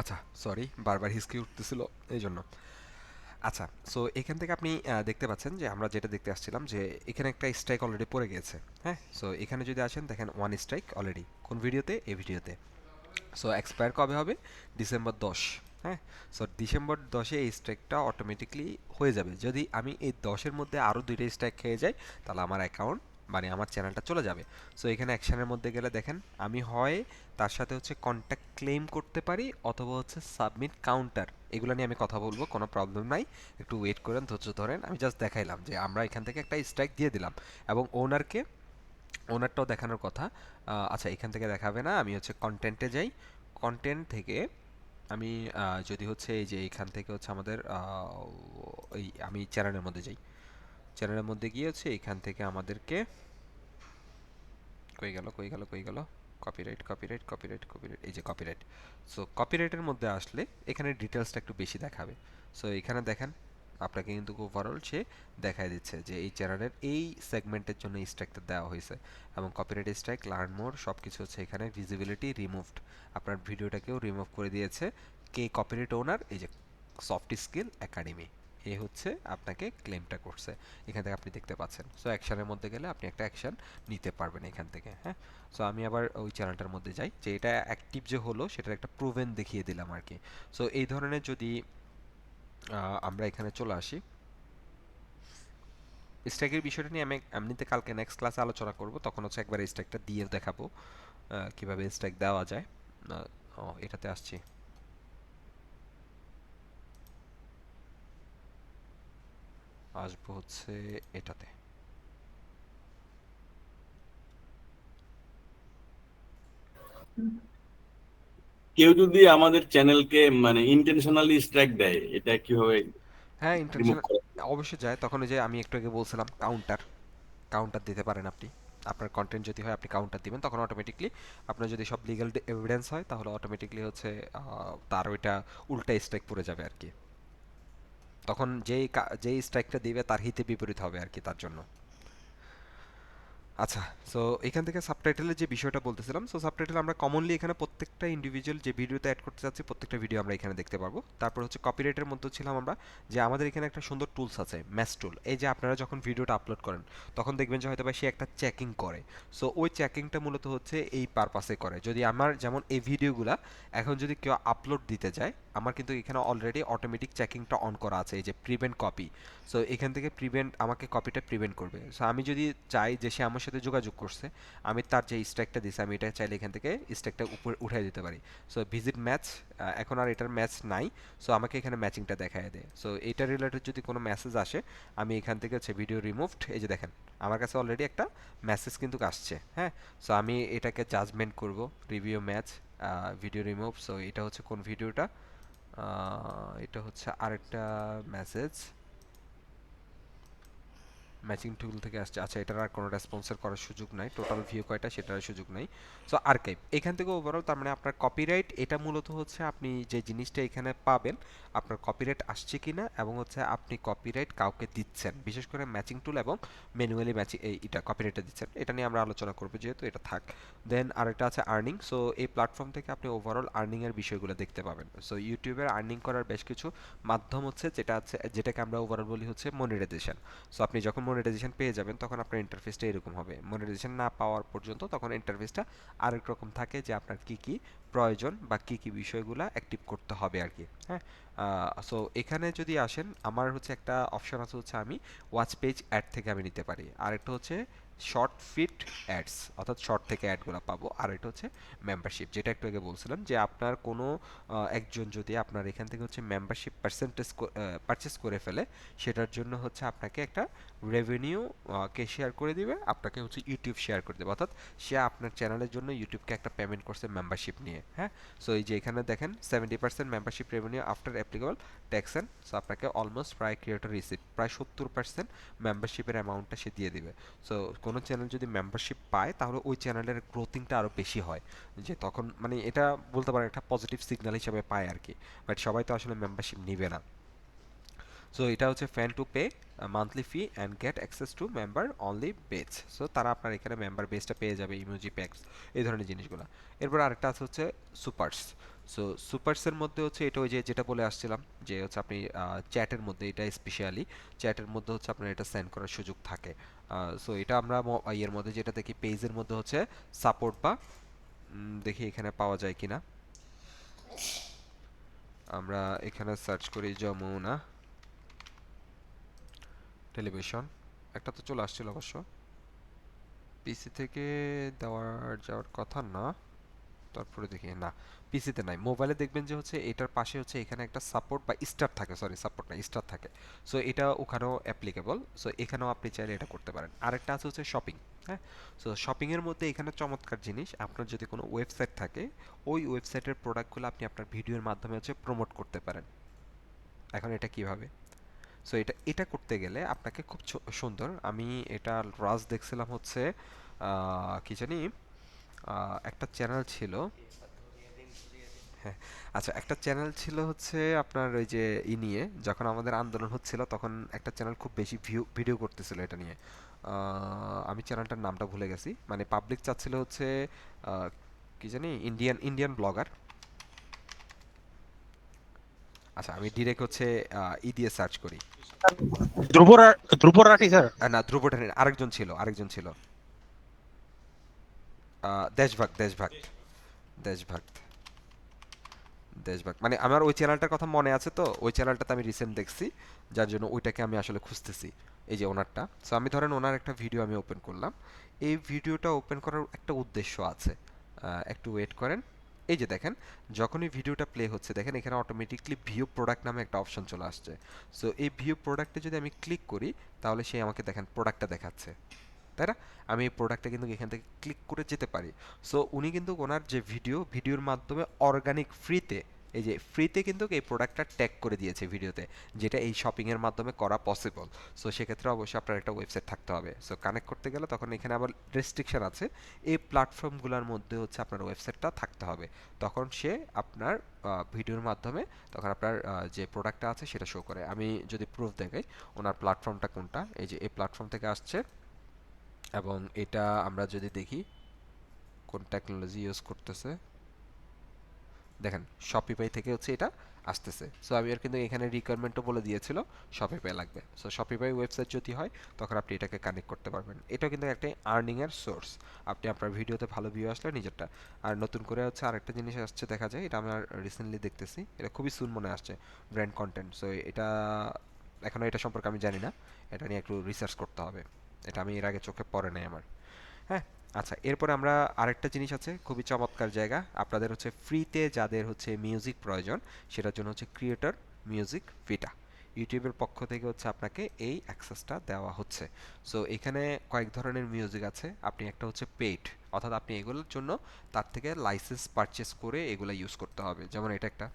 আচ্ছা, সরি, বারবার হিসকি উঠতেছিল এই জন্য। আচ্ছা, সো এখান থেকে আপনি দেখতে পাচ্ছেন যে আমরা যেটা দেখতে আসছিলাম যে এখানে একটা স্ট্রাইক অলরেডি পড়ে গিয়েছে। হ্যাঁ, সো এখানে যদি আসেন দেখেন ওয়ান স্ট্রাইক অলরেডি কোন ভিডিওতে, এই ভিডিওতে। সো এক্সপায়ার কবে হবে? ডিসেম্বর 10। হ্যাঁ, সো ডিসেম্বর 10-এ এই স্ট্রাইকটা অটোমেটিকলি হয়ে যাবে। যদি আমি এই 10-এর মধ্যে আরও 2টা স্ট্রাইক খেয়ে যাই তাহলে আমার অ্যাকাউন্ট মানে আমার চ্যানেলটা চলে যাবে। সো এখানে অ্যাকশনের মধ্যে গেলে দেখেন আমি হয় তার সাথে হচ্ছে কন্ট্যাক্ট ক্লেম করতে পারি অথবা হচ্ছে সাবমিট কাউন্টার, এগুলো নিয়ে আমি কথা বলবো, কোনো প্রবলেম নাই। একটু ওয়েট করেন, ধৈর্য ধরেন, আমি জাস্ট দেখাইলাম যে আমরা এখান থেকে একটা স্ট্রাইক দিয়ে দিলাম এবং ওনারটাও দেখানোর কথা। আচ্ছা, এখান থেকে দেখাবে না, আমি হচ্ছে কন্টেন্টে যাই। কন্টেন্ট থেকে আমি যদি হচ্ছে এই যে এখান থেকে হচ্ছে আমাদের এই আমি চ্যানেলের মধ্যে যাই। চ্যানেলের মধ্যে গিয়ে হচ্ছে এখান থেকে আমাদেরকে কই গেল কপিরাইট কপিরাইট কপিরাইট কপিরাইট, এই যে কপিরাইট। সো কপিরাইটের মধ্যে আসলে এখানে ডিটেলসটা একটু বেশি দেখাবে। সো এখানে দেখেন আপনাকে কিন্তু ওভারঅল সে দেখায় দিচ্ছে যে এই চ্যানেলের এই সেগমেন্টের জন্য এই স্ট্রাইকটা দেওয়া হয়েছে এবং কপিরাইট স্ট্রাইক, লার্ন মোর সব কিছু হচ্ছে এখানে। ভিজিবিলিটি রিমুভড, আপনার ভিডিওটাকেও রিমুভ করে দিয়েছে। কে কপিরাইট ওনার? এই যে সফট স্কিল একাডেমি, এ হচ্ছে আপনাকে ক্লেমটা করছে, এখান থেকে আপনি দেখতে পাচ্ছেন। সো অ্যাকশনের মধ্যে গেলে আপনি একটা অ্যাকশন নিতে পারবেন এখান থেকে। হ্যাঁ, সো আমি আবার ওই চ্যানেলটার মধ্যে যাই যে এটা অ্যাক্টিভ যে হলো সেটার একটা প্রুভেন দেখিয়ে দিলাম আর কি। সো এই ধরনের যদি আমরা এখানে চলে আসি, স্ট্যাকের বিষয়টা নিয়ে আমি এমনিতে কালকে নেক্সট ক্লাসে আলোচনা করব, তখন হচ্ছে একবার স্ট্যাকটা দিয়ে দেখাবো কিভাবে স্ট্যাক দেওয়া যায়। এটাতে আসছি। আসবো হচ্ছে এটাতে। কেউ যদি আমাদের চ্যানেলকে মানে ইন্টেনশনালি স্ট্রাইক দেয়, এটা কিভাবে হ্যাঁ, রিমুভ ইন্টারন্যাশনাল করে? অবশ্যই যায়। তখন ওই যে আমি একটু আগে বলছিলাম কাউন্টার, কাউন্টার দিতে পারেন আপনি। আপনার কন্টেন্ট যদি হয় আপনি কাউন্টার দিবেন, তখন অটোমেটিকলি আপনার যদি সব লিগ্যাল এভিডেন্স হয় তাহলে অটোমেটিকলি হচ্ছে তার ওইটা উল্টা স্ট্রাইক পড়ে যাবে আর কি। তখন যেই স্ট্রাইকটা দিবে তার হিতে বিপরীত হবে আর কি তার জন্য। আচ্ছা, সো এখান থেকে সাবটাইটেলের যে বিষয়টা বলতেছিলাম, সো সাবটাইটেল আমরা কমনলি এখানে প্রত্যেকটা ইন্ডিভিজুয়াল যে ভিডিওতে অ্যাড করতে চাচ্ছি প্রত্যেকটা ভিডিও আমরা এখানে দেখতে পারবো। তারপর হচ্ছে কপিরাইটের মধ্যে ছিলাম আমরা যে আমাদের এখানে একটা সুন্দর টুলস আছে, ম্যাচ টুল। এই যে আপনারা যখন ভিডিওটা আপলোড করেন তখন দেখবেন যে হয়তো বা সে একটা চেকিং করে। সো ওই চেকিংটা মূলত হচ্ছে এই পারপাসে করে। যদি আমার যেমন এই ভিডিওগুলা এখন যদি কেউ আপলোড দিতে যায়, আমার কিন্তু এখানে অলরেডি অটোমেটিক চেকিংটা অন করা আছে, এই যে প্রিভেন্ট কপি। সো এখান থেকে প্রিভেন্ট আমাকে কপিটা প্রিভেন্ট করবে। সো আমি যদি চাই যে সে আমার সাথে যোগাযোগ করছে, আমি তার যে স্ট্যাকটা দিছি আমি এটা চাইলে এখান থেকে স্ট্যাকটা উপরে উঠাই দিতে পারি। সো ভিজিট ম্যাচ, এখন আর এটার ম্যাচ নাই। সো আমাকে এখানে ম্যাচিংটা দেখায় দেয়। সো এটা রিলেটেড যদি কোনো মেসেজ আসে আমি এখান থেকে হচ্ছে ভিডিও রিমুভড, এই যে দেখেন আমার কাছে অলরেডি একটা মেসেজ কিন্তু আসছে। হ্যাঁ, সো আমি এটাকে জাজমেন্ট করব, review match video remove. So এটা হচ্ছে কোন ভিডিওটা? এটা হচ্ছে আরেকটা মেসেজ ম্যাচিং টুল থেকে আসছে। আচ্ছা, এটার আর কোনো রেসপন্সর করার সুযোগ নাই, টোটাল ভিউ কয়টা সেটার সুযোগ নাই। সো আর্কাইভ এখান থেকে ওভারঅল, তার মানে আপনার কপিরাইট এটা মূলত হচ্ছে আপনি যে জিনিসটা এখানে পাবেন আপনার কপিরাইট আসছে কিনা এবং হচ্ছে আপনি কপিরাইট কাউকে দিচ্ছেন, বিশেষ করে ম্যাচিং টুল এবং ম্যানুয়ালি ম্যাচিং এটা কপিরাইটটা দিচ্ছেন, এটা নিয়ে আমরা আলোচনা করব যেহেতু এটা থাক। দেন আরেকটা আছে আর্নিং। সো এই প্ল্যাটফর্ম থেকে আপনি ওভারঅল আর্নিং এর বিষয়গুলো দেখতে পাবেন। সো ইউটিউবের আর্নিং করার বেশ কিছু মাধ্যম হচ্ছে, যেটাকে আমরা ওভারঅল বলি হচ্ছে মনিটাইজেশন। সো আপনি যখন মনিটাইজেশন পেয়ে যাবেন তখন আপনার ইন্টারফেসটা এরকম হবে। মনিটাইজেশন না পাওয়ার পর্যন্ত তখন ইন্টারফেসটা আরেক রকম থাকে, যে আপনার কি কি প্রয়োজন বা কি কি বিষয়গুলো অ্যাক্টিভ করতে হবে আর কি। হ্যাঁ, সো এখানে যদি আসেন আমার হচ্ছে একটা অপশন আছে হচ্ছে আমি ওয়াচ পেজ অ্যাড থেকে আমি নিতে পারি, আর একটা হচ্ছে শর্ট ফিট অ্যাডস, অর্থাৎ শর্ট থেকে অ্যাডগুলো পাবো, আর এটা হচ্ছে মেম্বারশিপ, যেটা একটু আগে বলছিলাম যে আপনার কোনো একজন যদি আপনার এখান থেকে হচ্ছে মেম্বারশিপ পার্সেন্টেজ পারচেস করে ফেলে সেটার জন্য হচ্ছে আপনাকে একটা রেভিনিউ কে শেয়ার করে দিবে, আপনাকে হচ্ছে ইউটিউব শেয়ার করে দেবে, অর্থাৎ সে আপনার চ্যানেলের জন্য ইউটিউবকে একটা পেমেন্ট করছে মেম্বারশিপ নিয়ে। হ্যাঁ, সো এই যে এখানে দেখেন 70% membership revenue after applicable tax and, so আপনাকে অলমোস্ট প্রায় ক্রিয়েটর রিসিভ প্রায় 70% মেম্বারশিপের অ্যামাউন্টটা সে দিয়ে দিবে। সো কোনো চ্যানেল যদি মেম্বারশিপ পায় তাহলে ওই চ্যানেলের গ্রোথিংটা আরও বেশি হয়, যে তখন মানে এটা বলতে পারেন একটা পজিটিভ সিগন্যাল হিসেবে পায় আর কি। বাট সবাই তো আসলে মেম্বারশিপ নিবে না। সো এটা হচ্ছে fan to pay monthly fee and get access to member only base. So তারা আপনার এখানে মেম্বার বেসটা পেয়ে যাবে, ইমোজি প্যাকস এই ধরনের জিনিসগুলো। এরপর আরেকটা আছে হচ্ছে সুপারস। সো সুপারসের মধ্যে হচ্ছে এটা ওই যে যেটা বলে আসছিলাম যে হচ্ছে আপনি চ্যাটের মধ্যে এটা স্পেশালি চ্যাটের মধ্যে হচ্ছে আপনার এটা সেন্ড করার সুযোগ থাকে। সো এটা আমরা ইয়ের মধ্যে যেটা দেখি পেজের মধ্যে হচ্ছে সাপোর্ট বা দেখি এখানে পাওয়া যায় কিনা। আমরা এখানে সার্চ করি যমুনা টেলিভিশন, একটা তো চলে আসছিল অবশ্য, পিসি থেকে যাওয়ার কথা না। তারপরে দেখি না, পিসিতে নাই, মোবাইলে দেখবেন যে হচ্ছে এটার পাশে হচ্ছে এখানে একটা সাপোর্ট বা স্টার থাকে, সরি সাপোর্ট না স্টার থাকে। সো এটা ওখানেও অ্যাপ্লিকেবল, সো এখানেও আপনি চাইলে এটা করতে পারেন। আরেকটা আছে হচ্ছে শপিং। হ্যাঁ, সো শপিং এর মধ্যে এখানে চমৎকার জিনিস, আপনার যদি কোনো ওয়েবসাইট থাকে ওই ওয়েবসাইটের প্রোডাক্টগুলো আপনি আপনার ভিডিওর মাধ্যমে হচ্ছে প্রমোট করতে পারেন। এখন এটা কিভাবে? সো এটা করতে গেলে আপনাকে খুব সুন্দর, আমি এটা রাজ দেখছিলাম হচ্ছে কি জানি একটা চ্যানেল ছিল। হ্যাঁ, আচ্ছা একটা চ্যানেল ছিল হচ্ছে আপনার ওই যে নিয়ে যখন আমাদের আন্দোলন হচ্ছিল তখন একটা চ্যানেল খুব বেশি ভিডিও করতেছিল এটা নিয়ে। আমি চ্যানেলটার নামটা ভুলে গেছি, মানে পাবলিক চাচ্ছিল হচ্ছে আহ, কি জানি ইন্ডিয়ান ব্লগার। আচ্ছা আমি ডিরেক্ট হচ্ছে দিয়ে সার্চ করি। ধ্রুব রাঠি স্যার। না ধ্রুবটা নেই, আরেকজন ছিল দেশভক্ত দেশভক্ত দেশভক্ত দেশভক্ত, মানে আমার ওই চ্যানেলটার কথা মনে আছে, তো ওই চ্যানেলটাতে আমি রিসেন্ট দেখছি, যার জন্য ওইটাকে আমি আসলে খুঁজতেছি। এই যে ওনারটা, সো আমি ধরেন ওনার একটা ভিডিও আমি ওপেন করলাম। এই ভিডিওটা ওপেন করার একটা উদ্দেশ্য আছে, একটু ওয়েট করেন। এই যে দেখেন, যখনই ভিডিওটা প্লে হচ্ছে দেখেন এখানে অটোমেটিকলি ভিউ প্রোডাক্ট নামে একটা অপশন চলে আসছে। সো এই ভিউ প্রোডাক্টে যদি আমি ক্লিক করি তাহলে সে আমাকে দেখেন প্রোডাক্টটা দেখাচ্ছে, তাই না? আমি এই প্রোডাক্টটা কিন্তু এখান থেকে ক্লিক করে যেতে পারি। সো উনি কিন্তু ওনার যে ভিডিওর মাধ্যমে অর্গানিক ফ্রিতে, এই যে ফ্রিতে কিন্তু এই প্রোডাক্টটা ট্যাগ করে দিয়েছে ভিডিওতে, যেটা এই শপিংয়ের মাধ্যমে করা পসিবল। সো সেক্ষেত্রে অবশ্যই আপনার একটা ওয়েবসাইট থাকতে হবে। সো কানেক্ট করতে গেলে তখন এখানে আবার রেস্ট্রিকশন আছে, এই প্ল্যাটফর্মগুলোর মধ্যে হচ্ছে আপনার ওয়েবসাইটটা থাকতে হবে। তখন সে আপনার ভিডিওর মাধ্যমে তখন আপনার যে প্রোডাক্টটা আছে সেটা শো করে। আমি যদি প্রুফ দেখাই ওনার প্ল্যাটফর্মটা কোনটা, এই যে এই প্ল্যাটফর্ম থেকে আসছে, এবং এটা আমরা যদি দেখি কোন টেকনোলজি ইউজ করতেছে, দেখেন শপিফাই থেকে হচ্ছে এটা আসতেছে। সো আমি আর কিন্তু এখানে রিকোয়ারমেন্টও বলে দিয়েছিল শপিফাই লাগবে। সো শপিফাই ওয়েবসাইট যদি হয় তখন আপনি এটাকে কানেক্ট করতে পারবেন। এটা কিন্তু একটা আর্নিং এর সোর্স, আপনি আপনার ভিডিওতে ভালো ভিউ আসলে নিজেরটা। আর নতুন করে হচ্ছে আরেকটা জিনিস আসছে দেখা যায়, এটা আমার রিসেন্টলি দেখতেছি, এটা খুবই সুন মনে আসছে, ব্র্যান্ড কন্টেন্ট। সো এটা এখনো এটা সম্পর্কে আমি জানি না, এটা নিয়ে একটু রিসার্চ করতে হবে, এটা আমি এর আগে চোখে পড়ে নাই আমার। হ্যাঁ, আচ্ছা এরপরে আমরা আরেকটা জিনিস আছে খুবই চমৎকার জায়গা, আপনাদের হচ্ছে ফ্রিতে যাদের হচ্ছে মিউজিক প্রয়োজন সেটার জন্য হচ্ছে ক্রিয়েটর মিউজিক ভিটা, ইউটিউবের পক্ষ থেকে হচ্ছে আপনাকে এই অ্যাক্সেসটা দেওয়া হচ্ছে। সো এখানে কয়েক ধরনের মিউজিক আছে, আপনি একটা হচ্ছে পেইড, অর্থাৎ আপনি এগুলোর জন্য তার থেকে লাইসেন্স পারচেস করে এগুলো ইউজ করতে হবে। যেমন এটা একটা,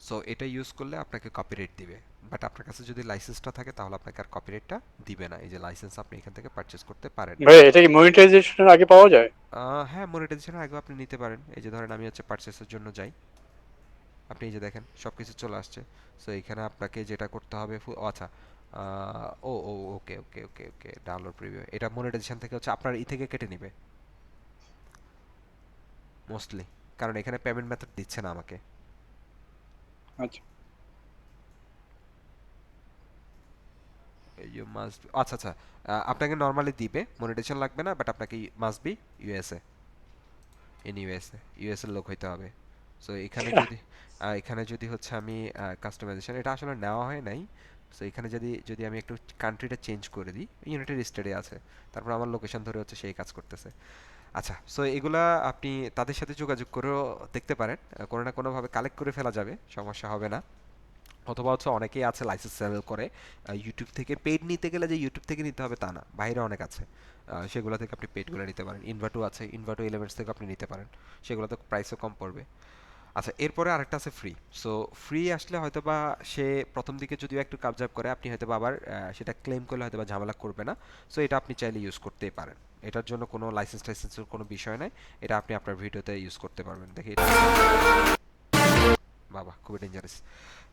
সো এটা ইউজ করলে আপনাকে কপিরাইট দিবে, বাট আপনার কাছে যদি লাইসেন্সটা থাকে তাহলে আপনাকে আর কপিরাইটটা দিবে না। এই যে লাইসেন্স আপনি এখান থেকে পারচেজ করতে পারেন। ভাই এটা কি মনিটাইজেশনের আগে পাওয়া যায়? হ্যাঁ, মনিটাইজেশনের আগেও আপনি নিতে পারেন। এই যে ধরেন আমি হচ্ছে পারচেসের জন্য যাই, আপনি এই যে দেখেন সবকিছু চলে আসছে। সো এখানে আপনাকে যেটা করতে হবে ও আচ্ছা, ও ও ওকে ওকে ওকে ওকে ডাউনলোড প্রিভিউ, এটা মনিটাইজেশন থেকে হচ্ছে আপনার থেকে কেটে নিবে মোস্টলি, কারণ এখানে পেমেন্ট মেথড দিচ্ছে না আমাকে। আচ্ছা ইউ মাস্ট, আচ্ছা আচ্ছা, আপনাকে নর্মালি দিবে, মনিটাইজেশন লাগবে না, বাট আপনাকে must be USA, in USA লোক হইতে হবে। সো এখানে যদি হচ্ছে আমি কাস্টমাইজেশন এটা আসলে নেওয়া হয় নাই। সো এখানে যদি আমি একটু কান্ট্রিটা চেঞ্জ করে দিই, ইউনাইটেড স্টেটে আছে, তারপর আমার লোকেশন ধরে হচ্ছে সেই কাজ করতেছে। আচ্ছা, সো এগুলা আপনি তাদের সাথে যোগাযোগ করেও দেখতে পারেন, কোনো না কোনোভাবে কালেক্ট করে ফেলা যাবে, সমস্যা হবে না। অথবা হচ্ছে অনেকেই আছে লাইসেন্স সেল করে ইউটিউব থেকে, পেড নিতে গেলে যে ইউটিউব থেকে নিতে হবে তা না, বাইরে অনেক আছে, সেগুলো থেকে আপনি পেডগুলো নিতে পারেন। ইনভার্টু আছে, ইনভার্টু এলিমেন্টস থেকে আপনি নিতে পারেন, সেগুলোতে প্রাইসও কম পড়বে। আচ্ছা এরপরে আরেকটা আছে ফ্রি। সো ফ্রি আসলে হয়তো বা সে প্রথম দিকে যদিও একটু কাবজাব করে, আপনি হয়তো বা আবার সেটা ক্লেম করলে হয়তো বা ঝামেলা করবে না। সো এটা আপনি চাইলে ইউজ করতেই পারেন, এটার জন্য কোনো লাইসেন্সের কোনো বিষয় নাই, এটা আপনি আপনার ভিডিওতে ইউজ করতে পারবেন। দেখি বাবা খুবই ডেঞ্জারাস।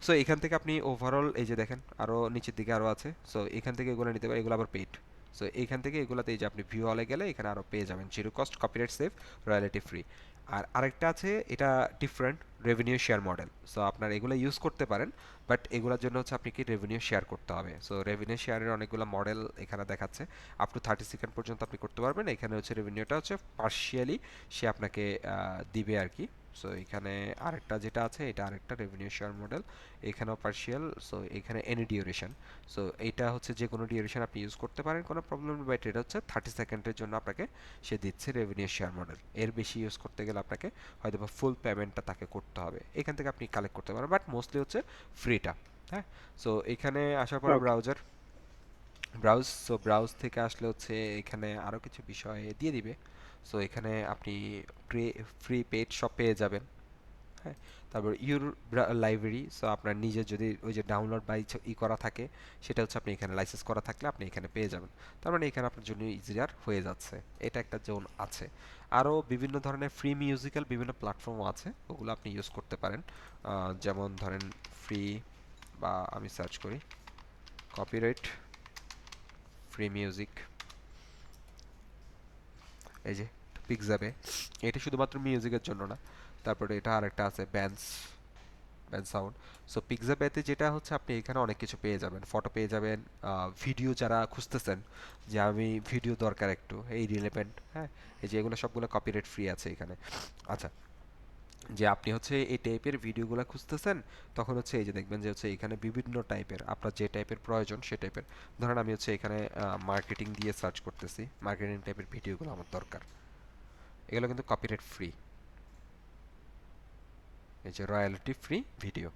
সো এখান থেকে আপনি ওভারঅল এই যে দেখেন আরও নিচের দিকে আরও আছে, সো এখান থেকে এগুলো নিতে পারেন, এগুলো আবার পেইড। সো এইখান থেকে এগুলাতে এই যে আপনি ভিউ অলে গেলে এখানে আরও পেয়ে যাবেন zero cost copyright save royalty free. আর আরেকটা আছে, এটা different revenue share model. So আপনার এগুলো ইউজ করতে পারেন, বাট এগুলোর জন্য হচ্ছে আপনি কি রেভিনিউ শেয়ার করতে হবে। সো রেভিনিউ শেয়ারের অনেকগুলো মডেল এখানে দেখাচ্ছে, আপ টু 30 সেকেন্ড পর্যন্ত আপনি করতে পারবেন। এখানে হচ্ছে রেভিনিউটা হচ্ছে পার্শিয়ালি সে আপনাকে দিবে আর কি। সো এখানে আরেকটা যেটা আছে এটা আরেকটা রেভিনিউ শেয়ার মডেল, এখানেও পার্শিয়াল। সো এখানে এনি ডিউরেশন, সো এইটা হচ্ছে যে কোনো ডিউরেশন আপনি ইউজ করতে পারেন, কোনো প্রবলেম নেই। বাট এটা হচ্ছে 30 সেকেন্ডের জন্য আপনাকে সে দিচ্ছে রেভিনিউ শেয়ার মডেল। এর বেশি ইউজ করতে গেলে আপনাকে হয়তো বা ফুল পেমেন্টটা তাকে করতে হবে। এখান থেকে আপনি কালেক্ট করতে পারেন, বাট মোস্টলি হচ্ছে ফ্রিটা। হ্যাঁ, সো এখানে আসার পরে Okay. ব্রাউজ থেকে আসলে হচ্ছে এখানে আরও কিছু বিষয় দিয়ে দিবে। সো এখানে আপনি ফ্রি পেড সব পেয়ে যাবেন। হ্যাঁ, তারপর ইউর লাইব্রেরি, সো আপনার নিজের যদি ওই যে ডাউনলোড বা করা থাকে সেটা হচ্ছে আপনি এখানে লাইসেন্স করা থাকলে আপনি এখানে পেয়ে যাবেন। তার মানে এখানে আপনার জন্য ইজিয়ার হয়ে যাচ্ছে। এটা একটা জোন আছে। আরও বিভিন্ন ধরনের ফ্রি মিউজিক্যাল বিভিন্ন প্ল্যাটফর্মও আছে, ওগুলো আপনি ইউজ করতে পারেন। যেমন ধরেন ফ্রি, বা আমি সার্চ করি কপিরাইট ফ্রি মিউজিক, এই যে পিকজাবে, এটা শুধুমাত্র মিউজিকের জন্য না। তারপরে এটা আরেকটা আছে ব্যান্ড সাউন্ড। সো পিকজাবেতে যেটা হচ্ছে আপনি এখানে অনেক কিছু পেয়ে যাবেন, ফটো পেয়ে যাবেন, ভিডিও যারা খুঁজতেছেন যে আমি ভিডিও দরকার একটু এই রিলেভেন্ট, হ্যাঁ, এই যে এগুলো সবগুলো কপিরাইট ফ্রি আছে এখানে। আচ্ছা, যে আপনি হচ্ছে এই টাইপের ভিডিওগুলো খুঁজতেছেন, তখন হচ্ছে এই যে দেখবেন যে হচ্ছে এখানে বিভিন্ন টাইপের আপনার যে টাইপের প্রয়োজন সে টাইপের। ধরেন আমি হচ্ছে এখানে মার্কেটিং দিয়ে সার্চ করতেছি, মার্কেটিং টাইপের ভিডিওগুলো আমার দরকার, এগুলো কিন্তু কপিরাইট ফ্রি, এই যে রয়্যালিটি ফ্রি ভিডিও।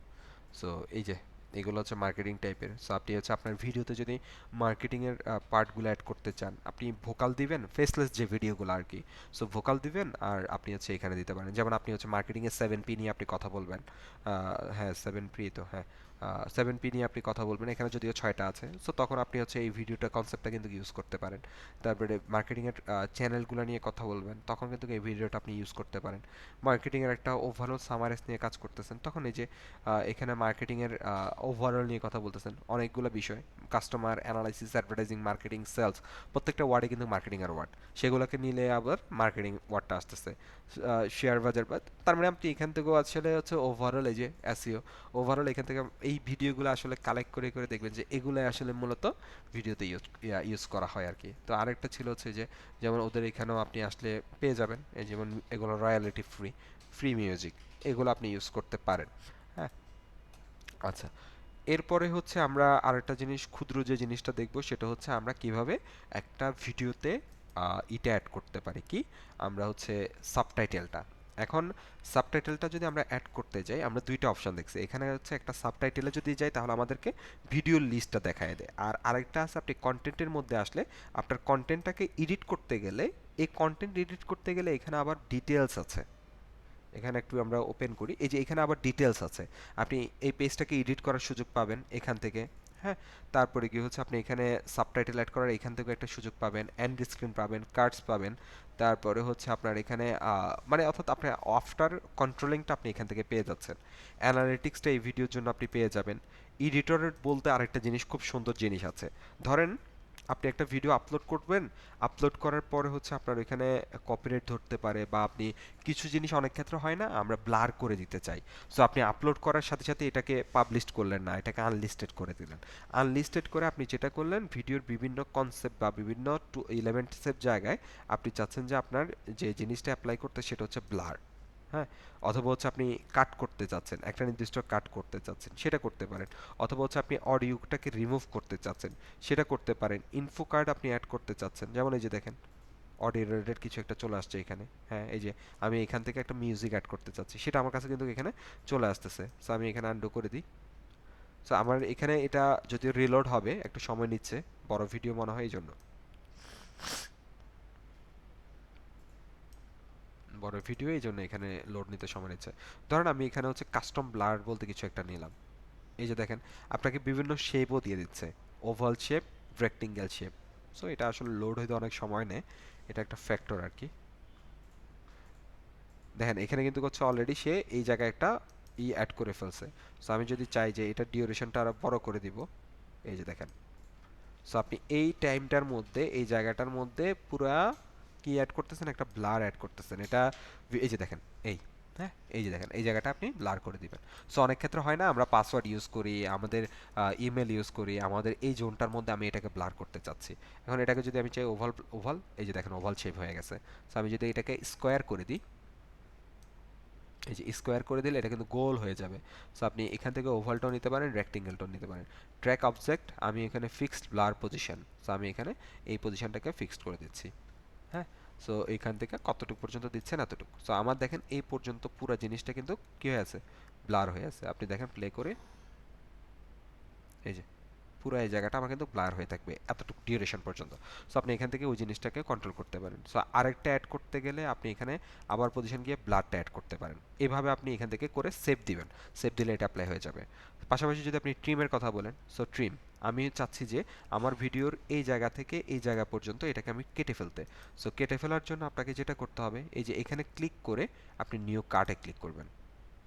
সো এই যে এগুলো হচ্ছে মার্কেটিং টাইপের। সো আপনি হচ্ছে আপনার ভিডিওতে যদি মার্কেটিংয়ের পার্টগুলো অ্যাড করতে চান, আপনি ভোকাল দিবেন, ফেসলেস যে ভিডিওগুলো আর কি। সো ভোকাল দিবেন আর আপনি হচ্ছে এখানে দিতে পারেন। যেমন আপনি হচ্ছে মার্কেটিংয়ের 7P নিয়ে আপনি কথা বলবেন, হ্যাঁ 7P তো হ্যাঁ, 7P নিয়ে আপনি কথা বলবেন, এখানে যদিও 6টা আছে। সো তখন আপনি হচ্ছে এই ভিডিওটা কনসেপ্টটা কিন্তু ইউজ করতে পারেন। তারপরে মার্কেটিংয়ের চ্যানেলগুলো নিয়ে কথা বলবেন, তখন কিন্তু এই ভিডিওটা আপনি ইউজ করতে পারেন। মার্কেটিংয়ের একটা ওভারঅল সামারাইজ নিয়ে কাজ করতেছেন, তখন এই যে এখানে মার্কেটিংয়ের ওভারঅল নিয়ে কথা বলতেছেন, অনেকগুলো বিষয়, customer analysis, advertising, marketing, sales, প্রত্যেকটা ওয়ার্ডে কিন্তু মার্কেটিংয়ের ওয়ার্ড, সেগুলোকে নিলে আবার মার্কেটিং ওয়ার্ডটা আসতেছে। শেয়ার বাজার বাদ, তার মানে আপনি এখান থেকেও আসলে হচ্ছে ওভারঅল এই যে এসইও, ওভারঅল এখান থেকে এই ভিডিওগুলো আসলে কালেক্ট করে করে দেখবেন যে এগুলো আসলে মূলত ভিডিওতে ইউজ করা হয় আর কি। তো আরেকটা ছিল হচ্ছে যে যেমন ওদের এখানেও আপনি আসলে পেয়ে যাবেন, এই যেমন এগুলো রয়্যালিটি ফ্রি মিউজিক, এগুলো আপনি ইউজ করতে পারেন। হ্যাঁ, আচ্ছা, এরপরে হচ্ছে আমরা আরেকটা জিনিস, ক্ষুদ্র যে জিনিসটা দেখব সেটা হচ্ছে আমরা কিভাবে একটা ভিডিওতে এটা অ্যাড করতে পারি। কি, আমরা হচ্ছে সাবটাইটেলটা, এখন সাবটাইটেলটা যদি আমরা অ্যাড করতে যাই, আমরা দুইটা অপশন দেখছি এখানে। হচ্ছে একটা সাবটাইটেলে যদি যাই তাহলে আমাদেরকে ভিডিওর লিস্টটা দেখায় দেয়, আর আরেকটা আছে আপনি কন্টেন্টের মধ্যে আসলে আপনার কন্টেন্টটাকে এডিট করতে গেলে, এই কন্টেন্ট এডিট করতে গেলে এখানে আবার ডিটেলস আছে। এখানে একটু আমরা ওপেন করি, এই যে এখানে আবার ডিটেলস আছে, আপনি এই পেজটাকে এডিট করার সুযোগ পাবেন এখান থেকে। হ্যাঁ, তারপরে কি হচ্ছে আপনি এখানে সাবটাইটেল অ্যাড করার এখান থেকে একটা সুযোগ পাবেন, এন্ড স্ক্রিন পাবেন, কার্ডস পাবেন। তারপরে হচ্ছে আপনার এখানে মানে অর্থাৎ আপনার আফটার কন্ট্রোলিংটা আপনি এখান থেকে পেয়ে যাচ্ছেন। অ্যানালিটিক্সটা এই ভিডিওর জন্য আপনি পেয়ে যাবেন। এডিটরের বলতে আরেকটা জিনিস, খুব সুন্দর জিনিস আছে। ধরেন আপনি একটা ভিডিও আপলোড করবেন, আপলোড করার পরে হচ্ছে আপনার এখানে কপিরাইট ধরতে পারে, বা আপনি কিছু জিনিস অনেক ক্ষেত্রে হয় না, আমরা ব্লার করে দিতে চাই। সো আপনি আপলোড করার সাথে সাথে এটাকে পাবলিশ করলেন না, এটাকে আনলিস্টেড করে দিলেন। আনলিস্টেড করে আপনি যেটা করলেন, ভিডিওর বিভিন্ন কনসেপ্ট বা বিভিন্ন এলিমেন্টসের জায়গায় আপনি চাচ্ছেন যে আপনার যে জিনিসটা অ্যাপ্লাই করতে সেটা হচ্ছে ব্লার। হ্যাঁ, অথবা হচ্ছে আপনি কাট করতে চাচ্ছেন, একটা নির্দিষ্ট কাট করতে চাচ্ছেন, সেটা করতে পারেন। অথবা হচ্ছে আপনি অডিওটাকে রিমুভ করতে চাচ্ছেন, সেটা করতে পারেন। ইনফো কার্ড আপনি অ্যাড করতে চাচ্ছেন, যেমন এই যে দেখেন অডিও রিলেটেড কিছু একটা চলে আসছে এখানে। হ্যাঁ, এই যে আমি এখান থেকে একটা মিউজিক অ্যাড করতে চাচ্ছি, সেটা আমার কাছে কিন্তু এখানে চলে আসতেছে। সো আমি এখানে আনডু করে দিই। সো আমার এখানে এটা যদিও রিলোড হবে, একটু সময় নিচ্ছে, বড় ভিডিও মনে হয় এই জন্য, বড় ভিডিও এই জন্য এখানে লোড নিতে সময় নিচ্ছে। ধরেন আমি এখানে হচ্ছে কাস্টম ব্লার বলতে কিছু একটা নিলাম, এই যে দেখেন আপনাকে বিভিন্ন শেপও দিয়ে দিচ্ছে, oval shape, rectangle shape. So এটা আসলে লোড হইতে অনেক সময় নেয়, এটা একটা ফ্যাক্টর আর কি। দেখেন এখানে কিন্তু হচ্ছে অলরেডি সে এই জায়গায় একটা অ্যাড করে ফেলছে। সো আমি যদি চাই যে এটা ডিউরেশনটা আরো বড় করে দিব, এই যে দেখেন সো আপনি এই টাইমটার মধ্যে এই জায়গাটার মধ্যে পুরা কি অ্যাড করতেছেন, একটা ব্লার অ্যাড করতেছেন। এটা এই যে দেখেন এই, হ্যাঁ এই যে দেখেন এই জায়গাটা আপনি ব্লার করে দিবেন। সো অনেক ক্ষেত্রে হয় না আমরা পাসওয়ার্ড ইউজ করি, আমাদের ইমেল ইউজ করি, আমাদের এই জোনটার মধ্যে আমি এটাকে ব্লার করতে চাচ্ছি। এখন এটাকে যদি আমি চাই ওভাল ওভাল, এই যে দেখেন ওভাল শেপ হয়ে গেছে। সো আমি যদি এটাকে স্কোয়ার করে দিই, এই যে স্কোয়ার করে দিলে এটা কিন্তু গোল হয়ে যাবে। সো আপনি এখান থেকে ওভালটাও নিতে পারেন, রেক্টেঙ্গেলটাও নিতে পারেন। ট্র্যাক অবজেক্ট আমি এখানে ফিক্সড ব্লার পজিশন, সো আমি এখানে এই পজিশনটাকে ফিক্সড করে দিচ্ছি। হ্যাঁ, সো এইখান থেকে কতটুকু পর্যন্ত দিচ্ছেন এতটুকু। সো আমার দেখেন এই পর্যন্ত পুরো জিনিসটা কিন্তু কি হয়ে আছে, ব্লার হয়ে আছে। আপনি দেখেন প্লে করে, এই যে পুরো এই জায়গাটা আমার কিন্তু ব্লার হয়ে থাকবে এতটুকু ডিউরেশন পর্যন্ত। সো আপনি এখান থেকে ওই জিনিসটাকে কন্ট্রোল করতে পারেন। সো আরেকটা অ্যাড করতে গেলে আপনি এখানে আবার পজিশন গিয়ে ব্লারটা অ্যাড করতে পারেন। এভাবে আপনি এখান থেকে করে সেভ দিবেন, সেভ দিলে এটা অ্যাপ্লাই হয়ে যাবে। পাশাপাশি যদি আপনি ট্রিমের কথা বলেন, সো ট্রিম আমি চাচ্ছি যে আমার ভিডিওর এই জায়গা থেকে এই জায়গা পর্যন্ত এটাকে আমি কেটে ফেলতে। সো কেটে ফেলার জন্য আপনাকে যেটা করতে হবে, এই যে এখানে ক্লিক করে আপনি নিউ কাটে ক্লিক করবেন।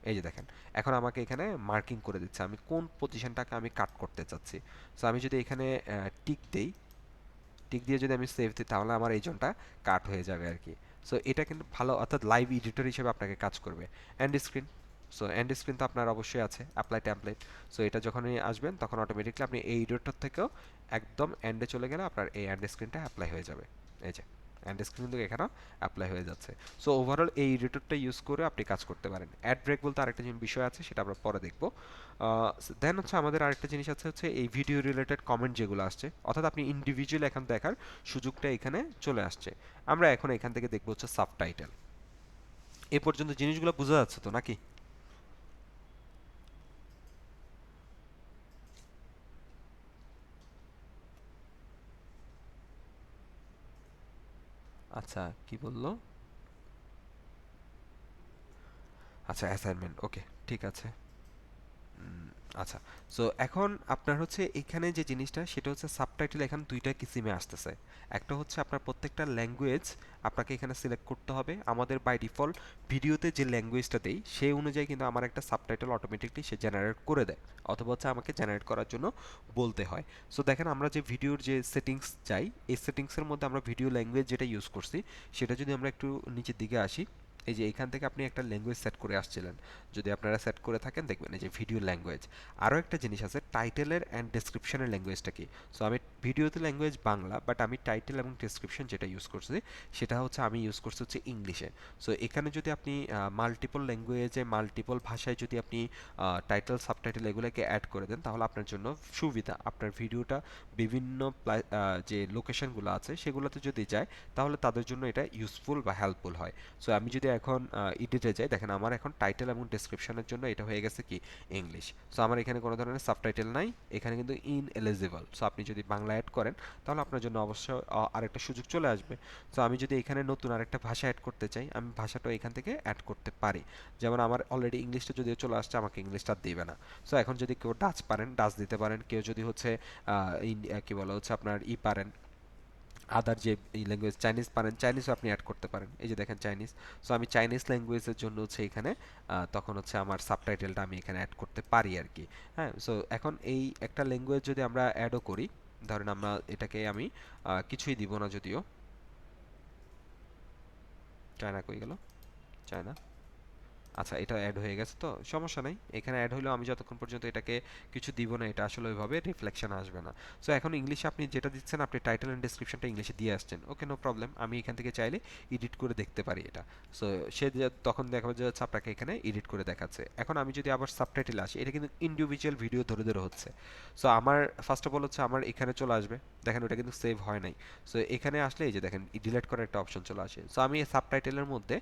এই যে দেখেন এখন আমাকে এখানে মার্কিং করে দিচ্ছে আমি কোন পজিশনটাকে আমি কাট করতে চাচ্ছি। সো আমি যদি এখানে টিক দেই, টিক দিয়ে যদি আমি সেভ দিই, তাহলে আমার এই জোনটা কাট হয়ে যাবে আর কি। সো এটা কিন্তু ভালো, অর্থাৎ লাইভ এডিটর হিসেবে আপনাকে কাজ করবে। And screen, so and screen তো আপনার অবশ্যই আছে, অ্যাপ্লাই টেমপ্লেট। সো এটা যখনই আসবেন তখন অটোমেটিকলি আপনি এই এডিটর থেকেও একদম এন্ডে চলে গেলে আপনার এই এন্ড স্ক্রিনটা অ্যাপ্লাই হয়ে যাবে। এই যে এন্ড স্ক্রিন কিন্তু এখানেও অ্যাপ্লাই হয়ে যাচ্ছে। সো ওভারঅল এই এডিটরটা ইউজ করে আপনি কাজ করতে পারেন। অ্যাড ব্রেক বলতে আরেকটা বিষয় আছে, সেটা আমরা পরে দেখব। দেন হচ্ছে আমাদের আরেকটা জিনিস আছে, হচ্ছে এই ভিডিও রিলেটেড কমেন্ট যেগুলো আসছে, অর্থাৎ আপনি ইন্ডিভিজুয়াল এখন দেখার সুযোগটা এখানে চলে আসছে। আমরা এখন এখান থেকে দেখব হচ্ছে সাবটাইটেল। এ পর্যন্ত জিনিসগুলো বোঝা যাচ্ছে তো নাকি? আচ্ছা কি বললো, আচ্ছা অ্যাসাইনমেন্ট, ওকে ঠিক আছে। আচ্ছা, সো এখন আপনার হচ্ছে এখানে যে জিনিসটা সেটা হচ্ছে সাবটাইটেল এখানে দুইটা কিসিমে আসতেছে। একটা হচ্ছে আপনার প্রত্যেকটা ল্যাঙ্গুয়েজ আপনাকে এখানে সিলেক্ট করতে হবে। আমাদের বাই ডিফল্ট ভিডিওতে যে ল্যাঙ্গুয়েজটা দেই সেই অনুযায়ী কিন্তু আমার একটা সাবটাইটেল অটোমেটিকলি সে জেনারেট করে দেয়, অথবা হচ্ছে আমাকে জেনারেট করার জন্য বলতে হয়। সো দেখেন আমরা যে ভিডিওর যে সেটিংস যাই, এই সেটিংসের মধ্যে আমরা ভিডিও ল্যাঙ্গুয়েজ যেটা ইউজ করছি সেটা যদি আমরা একটু নিচের দিকে আসি, এই যে এখান থেকে আপনি একটা ল্যাঙ্গুয়েজ সেট করে আসছিলেন, যদি আপনারা সেট করে থাকেন দেখবেন এই যে ভিডিও ল্যাঙ্গুয়েজ। আরও একটা জিনিস আছে টাইটেলের অ্যান্ড ডেসক্রিপশনের ল্যাঙ্গুয়েজটা কি। সো আমি ভিডিওতে ল্যাঙ্গুয়েজ বাংলা, বাট আমি টাইটেল এবং ডেসক্রিপশন যেটা ইউজ করছি সেটা হচ্ছে আমি ইউজ করছি হচ্ছে ইংলিশে। সো এখানে যদি আপনি মাল্টিপল ল্যাঙ্গুয়েজে মাল্টিপল ভাষায় যদি আপনি টাইটেল সাবটাইটেল এগুলোকে অ্যাড করে দেন, তাহলে আপনার জন্য সুবিধা, আপনার ভিডিওটা বিভিন্ন যে লোকেশনগুলো আছে সেগুলোতে যদি যায় তাহলে তাদের জন্য এটা ইউজফুল বা হেল্পফুল হয়। সো আমি যদি এখন এডিটে যাই, দেখেন আমার এখন টাইটেল এবং ডেসক্রিপশনের জন্য এটা হয়ে গেছে কি ইংলিশ। সো আমার এখানে কোনো ধরনের সাবটাইটেল নাই, এখানে কিন্তু ইনএলিজিবল। সো আপনি যদি বাংলা অ্যাড করেন তাহলে আপনার জন্য অবশ্যই আরেকটা সুযোগ চলে আসবে। সো আমি যদি এখানে নতুন আরেকটা ভাষা অ্যাড করতে চাই, আমি ভাষাটাও এখান থেকে অ্যাড করতে পারি। যেমন আমার অলরেডি ইংলিশটা যদিও চলে আসছে, আমাকে ইংলিশটা দিবে না। সো এখন যদি কেউ ডাচ পারেন ডাচ দিতে পারেন, কেউ যদি হচ্ছে কি বলা হচ্ছে আপনার পারেন আদার যে এই ল্যাঙ্গুয়েজ চাইনিজ পারেন, চাইনিজও আপনি অ্যাড করতে পারেন। এই যে দেখেন চাইনিজ, সো আমি চাইনিজ ল্যাঙ্গুয়েজের জন্য হচ্ছে এখানে তখন হচ্ছে আমার সাবটাইটেলটা আমি এখানে অ্যাড করতে পারি আর কি। হ্যাঁ, সো এখন এই একটা ল্যাঙ্গুয়েজ যদি আমরা অ্যাডও করি, ধরেন আমরা এটাকে আমি কিছুই দিব না, যদিও চায়না কই গেল, চায়না, আচ্ছা এটা অ্যাড হয়ে গেছে তো সমস্যা নাই, এখানে অ্যাড হলেও আমি যতক্ষণ পর্যন্ত এটাকে কিছু দিব না এটা আসলে ওইভাবে রিফ্লেকশন আসবে না। সো এখন ইংলিশে আপনি যেটা দিচ্ছেন, আপনি টাইটেল এন্ড ডেসক্রিপশনটা ইংলিশে দিয়ে আসছেন, ওকে নো প্রবলেম, আমি এখান থেকে চাইলে এডিট করে দেখতে পারি এটা। সো সে তখন দেখাবে যে হচ্ছে আপনাকে এখানে এডিট করে দেখাচ্ছে। এখন আমি যদি আবার সাবটাইটেল আসি, এটা কিন্তু ইন্ডিভিজুয়াল ভিডিও ধরে ধরে হচ্ছে। সো আমার ফার্স্ট অফ অল হচ্ছে আমার এখানে চলে আসবে, দেখেন ওটা কিন্তু সেভ হয় নাই। সো এখানে আসলে এই যে দেখেন ডিলিট করার একটা অপশন চলে আসে। সো আমি এই সাবটাইটেলের মধ্যে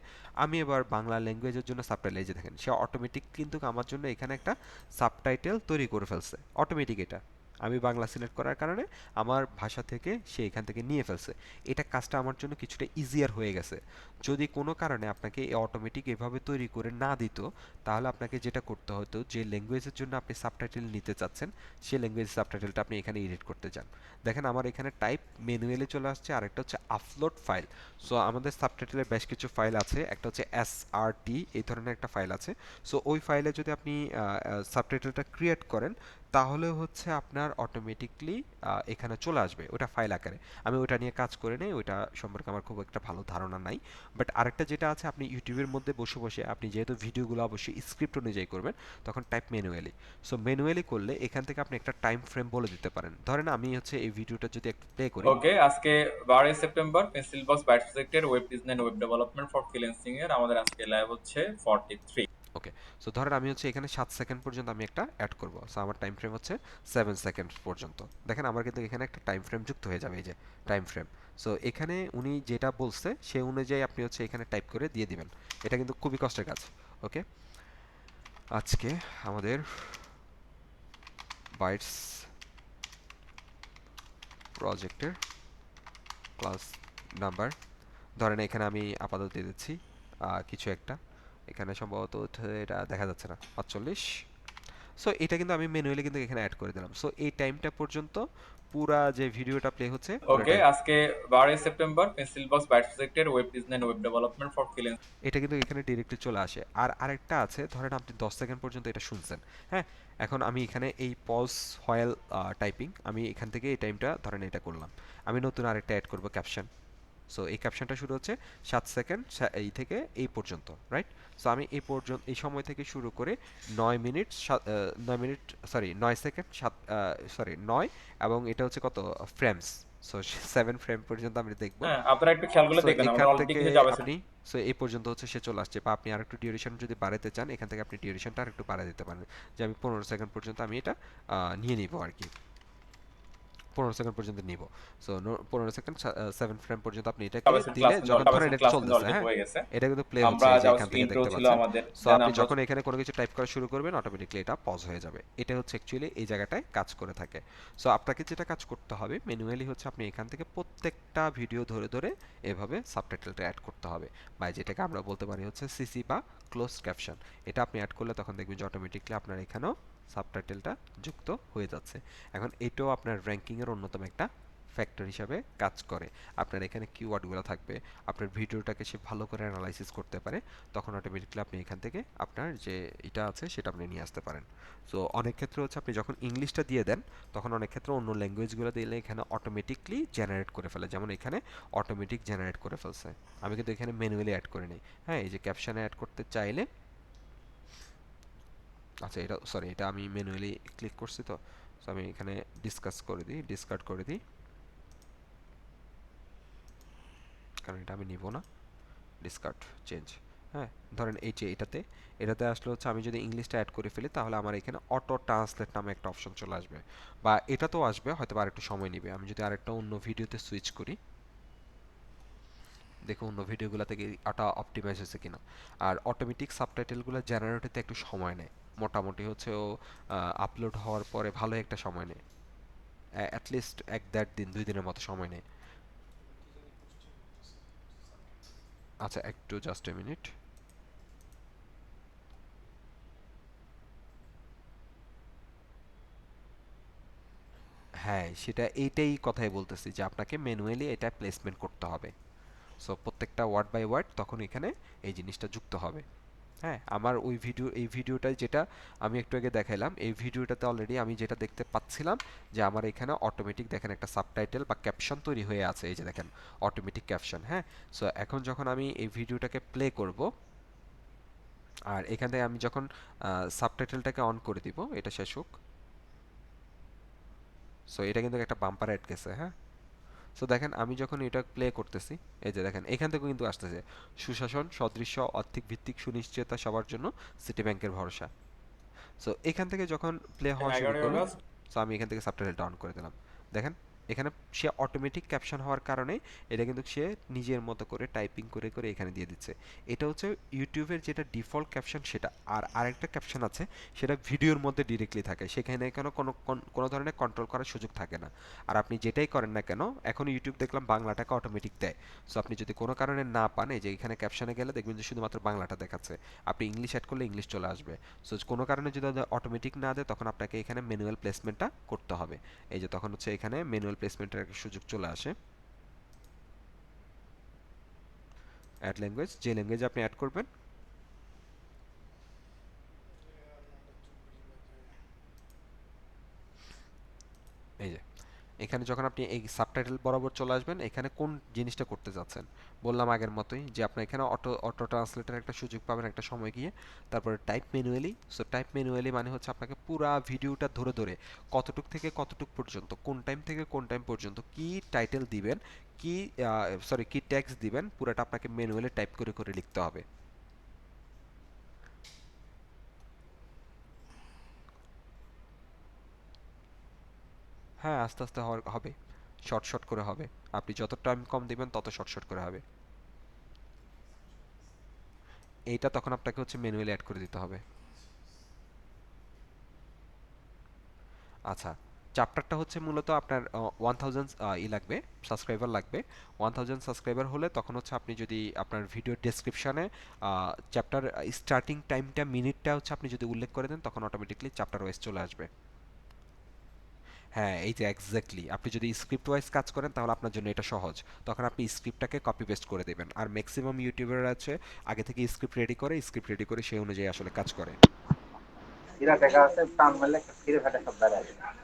আমি এবার বাংলা ল্যাঙ্গুয়েজের জন্য সাবটাইটেল, এই যে দেখেন সে অটোমেটিক কিন্তু আমার জন্য এখানে একটা সাবটাইটেল তৈরি করে ফেলছে অটোমেটিক। এটা আমি বাংলা সিলেক্ট করার কারণে আমার ভাষা থেকে সে এখান থেকে নিয়ে ফেলছে। এটা কাজটা আমার জন্য কিছুটা ইজিয়ার হয়ে গেছে। যদি কোনো কারণে আপনাকে এই অটোমেটিক এভাবে তৈরি করে না দিত, তাহলে আপনাকে যেটা করতে হতো, যে ল্যাঙ্গুয়েজের জন্য আপনি সাবটাইটেল নিতে চাচ্ছেন সেই ল্যাঙ্গুয়েজ সাবটাইটেলটা আপনি এখানে এডিট করতে চান। দেখেন আমার এখানে টাইপ ম্যানুয়ালি চলে আসছে, আরেকটা হচ্ছে আপলোড ফাইল। সো আমাদের সাবটাইটেলের বেশ কিছু ফাইল আছে, একটা হচ্ছে SRT এই ধরনের একটা ফাইল আছে। সো ওই ফাইলে যদি আপনি সাবটাইটেলটা ক্রিয়েট করেন, তাহলে হচ্ছে আপনার অটোমেটিকলি এখানে চলে আসবে ওটা ফাইল আকারে। আমি ওটা নিয়ে কাজ করে নেই, ওটা সম্পর্কে আমার খুব একটা ভালো ধারণা নাই। বাট আরেকটা যেটা আছে, আপনি ইউটিউবের মধ্যে বসে বসে আপনি যেহেতু ভিডিওগুলো অবশ্যই স্ক্রিপ্ট অনুযায়ী করবেন, তখন টাইপ ম্যানুয়ালি। সো ম্যানুয়ালি করলে এখান থেকে আপনি একটা টাইম ফ্রেম বলে দিতে পারেন। ধরেন আমি হচ্ছে এই ভিডিওটা যদি একটা প্লে করি। ওকে, আজকে 12 সেপ্টেম্বর পেন্সিল বক্স বাইট প্রজেক্টের web design web development for freelancing এর আমাদের আজকে লাইভ হচ্ছে 43। ওকে, সো ধরেন আমি হচ্ছে এখানে 7 সেকেন্ড পর্যন্ত আমি একটা অ্যাড করব। সো আমার টাইম ফ্রেম হচ্ছে 7 সেকেন্ড পর্যন্ত। দেখেন আমার কিন্তু এখানে একটা টাইম ফ্রেম যুক্ত হয়ে যাবে, এই যে টাইম ফ্রেম। সো এখানে উনি যেটা বলছে সেই অনুযায়ী আপনি হচ্ছে এখানে টাইপ করে দিয়ে দিবেন। এটা কিন্তু খুবই কষ্টের কাজ। ওকে, আজকে আমাদের বাইটস প্রজেক্টের ক্লাস নাম্বার, ধরেন এখানে আমি আপাতত দিয়ে দিচ্ছি কিছু একটা, এখানে সম্ভবত এটা দেখা যাচ্ছে না, 45। সো এটা কিন্তু আমি ম্যানুয়ালি কিন্তু এখানে অ্যাড করে দিলাম। সো এই টাইমটা পর্যন্ত পুরা যে ভিডিওটা প্লে হচ্ছে ওকে, আজকে 12 সেপ্টেম্বর পেন্সিল বক্স বাইট প্রজেক্টের web design web development for freelancing. এটা কিন্তু এখানে ডিরেক্টলি চলে আসে। আর আরেকটা আছে, ধরেন আপনি 10 সেকেন্ড পর্যন্ত এটা শুনছেন, হ্যাঁ, এখন আমি এখানে এই পজ হোয়াইল টাইপিং, আমি এখান থেকে এই টাইমটা ধরেন এটা করলাম, আমি নতুন আরেকটা অ্যাড করব ক্যাপশন। সো এই ক্যাপশনটা শুরু হচ্ছে 7 সেকেন্ড এই থেকে এই পর্যন্ত, রাইট? সো আমি এই পর্যন্ত এই সময় থেকে শুরু করে 9 minute 9 minute sorry 9 second 7 sorry 9, এবং এটা হচ্ছে কত ফ্রেমস। সো 7 ফ্রেম পর্যন্ত আমরা দেখব। হ্যাঁ, আপনারা একটু খেয়াল করে সো দেখেন, আমরা এখান অলরেডি থেকে কিন্তু যাবে আপনি সো এই পর্যন্ত হচ্ছে সে চলে আসছে, বা আপনি আরেকটু ডিউরেশন যদি বাড়াতে চান এখান থেকে আপনি ডিউরেশনটা আরেকটু বাড়ায় দিতে পারেন, যে আমি 15 সেকেন্ড পর্যন্ত আমি এটা নিয়ে নিব আর কি, 15 সেকেন্ড পর্যন্ত নিব। সো 15 সেকেন্ড 7 ফ্রেম পর্যন্ত আপনি এটাকে দিলে যখন ধরেন এটা চলতেছে, হ্যাঁ, হয়ে গেছে। এটা কিন্তু প্লে আমরা হচ্ছে, এই যে জাস্ট এখান থেকে ইন্ট্রো দেখতে ছিল পাচ্ছেন। আমাদের, সো দেন আপনি আমরা যখন এখানে কোনো কিছু টাইপ করা শুরু করবেন অটোমেটিকলি এটা পজ হয়ে যাবে। এটা হচ্ছে অ্যাকচুয়ালি এই জায়গাটায় কাজ করে থাকে। সো আপনাকে যেটা কাজ করতে হবে ম্যানুয়ালি হচ্ছে আপনি এখান থেকে প্রত্যেকটা ভিডিও ধরে ধরে এভাবে সাবটাইটেলটা অ্যাড করতে হবে, বা যেটাকে আমরা বলতে পারি হচ্ছে সিসি বা ক্লোজ ক্যাপশন। এটা আপনি অ্যাড করলে তখন দেখবেন যে অটোমেটিকলি আপনার এখানেও সাবটাইটেলটা যুক্ত হয়ে যাচ্ছে। এখন এটাও আপনার র্যাঙ্কিংয়ের অন্যতম একটা ফ্যাক্টর হিসাবে কাজ করে। আপনার এখানে কিওয়ার্ডগুলো থাকবে, আপনার ভিডিওটাকে সে ভালো করে অ্যানালাইসিস করতে পারে, তখন অটোমেটিকলি আপনি এখান থেকে আপনার যে এটা আছে সেটা আপনি নিয়ে আসতে পারেন। সো অনেক ক্ষেত্রে হচ্ছে আপনি যখন ইংলিশটা দিয়ে দেন তখন অনেক ক্ষেত্রে অন্য ল্যাঙ্গুয়েজগুলো দিলে এখানে অটোমেটিকলি জেনারেট করে ফেলে, যেমন এখানে অটোমেটিক জেনারেট করে ফেলছে। আমি কিন্তু এখানে ম্যানুয়ালি অ্যাড করে নিই, হ্যাঁ, এই যে ক্যাপশনে অ্যাড করতে চাইলে, আচ্ছা এটা সরি এটা আমি ম্যানুয়ালি ক্লিক করছি, তো সো আমি এখানে ডিসকাস করে দিই, ডিসকার্ড করে দিই, কারণ এটা আমি নিব না, ডিসকার্ড চেঞ্জ। হ্যাঁ, ধরেন এই যে এটাতে আসলে হচ্ছে আমি যদি ইংলিশটা অ্যাড করে ফেলি তাহলে আমার এখানে অটো ট্রান্সলেট নামে একটা অপশন চলে আসবে, বা এটা তো আসবে হয়তো আর একটু সময় নেবে। আমি যদি আরেকটা অন্য ভিডিওতে সুইচ করি, দেখো অন্য ভিডিওগুলো থেকে এটা অপটিমাইজ হয়েছে কিনা। আর অটোমেটিক সাবটাইটেলগুলো জেনারেট হতে একটু সময় নেয়, মোটামুটি হচ্ছে ও আপলোড হওয়ার পরে ভালো একটা সময় নেয়, অ্যাটলিস্ট 1-1.5 দিন 2 দিনের মতো সময় নেয়। আচ্ছা একটু জাস্ট এ মিনিট। হ্যাঁ, সেটা এইটাই কথাই বলতেছি যে আপনাকে ম্যানুয়ালি এটা প্লেসমেন্ট করতে হবে। সো প্রত্যেকটা ওয়ার্ড বাই ওয়ার্ড তখন এখানে এই জিনিসটা যুক্ত হবে। হ্যাঁ, আমার ওই এই ভিডিওটায় যেটা আমি একটু আগে দেখাইলাম, এই ভিডিওটাতে অলরেডি আমি যেটা দেখতে পাচ্ছিলাম যে আমার এখানে অটোমেটিক দেখেন একটা সাবটাইটেল বা ক্যাপশন তৈরি হয়ে আছে, এই যে দেখেন অটোমেটিক ক্যাপশন। হ্যাঁ, সো এখন যখন আমি এই ভিডিওটাকে প্লে করব, আর এখান থেকে আমি যখন সাবটাইটেলটাকে অন করে দিব, এটা শেষ হোক। সো এটা কিন্তু একটা বাম্পার অ্যাড গেছে, হ্যাঁ। সো দেখেন আমি যখন এটা প্লে করতেছি, এই যে দেখেন এখান থেকে কিন্তু আসতেছে সুশাসন সদৃশ্য আর্থিক ভিত্তিক সুনিশ্চয়তা সবার জন্য সিটি ব্যাংকের ভরসা। সো এখান থেকে যখন প্লে হওয়া শুরু 11 করলো, আগস্ট। সো আমি এখান থেকে সাবটাইটেলটা অন করে দিলাম। দেখেন এখানে সে অটোমেটিক ক্যাপশন হওয়ার কারণে এটা কিন্তু সে নিজের মতো করে টাইপিং করে করে এখানে দিয়ে দিচ্ছে। এটা হচ্ছে ইউটিউবের যেটা ডিফল্ট ক্যাপশন সেটা। আর আরেকটা ক্যাপশন আছে সেটা ভিডিওর মধ্যে ডিরেক্টলি থাকে, সেখানে কোনো ধরনের কন্ট্রোল করার সুযোগ থাকে না। আর আপনি যেটাই করেন না কেন, এখন ইউটিউব দেখলাম বাংলাটাকে অটোমেটিক দেয়। সো আপনি যদি কোনো কারণে না পান, এই যে এখানে ক্যাপশনে গেলে দেখবেন যে শুধুমাত্র বাংলাটা দেখাচ্ছে, আপনি ইংলিশ অ্যাড করলে ইংলিশ চলে আসবে। সো কোনো কারণে যদি অটোমেটিক না দেয় তখন আপনাকে এখানে ম্যানুয়াল প্লেসমেন্টটা করতে হবে। এই যে তখন হচ্ছে এখানে ম্যানুয়াল প্লেসমেন্টের একটা সুযোগ চলে আসে। অ্যাড ল্যাঙ্গুয়েজ, যে ল্যাঙ্গুয়েজ আপনি অ্যাড করবেন, এখানে যখন আপনি এই সাবটাইটেল বরাবর চলে আসবেন, এখানে কোন জিনিসটা করতে যাচ্ছেন বললাম আগের মতোই, যে আপনি এখানে অটো ট্রান্সলেটের একটা সুযোগ পাবেন একটা সময় গিয়ে। তারপরে type manually. So type manually মানে হচ্ছে আপনাকে পুরা ভিডিওটা ধরে ধরে কতটুক থেকে কতটুক পর্যন্ত, কোন টাইম থেকে কোন টাইম পর্যন্ত কি টাইটেল দিবেন, কি কি ট্যাগস দিবেন, পুরাটা আপনাকে ম্যানুয়ালি টাইপ করে করে লিখতে হবে। হ্যাঁ, আস্তে আস্তে হবে, শর্ট শর্ট করে হবে। আপনি যত টাইম কম দিবেন তত শর্ট শর্ট করে হবে। এইটা তখন আপনাকে হচ্ছে ম্যানুয়ালি অ্যাড করে দিতে হবে। আচ্ছা, চ্যাপ্টারটা হচ্ছে মূলত আপনার 1000 লাগবে, সাবস্ক্রাইবার লাগবে। 1000 সাবস্ক্রাইবার হলে তখন হচ্ছে আপনি যদি আপনার ভিডিও ডেসক্রিপশনে চ্যাপ্টার স্টার্টিং টাইমটা মিনিটটা হচ্ছে আপনি যদি উল্লেখ করে দেন, তখন অটোমেটিকলি চ্যাপ্টার ওয়াইজ চলে আসবে। হ্যাঁ, এই যে এক্স্যাক্টলি, আপনি যদি স্ক্রিপ্ট ওয়াইজ কাজ করেন তাহলে আপনার জন্য এটা সহজ। তখন আপনি স্ক্রিপ্টটাকে কপি পেস্ট করে দেবেন। আর ম্যাক্সিমাম ইউটিউবার আছে আগে থেকে স্ক্রিপ্ট রেডি করে সেই অনুযায়ী আসলে কাজ করে। এরা দেখা আছে টান মারলে ফিরে ফাটা সব বেড়ে যায়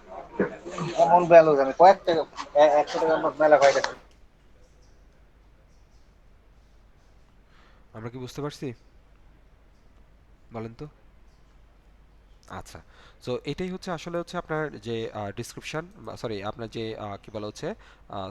এমন ব্যালো জানি কয়েক টাকা 100 টাকার নোট মেলা হয়ে গেছে। আমরা কি বুঝতে পারছি? বলেন তো। আচ্ছা, সো এটাই হচ্ছে আসলে হচ্ছে আপনার যে ডিসক্রিপশন, সরি আপনার যে কি বলা হচ্ছে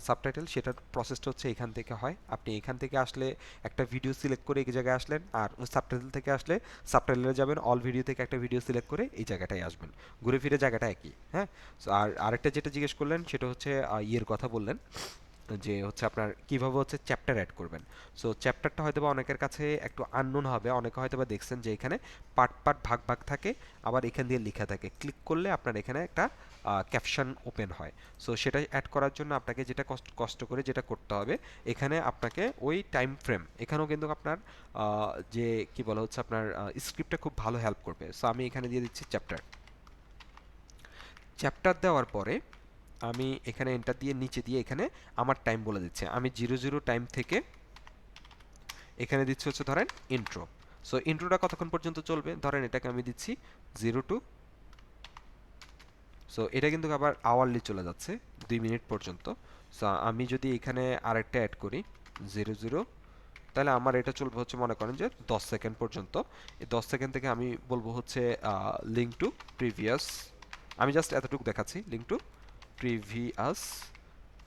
সাবটাইটেল, সেটার প্রসেসটা হচ্ছে এখান থেকে হয়। আপনি এখান থেকে আসলে একটা ভিডিও সিলেক্ট করে এই জায়গায় আসলেন, আর সাবটাইটেল থেকে আসলে সাবটাইটেলে যাবেন, অল ভিডিও থেকে একটা ভিডিও সিলেক্ট করে এই জায়গাটায় আসবেন। ঘুরে ফিরে জায়গাটা একই। হ্যাঁ, সো আর আরেকটা যেটা জিজ্ঞেস করলেন সেটা হচ্ছে ইয়ের কথা বললেন, যে হচ্ছে আপনার কিভাবে হচ্ছে চ্যাপ্টার অ্যাড করবেন। সো চ্যাপ্টারটা হয়তো বা অনেকের কাছে একটু আননোন হবে, অনেকে হয়তো বা দেখছেন যে এখানে পার্ট পার্ট ভাগ ভাগ থাকে, আবার এখান দিয়ে লেখা থাকে। ক্লিক করলে আপনার এখানে একটা ক্যাপশন ওপেন হয়। সো সেটা অ্যাড করার জন্য আপনাকে যেটা কষ্ট করে যেটা করতে হবে, এখানে আপনাকে ওই টাইম ফ্রেম, এখানেও কিন্তু আপনার যে কি বলা হচ্ছে আপনার স্ক্রিপ্টটা খুব ভালো হেল্প করবে। সো আমি এখানে দিয়ে দিচ্ছি চ্যাপ্টার। চ্যাপ্টার দেওয়ার পরে আমি এখানে এন্টার দিয়ে নিচে দিয়ে এখানে আমার টাইম বলে দিচ্ছে। আমি 00 টাইম থেকে এখানে দিচ্ছি হচ্ছে ধরেন ইন্ট্রো। সো ইন্ট্রোটা কতক্ষণ পর্যন্ত চলবে, ধরেন এটাকে আমি দিচ্ছি 02। সো এটা কিন্তু আবার আওয়ারলি চলে যাচ্ছে 2 মিনিট পর্যন্ত। সো আমি যদি এখানে আরেকটা অ্যাড করি 00, তাহলে আমার এটা চলবে হচ্ছে মনে করেন যে 10 সেকেন্ড পর্যন্ত। এই 10 সেকেন্ড থেকে আমি বলবো হচ্ছে লিঙ্ক টু প্রিভিয়াস, আমি জাস্ট এতটুকু দেখাচ্ছি, লিঙ্ক টু প্রিভিয়াস।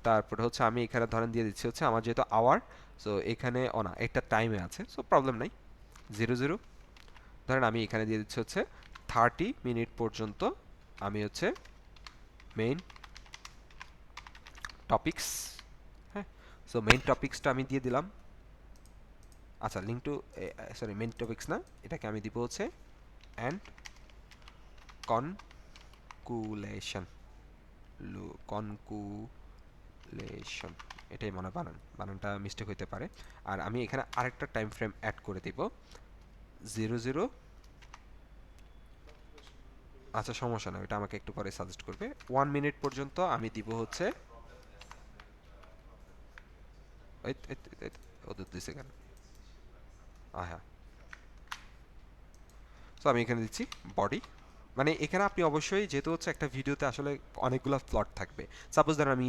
তারপরে হচ্ছে আমি এখানে ধরেন দিয়ে দিচ্ছি হচ্ছে আমার যেহেতু আওয়ার, সো এখানে না, একটা টাইমে আছে, সো প্রবলেম নাই। 00 ধরেন আমি এখানে দিয়ে দিচ্ছি হচ্ছে 30 মিনিট পর্যন্ত আমি হচ্ছে মেইন টপিকস। হ্যাঁ, সো মেইন টপিকসটা আমি দিয়ে দিলাম। আচ্ছা, link to, sorry main topics না, এটাকে আমি দিব হচ্ছে অ্যান্ড কনকুলেশন, কনকুলেশন, এটাই মনে হয় বানানটা মিস্টেক হইতে পারে। আর আমি এখানে আরেকটা টাইম ফ্রেম অ্যাড করে দিব 00। আচ্ছা, সমস্যা নয়, এটা আমাকে একটু পরে সাজেস্ট করবে। 1 মিনিট পর্যন্ত আমি দিব হচ্ছে ওদের 2 সেকেন্ড। হ্যাঁ, সো আমি এখানে দিচ্ছি বডি। মানে এখানে আপনি অবশ্যই, যেহেতু হচ্ছে একটা ভিডিওতে আসলে অনেকগুলো প্লট থাকবে। সাপোজ ধরেন আমি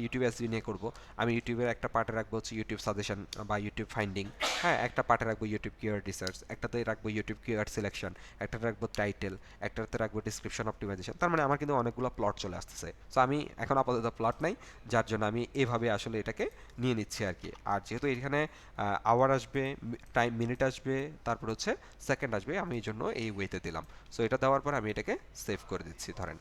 ইউটিউব এসইও নিয়ে করব, আমি ইউটিউবের একটা পার্টে রাখবো হচ্ছে ইউটিউব সাজেশন বা ইউটিউব ফাইন্ডিং। হ্যাঁ, একটা পার্টে রাখবো ইউটিউব কিওয়ার্ড রিসার্চ, একটাতে রাখবো ইউটিউব কিওয়ার্ড সিলেকশন, একটাতে রাখবো টাইটেল, একটাতে রাখবো ডিসক্রিপশন অপটিমাইজেশন। তার মানে আমার কিন্তু অনেকগুলো প্লট চলে আসতেছে। সো আমি এখন আপাতত প্লট নাই, যার জন্য আমি এভাবে আসলে এটাকে নিয়ে নিচ্ছি আর কি। আর যেহেতু এখানে আওয়ার আসবে, টাইম মিনিট আসবে, তারপর হচ্ছে সেকেন্ড আসবে, আমি এই জন্য এই ওয়েতে দিলাম। সো এটা দেওয়ার পর আমি এটাকে সেভ করে দিচ্ছি ধরেন।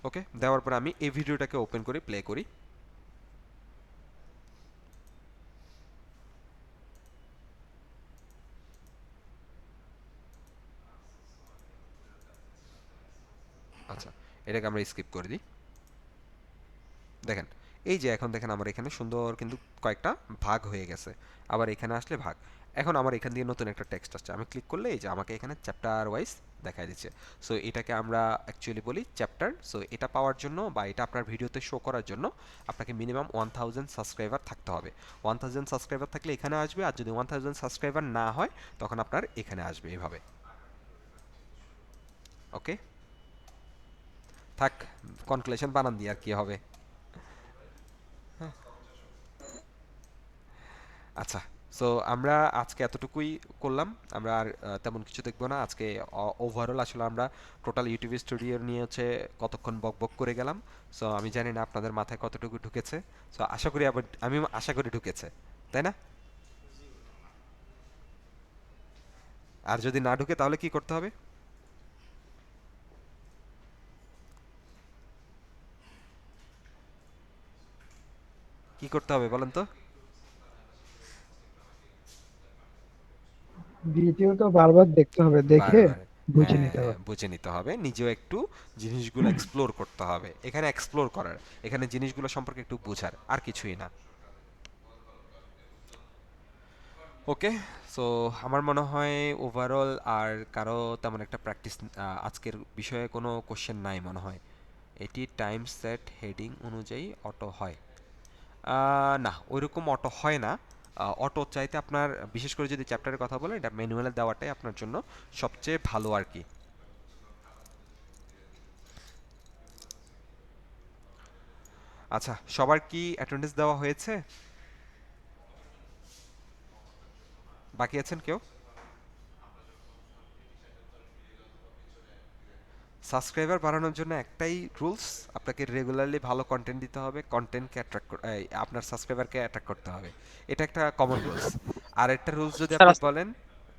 ওকে, দেওয়ার পর আমি এই ভিডিওটাকে ওপেন করে প্লে করি। আচ্ছা, এটাকে আমরা স্কিপ করে দিই। দেখেন, এই যে এখন দেখেন আমার এখানে সুন্দর কিন্তু কয়েকটা ভাগ হয়ে গেছে। আবার এখানে আসলে ভাগ। এখন আমার এখান দিয়ে নতুন একটা টেক্সট আসছে, আমি ক্লিক করলে এই যে আমাকে এখানে চ্যাপ্টার ওয়াইজ দেখাই দিচ্ছে। সো এটাকে আমরা অ্যাকচুয়ালি বলি চ্যাপ্টার। সো এটা পাওয়ার জন্য বা এটা আপনার ভিডিওতে শো করার জন্য আপনাকে মিনিমাম 1000 সাবস্ক্রাইবার থাকতে হবে। 1000 সাবস্ক্রাইবার থাকলে এখানে আসবে, আর যদি 1000 সাবস্ক্রাইবার না হয় তখন আপনার এখানে আসবে এভাবে। ওকে, থাক, কনক্লুশন বানান দিয়ে আর কি হবে। আচ্ছা, সো আমরা আজকে এতটুকুই করলাম। আমরা আর তেমন কিছু দেখবো না আজকে। ওভারঅল আসলে আমরা টোটাল ইউটিউব স্টুডিও নিয়ে হচ্ছে কতক্ষণ বকবক করে গেলাম। সো আমি জানি না আপনাদের মাথায় কতটুকু ঢুকেছে। সো আশা করি, আবার আমি আশা করি ঢুকেছে, তাই না? আর যদি না ঢুকে তাহলে কি করতে হবে? কি করতে হবে বলেন তো? ভিডিও তো বারবার দেখতে হবে, দেখে বারবার, বুঝে হ্যাঁ, নিতে হবে। বুঝে নিতে হবে। নিজেও একটু জিনিসগুলো এক্সপ্লোর করতে হবে। এখানে এক্সপ্লোর করার, এখানে জিনিসগুলো সম্পর্কে একটু বোঝার, আর কিছুই না। ওকে, সো আমার মনে হয় ওভারঅল আর কারো তেমন একটা প্র্যাকটিস আজকের বিষয়ে কোনো কোশ্চেন নাই মনে হয়। এটি টাইম সেট হেডিং অনুযায়ী অটো হয়? না, ওইরকম অটো হয় না। অটো চাইতে আপনার, বিশেষ করে যদি চ্যাপ্টারের কথা বলে, এটা ম্যানুয়ালে দেওয়াটাই আপনার জন্য সবচেয়ে ভালো আর কি। আচ্ছা, সবার কি অ্যাটেন্ডেন্স দেওয়া হয়েছে? বাকি আছেন কেউ? সাবস্ক্রাইবার বাড়ানোর জন্য একটাই রুলস, আপনাকে রেগুলারলি ভালো কন্টেন্ট দিতে হবে। কন্টেন্টকে অ্যাট্রাক্ট, আপনার সাবস্ক্রাইবারকে অ্যাট্রাক্ট করতে হবে। এটা একটা কমন রুলস। আর একটা রুলস যদি স্যার আপনি বলেন,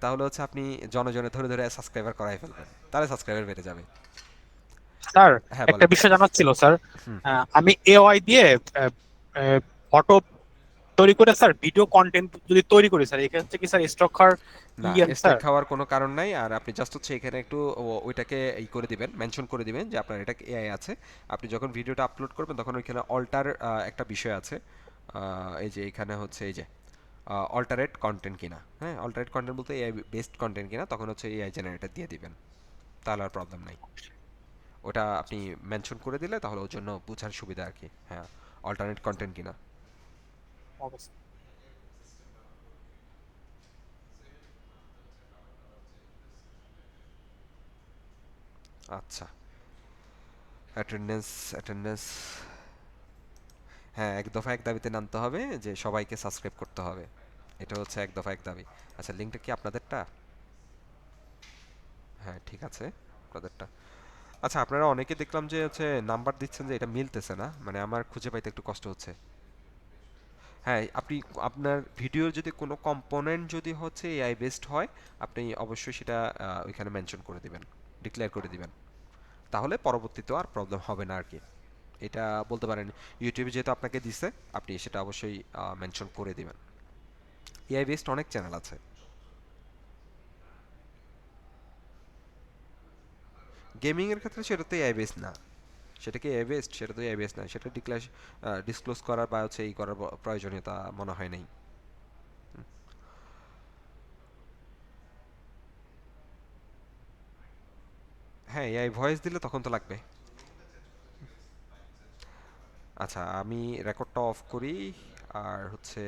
তাহলে হচ্ছে আপনি জনে ধরে ধরে সাবস্ক্রাইবার করাই ফেলবেন, তাহলে সাবস্ক্রাইবার বেড়ে যাবে। স্যার হ্যাঁ একটা বলেন। বিষয় জানার ছিল স্যার। হুম। আমি এআই দিয়ে ফটো তৈরি করে স্যার ভিডিও কন্টেন্ট যদি তৈরি করি স্যার, এক্ষেত্রে কি স্যার স্ট্রাকচার না, ইয়েন স্ট্যাক স্যার? খাওয়ার কোনো কারণ নাই। আর আপনি জাস্ট হচ্ছে এখানে একটু ওইটাকে এই করে দিবেন, মেনশন করে দিবেন যে আপনার এটা এআই আছে। আপনি যখন ভিডিওটা আপলোড করবেন তখন ওইখানে অল্টার একটা বিষয় আছে। এই যে এখানে হচ্ছে এই যে অল্টারেট কন্টেন্ট কিনা, হ্যাঁ, অল্টারেট কন্টেন্ট বলতে এআই বেসড কন্টেন্ট কিনা, তখন হচ্ছে এআই জেনারেটর দিয়ে দিবেন, তাহলে আর প্রবলেম নাই। ওটা আপনি মেনশন করে দিলে তাহলে ওর জন্য বোঝার সুবিধা আর কি। হ্যাঁ, অল্টারনেট কন্টেন্ট কিনা। আচ্ছা, অ্যাটেন্ডেন্স, অ্যাটেন্ডেন্স, হ্যাঁ, এক দফা এক দাবিতে নামতে হবে যে সবাইকে সাবস্ক্রাইব করতে হবে। এটা হচ্ছে এক দফা এক দাবি। আচ্ছা, লিঙ্কটা কি আপনাদেরটা? হ্যাঁ, ঠিক আছে, আপনাদেরটা। আচ্ছা, আপনারা অনেকে দেখলাম যে হচ্ছে নাম্বার দিচ্ছেন যে এটা মিলতেছে না, মানে আমার খুঁজে পাইতে একটু কষ্ট হচ্ছে। হ্যাঁ, আপনি আপনার ভিডিওর যদি কোনো কম্পোনেন্ট যদি হচ্ছে এআই বেসড হয়, আপনি অবশ্যই সেটা ওইখানে মেনশন করে দিবেন, ডিক্লেয়ার করে দিবেন। তাহলে পরবর্তীতেও আর প্রবলেম হবে না আর কি। এটা বলতে পারেন ইউটিউবে যেহেতু আপনাকে দিছে, আপনি সেটা অবশ্যই মেনশন করে দিবেন। এআই বেসড অনেক চ্যানেল আছে। গেমিং এর ক্ষেত্রে সেটা তো এআই বেসড না। সেটা কি এআই বেসড? সেটা তো এআই বেসড না। সেটা ডিসক্লোজ করার বা হচ্ছে এই করার প্রয়োজনীয়তা মনে হয় নাই। হ্যাঁ, এআই ভয়েস দিলে তখন তো লাগবে। আচ্ছা, আমি রেকর্ডটা অফ করি। আর হচ্ছে